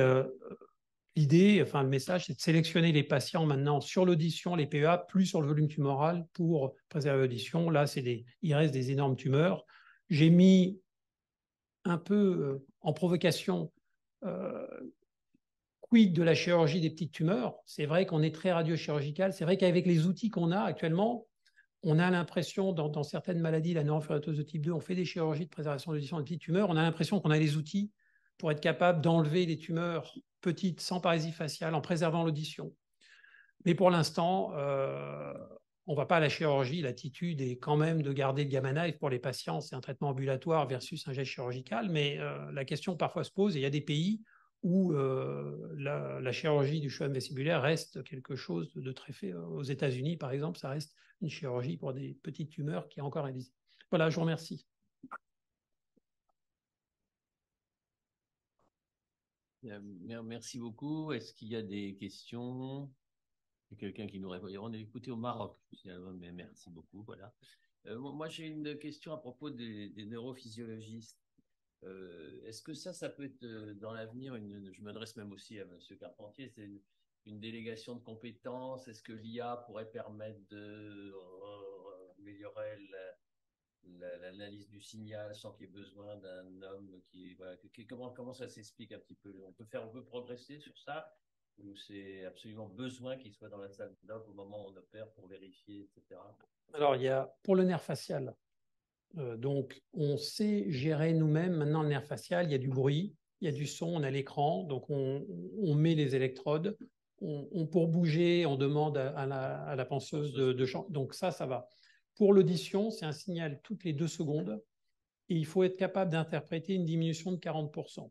l'idée, enfin le message, c'est de sélectionner les patients maintenant sur l'audition, les PEA, plus sur le volume tumoral pour préserver l'audition. Là, il reste des énormes tumeurs. J'ai mis un peu en provocation quid de la chirurgie des petites tumeurs. C'est vrai qu'on est très radiochirurgical. C'est vrai qu'avec les outils qu'on a actuellement, on a l'impression, dans certaines maladies, la neurofibromatosis de type 2, on fait des chirurgies de préservation de l'audition de petites tumeurs, on a l'impression qu'on a les outils pour être capable d'enlever les tumeurs petites sans paralysie faciale en préservant l'audition. Mais pour l'instant, on ne va pas à la chirurgie. L'attitude est quand même de garder le gamma knife pour les patients. C'est un traitement ambulatoire versus un geste chirurgical. Mais la question parfois se pose, et il y a des pays où la chirurgie du schwannome vestibulaire reste quelque chose de très fait. Aux États-Unis, par exemple, ça reste une chirurgie pour des petites tumeurs qui est encore réalisée. Voilà, je vous remercie. Merci beaucoup. Est-ce qu'il y a des questions? Quelqu'un qui nous répond. On est écouté au Maroc. Mais merci beaucoup. Voilà. Moi, j'ai une question à propos des neurophysiologistes. Est-ce que ça peut être dans l'avenir, je m'adresse même aussi à M. Carpentier, c'est une délégation de compétences? Est-ce que l'IA pourrait permettre d'améliorer l'analyse du signal sans qu'il y ait besoin d'un homme comment ça s'explique un petit peu? On peut progresser sur ça? Ou c'est absolument besoin qu'il soit dans la salle d'op au moment où on opère pour vérifier, etc. Alors, il y a pour le nerf facial, donc on sait gérer nous-mêmes maintenant le nerf facial, il y a du bruit, il y a du son, on a l'écran, donc on met les électrodes, pour bouger, on demande à la penseuse de champ, donc ça va. Pour l'audition, c'est un signal toutes les 2 secondes et il faut être capable d'interpréter une diminution de 40%.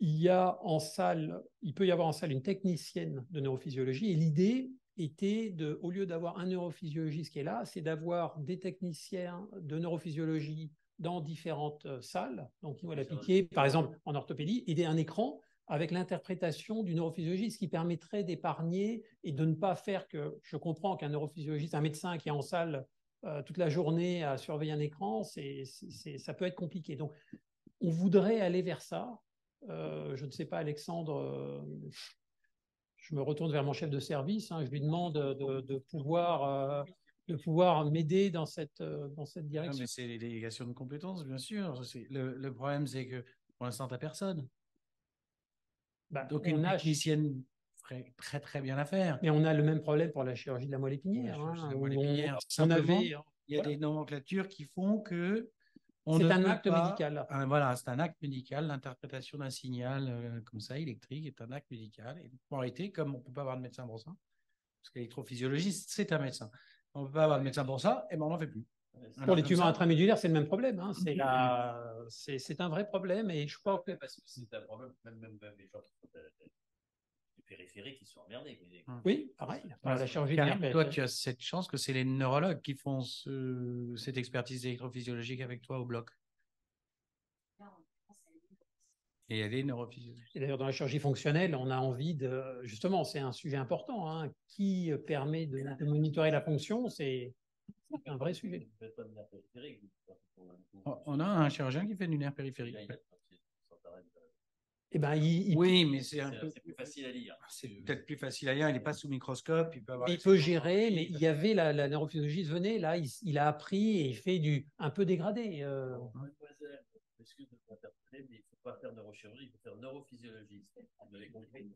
Il peut y avoir en salle une technicienne de neurophysiologie et l'idée, était, au lieu d'avoir un neurophysiologiste qui est là, c'est d'avoir des techniciens de neurophysiologie dans différentes salles, donc qui vont l'appliquer, par exemple en orthopédie, et un écran avec l'interprétation du neurophysiologiste qui permettrait d'épargner et de ne pas faire que, je comprends qu'un neurophysiologiste, un médecin qui est en salle toute la journée à surveiller un écran, ça peut être compliqué. Donc, on voudrait aller vers ça. Je ne sais pas, Alexandre, je me retourne vers mon chef de service, je lui demande de pouvoir m'aider dans cette direction. Non, mais c'est les délégations de compétences, bien sûr. Le problème, c'est que pour l'instant, tu n'as personne. Donc, une technicienne ferait très, très bien l'affaire. Mais on a le même problème pour la chirurgie de la moelle épinière. Il y a des nomenclatures qui font que c'est un acte médical. Voilà, c'est un acte médical. L'interprétation d'un signal comme ça, électrique, est un acte médical. Et pour arrêter, comme on ne peut pas avoir de médecin pour ça, parce qu'électrophysiologiste, c'est un médecin. On ne peut pas avoir de médecin pour ça, et ben on n'en fait plus. Pour les tumeurs intramédulaires, c'est le même problème. C'est un vrai problème. Et je crois que. Parce que c'est un problème, même les gens qui sont périphériques, qui sont emmerdés. Oui, pareil. La chirurgie toi, tu as cette chance que c'est les neurologues qui font cette expertise électrophysiologique avec toi au bloc. Et elle est neurophysiologique. Et d'ailleurs, dans la chirurgie fonctionnelle, on a envie de. Justement, c'est un sujet important qui permet de monitorer la fonction. C'est un vrai sujet. On a un chirurgien qui fait du nerf périphérique. Eh ben, oui, mais c'est plus facile à lire. C'est peut-être plus facile à lire. Il n'est pas sous microscope. Il peut gérer, mais il y avait la neurophysiologiste venait là, il a appris et il fait un peu dégradé. Excuse de m'interpréter, mais il ne faut pas faire neurochirurgie, il faut faire neurophysiologiste. Vous avez compris?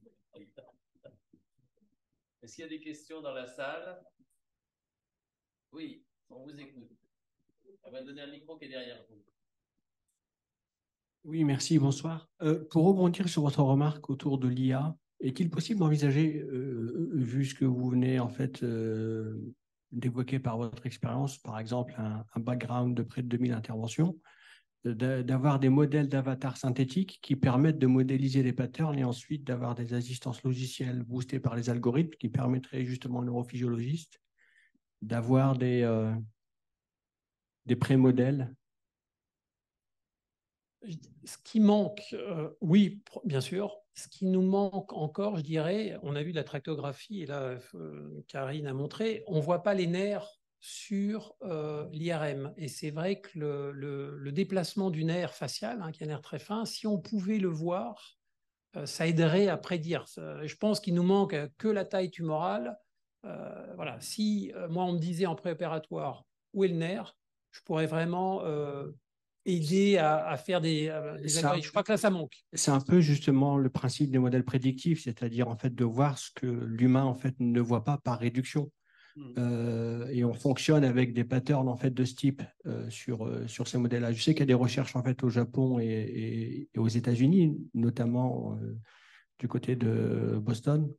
Est-ce qu'il y a des questions dans la salle? Oui, on vous écoute. On va donner un micro qui est derrière vous. Oui, merci, bonsoir. Pour rebondir sur votre remarque autour de l'IA, est-il possible d'envisager, vu ce que vous venez en fait d'évoquer par votre expérience, par exemple un background de près de 2000 interventions, d'avoir des modèles d'avatar synthétiques qui permettent de modéliser les patterns et ensuite d'avoir des assistances logicielles boostées par les algorithmes qui permettraient justement aux neurophysiologistes d'avoir des pré-modèles? Ce qui manque, oui, bien sûr. Ce qui nous manque encore, je dirais, on a vu la tractographie, et là, Karine a montré, on ne voit pas les nerfs sur l'IRM. Et c'est vrai que le déplacement du nerf facial, qui est un nerf très fin, si on pouvait le voir, ça aiderait à prédire. Je pense qu'il nous manque que la taille tumorale. Voilà. Si moi, on me disait en préopératoire où est le nerf, je pourrais vraiment aider à faire des algorithmes. Je crois que là, ça manque. C'est un peu justement le principe des modèles prédictifs, c'est-à-dire en fait de voir ce que l'humain en fait ne voit pas par réduction. Et on fonctionne avec des patterns en fait de ce type sur ces modèles-là. Je sais qu'il y a des recherches en fait au Japon et aux États-Unis, notamment du côté de Boston,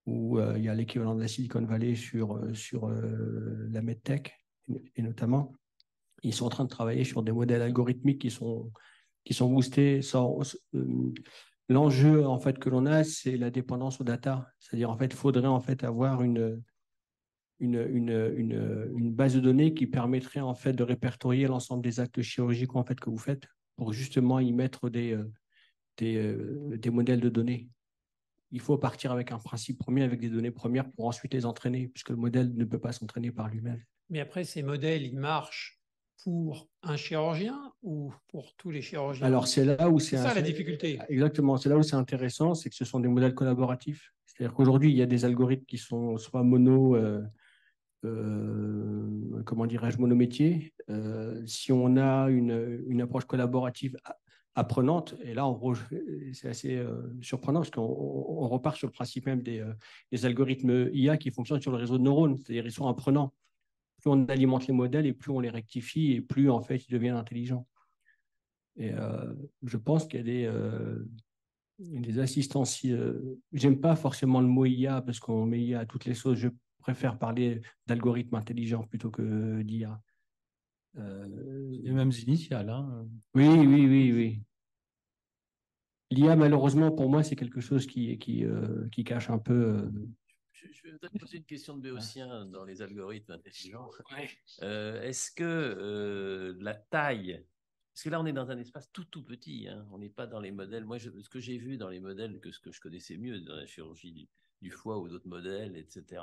où il y a l'équivalent de la Silicon Valley sur la medtech, et notamment ils sont en train de travailler sur des modèles algorithmiques qui sont boostés. L'enjeu en fait que l'on a, c'est la dépendance aux data, c'est-à-dire en fait, il faudrait en fait avoir une base de données qui permettrait en fait de répertorier l'ensemble des actes chirurgicaux en fait que vous faites pour justement y mettre des modèles de données. Il faut partir avec un principe premier, avec des données premières pour ensuite les entraîner, puisque le modèle ne peut pas s'entraîner par lui-même. Mais après, ces modèles, ils marchent pour un chirurgien ou pour tous les chirurgiens? Alors, c'est là où c'est ça la difficulté. Exactement, c'est là où c'est intéressant, c'est que ce sont des modèles collaboratifs. C'est-à-dire qu'aujourd'hui, il y a des algorithmes qui sont soit comment dirais-je, monométier. Si on a une approche collaborative apprenante, et là, c'est assez surprenant parce qu'on repart sur le principe même des algorithmes IA qui fonctionnent sur le réseau de neurones, c'est-à-dire ils sont apprenants. Plus on alimente les modèles et plus on les rectifie et plus en fait ils deviennent intelligents. Et je pense qu'il y a des assistances. J'aime pas forcément le mot IA parce qu'on met IA à toutes les sauces. Je préfère parler d'algorithmes intelligents plutôt que d'IA. Les mêmes initiales. Hein. Oui. L'IA, malheureusement, pour moi, c'est quelque chose qui cache un peu Je voudrais poser une question de Béotien dans les algorithmes intelligents. Est-ce que la taille, parce que là on est dans un espace tout petit, hein, on n'est pas dans les modèles. Moi, ce que j'ai vu dans les modèles, ce que je connaissais mieux dans la chirurgie du foie ou d'autres modèles, etc.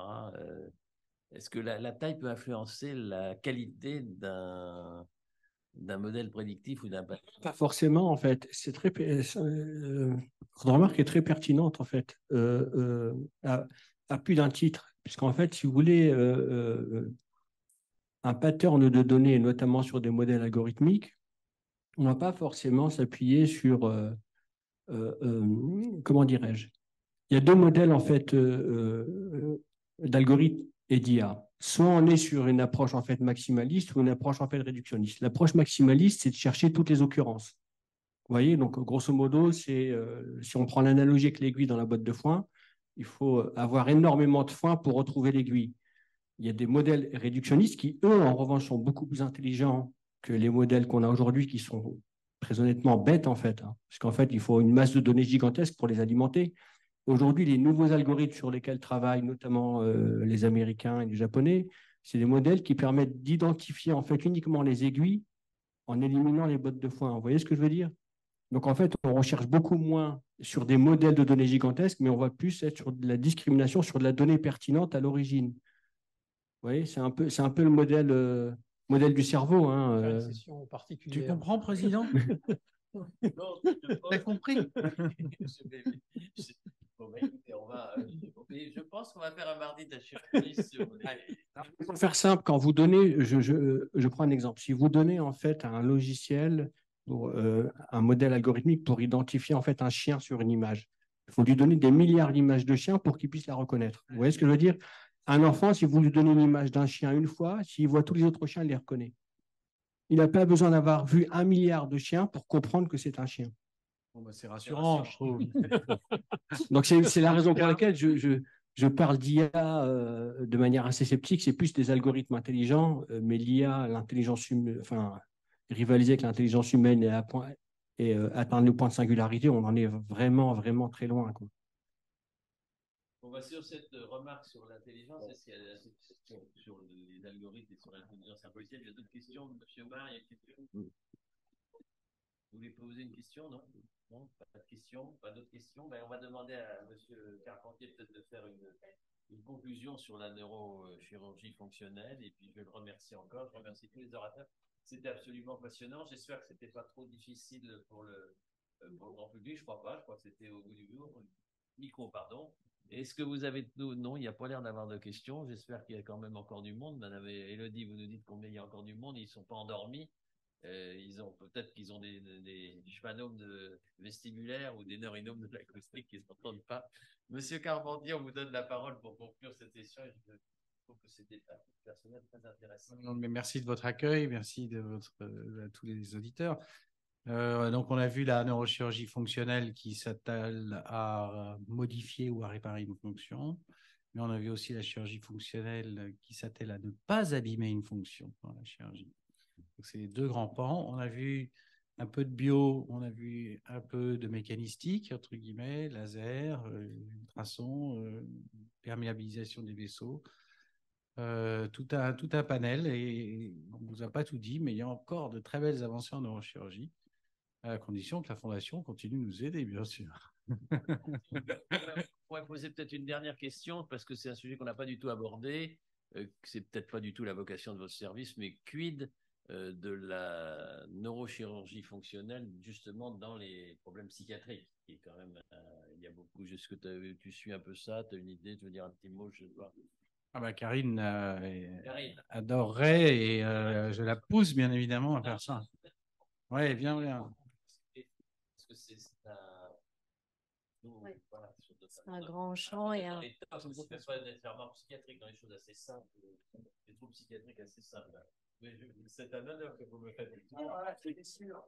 Est-ce que la taille peut influencer la qualité d'un modèle prédictif ou d'un Pas forcément, en fait. C'est très, votre remarque est très pertinente, en fait, à plus d'un titre. Puisqu'en fait, si vous voulez, un pattern de données, notamment sur des modèles algorithmiques, on ne va pas forcément s'appuyer sur, comment dirais-je, il y a deux modèles, en fait, d'algorithmes et d'IA. Soit on est sur une approche en fait maximaliste ou une approche en fait réductionniste. L'approche maximaliste, c'est de chercher toutes les occurrences. Vous voyez, donc grosso modo, c'est si on prend l'analogie avec l'aiguille dans la botte de foin, il faut avoir énormément de foin pour retrouver l'aiguille. Il y a des modèles réductionnistes qui, eux, en revanche, sont beaucoup plus intelligents que les modèles qu'on a aujourd'hui, qui sont très honnêtement bêtes en fait, hein, parce qu'en fait, il faut une masse de données gigantesque pour les alimenter. Aujourd'hui, les nouveaux algorithmes sur lesquels travaillent notamment les Américains et les Japonais, c'est des modèles qui permettent d'identifier en fait uniquement les aiguilles en éliminant les bottes de foin. Vous voyez ce que je veux dire? Donc en fait, on recherche beaucoup moins sur des modèles de données gigantesques, mais on va plus être sur de la discrimination, sur de la donnée pertinente à l'origine. Vous voyez, c'est un peu le modèle du cerveau. Hein, Tu comprends, Président? T'as compris? Je pense qu'on va faire un mardi de la chirurgie sur Pour faire simple, quand vous donnez, je prends un exemple. Si vous donnez en fait un logiciel, pour, un modèle algorithmique pour identifier en fait un chien sur une image, il faut lui donner des milliards d'images de chiens pour qu'il puisse la reconnaître. Vous voyez ce que je veux dire? Un enfant, si vous lui donnez une image d'un chien une fois, s'il voit tous les autres chiens, il les reconnaît. Il n'a pas besoin d'avoir vu 1 milliard de chiens pour comprendre que c'est un chien. Bon, bah, c'est rassurant, je trouve. Donc, c'est la raison pour laquelle je parle d'IA de manière assez sceptique. C'est plus des algorithmes intelligents, mais l'IA, l'intelligence humaine, enfin, rivaliser avec l'intelligence humaine et atteindre le point de singularité, on en est vraiment, vraiment très loin, quoi. On va sur cette remarque sur l'intelligence, est-ce qu'il y a cette question sur les algorithmes et sur l'intelligence artificielle? Il y a d'autres questions, M. Barr, il y a une question? Vous voulez poser une question? Non? Non, pas de questions, pas d'autres questions. Ben, on va demander à M. Carpentier peut-être de faire une conclusion sur la neurochirurgie fonctionnelle. Et puis, je le remercie encore. Je remercie tous les orateurs. C'était absolument passionnant. J'espère que ce n'était pas trop difficile pour le grand public. Je ne crois pas. Je crois que c'était au bout du micro, pardon. Est-ce que vous avez... Non, il n'y a pas l'air d'avoir de questions. J'espère qu'il y a quand même encore du monde. Madame Élodie, vous nous dites combien il y a encore du monde. Ils ne sont pas endormis. Peut-être qu'ils ont des schwannomes vestibulaires ou des neurinomes de l'acoustique qui ne s'entendent pas. Monsieur Carpentier, on vous donne la parole pour conclure cette session. Je trouve que c'était un personnel très intéressant. Non, mais merci de votre accueil, merci à tous les auditeurs. Donc, on a vu la neurochirurgie fonctionnelle qui s'attelle à modifier ou à réparer une fonction, mais on a vu aussi la chirurgie fonctionnelle qui s'attelle à ne pas abîmer une fonction dans la chirurgie. Donc, c'est les deux grands pans. On a vu un peu de bio, on a vu un peu de mécanistique, entre guillemets, laser, ultrasons, perméabilisation des vaisseaux. Tout un panel, et on ne vous a pas tout dit, mais il y a encore de très belles avancées en neurochirurgie, à condition que la Fondation continue de nous aider, bien sûr. On pourrait poser peut-être une dernière question, parce que c'est un sujet qu'on n'a pas du tout abordé, c'est peut-être pas du tout la vocation de votre service, mais quid de la neurochirurgie fonctionnelle, justement dans les problèmes psychiatriques, qui est quand même, il y a beaucoup, est-ce que tu suis un peu ça, tu as une idée, tu veux dire un petit mot, je sais pas. Ah bah Karine adorerait, et je la pousse bien évidemment à faire ça. Oui, bien. Parce que c'est un grand champ et un... C'est pas nécessairement psychiatrique, dans les choses assez simples, des troubles psychiatriques assez simples. Mais c'est un honneur que vous me faites. C'est sûr.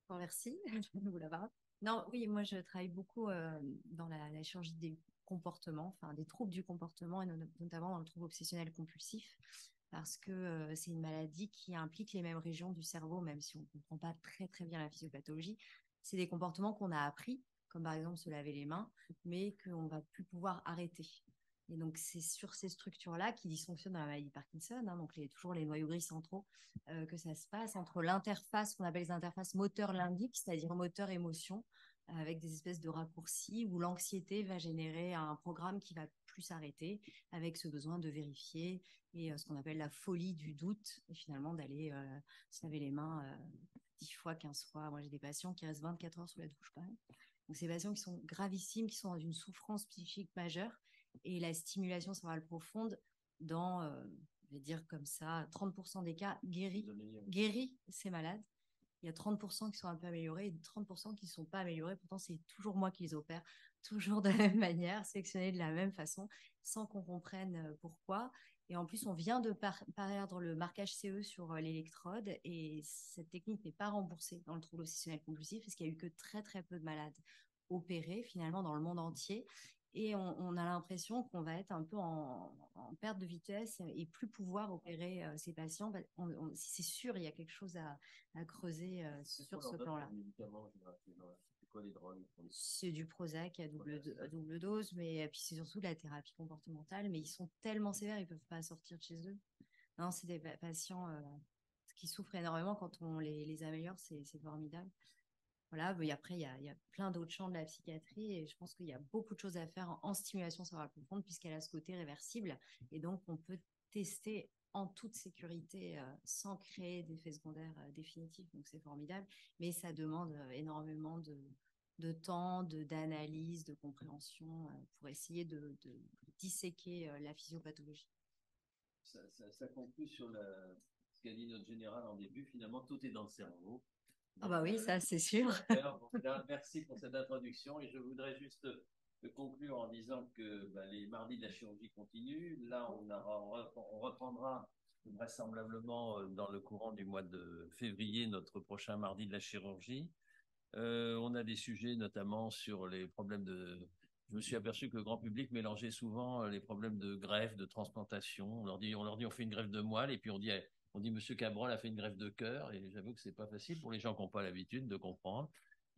Bon, merci, vous l'avoir. Non, oui, moi je travaille beaucoup dans la chirurgie des comportements, enfin des troubles du comportement, et notamment dans le trouble obsessionnel compulsif, parce que c'est une maladie qui implique les mêmes régions du cerveau, même si on ne comprend pas très très bien la physiopathologie. C'est des comportements qu'on a appris, comme par exemple se laver les mains, mais qu'on ne va plus pouvoir arrêter. Et donc, c'est sur ces structures-là qui dysfonctionnent dans la maladie de Parkinson, hein, donc toujours les noyaux gris centraux, que ça se passe entre l'interface qu'on appelle les interfaces moteur-limbique, c'est-à-dire moteur-émotion, avec des espèces de raccourcis où l'anxiété va générer un programme qui va plus s'arrêter avec ce besoin de vérifier et ce qu'on appelle la folie du doute et finalement d'aller se laver les mains 10 fois, 15 fois. Moi, j'ai des patients qui restent 24 heures sous la douche, pareil. Donc, ces patients qui sont gravissimes, qui sont dans une souffrance psychique majeure et la stimulation cérébrale profonde dans, je vais dire comme ça, 30% des cas guéris ces malades. Il y a 30% qui sont un peu améliorés et 30% qui ne sont pas améliorés. Pourtant, c'est toujours moi qui les opère, toujours de la même manière, sélectionnés de la même façon, sans qu'on comprenne pourquoi. Et en plus, on vient de perdre le marquage CE sur l'électrode et cette technique n'est pas remboursée dans le trouble obsessionnel compulsif parce qu'il n'y a eu que très, très peu de malades opérés finalement dans le monde entier. Et on a l'impression qu'on va être un peu en perte de vitesse et plus pouvoir opérer ces patients. C'est sûr, il y a quelque chose à creuser sur ce plan-là. C'est du Prozac à double dose, mais puis c'est surtout de la thérapie comportementale. Mais ils sont tellement sévères, ils ne peuvent pas sortir de chez eux. Non, c'est des patients qui souffrent énormément. Quand on les améliore, c'est formidable. Voilà, mais après, il y a plein d'autres champs de la psychiatrie et je pense qu'il y a beaucoup de choses à faire en stimulation cérébrale profonde puisqu'elle a ce côté réversible et donc on peut tester en toute sécurité sans créer d'effets secondaires définitifs, donc c'est formidable, mais ça demande énormément de temps, d'analyse, de compréhension pour essayer de disséquer la physiopathologie. Ça conclut sur ce qu'a dit notre général en début, finalement tout est dans le cerveau. Ah bah oui, ça c'est sûr. Merci pour cette introduction et je voudrais juste conclure en disant que les mardis de la chirurgie continuent. Là, on reprendra vraisemblablement dans le courant du mois de février notre prochain mardi de la chirurgie. On a des sujets notamment sur les problèmes de... Je me suis aperçu que le grand public mélangeait souvent les problèmes de greffe, de transplantation. On leur dit on fait une greffe de moelle et puis on dit Monsieur Cabrol a fait une greffe de cœur et j'avoue que c'est pas facile pour les gens qui n'ont pas l'habitude de comprendre.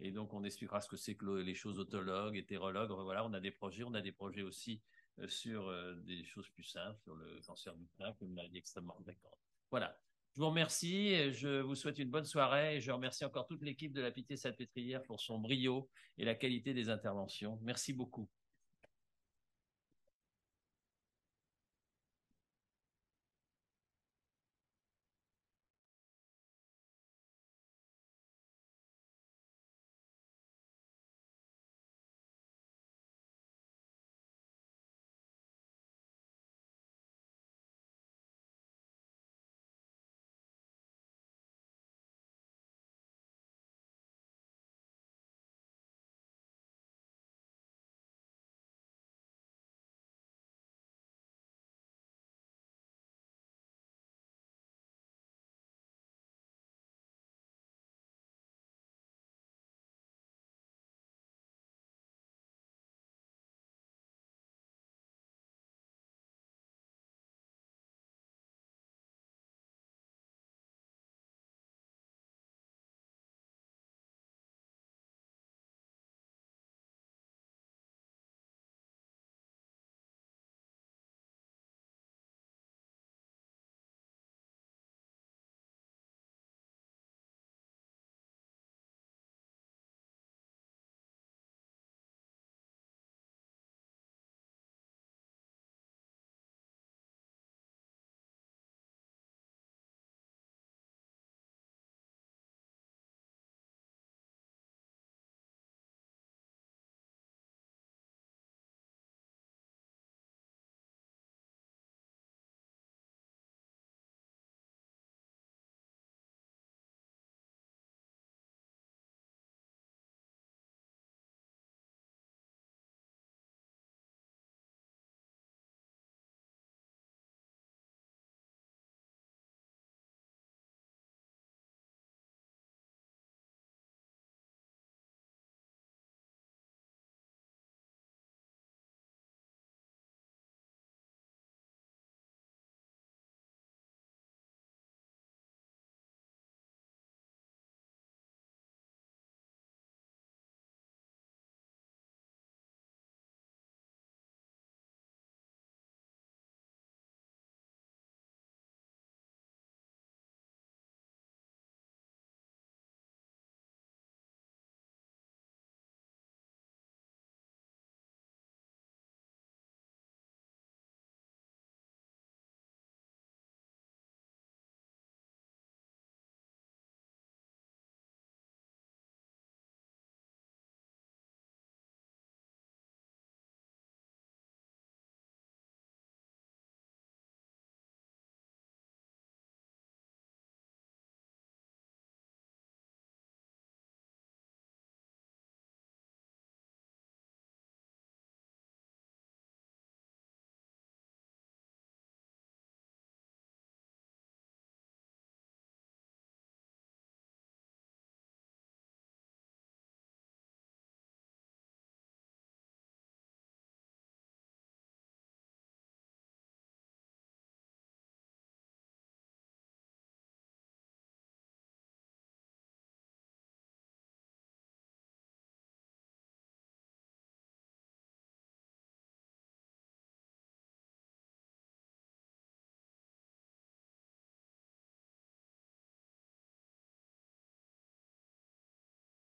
Et donc on expliquera ce que c'est que les choses autologues, hétérologues. Voilà, on a des projets aussi sur des choses plus simples, sur le cancer du sein, une maladie extrêmement fréquente. Voilà. Je vous remercie, je vous souhaite une bonne soirée et je remercie encore toute l'équipe de la Pitié-Salpêtrière pour son brio et la qualité des interventions. Merci beaucoup.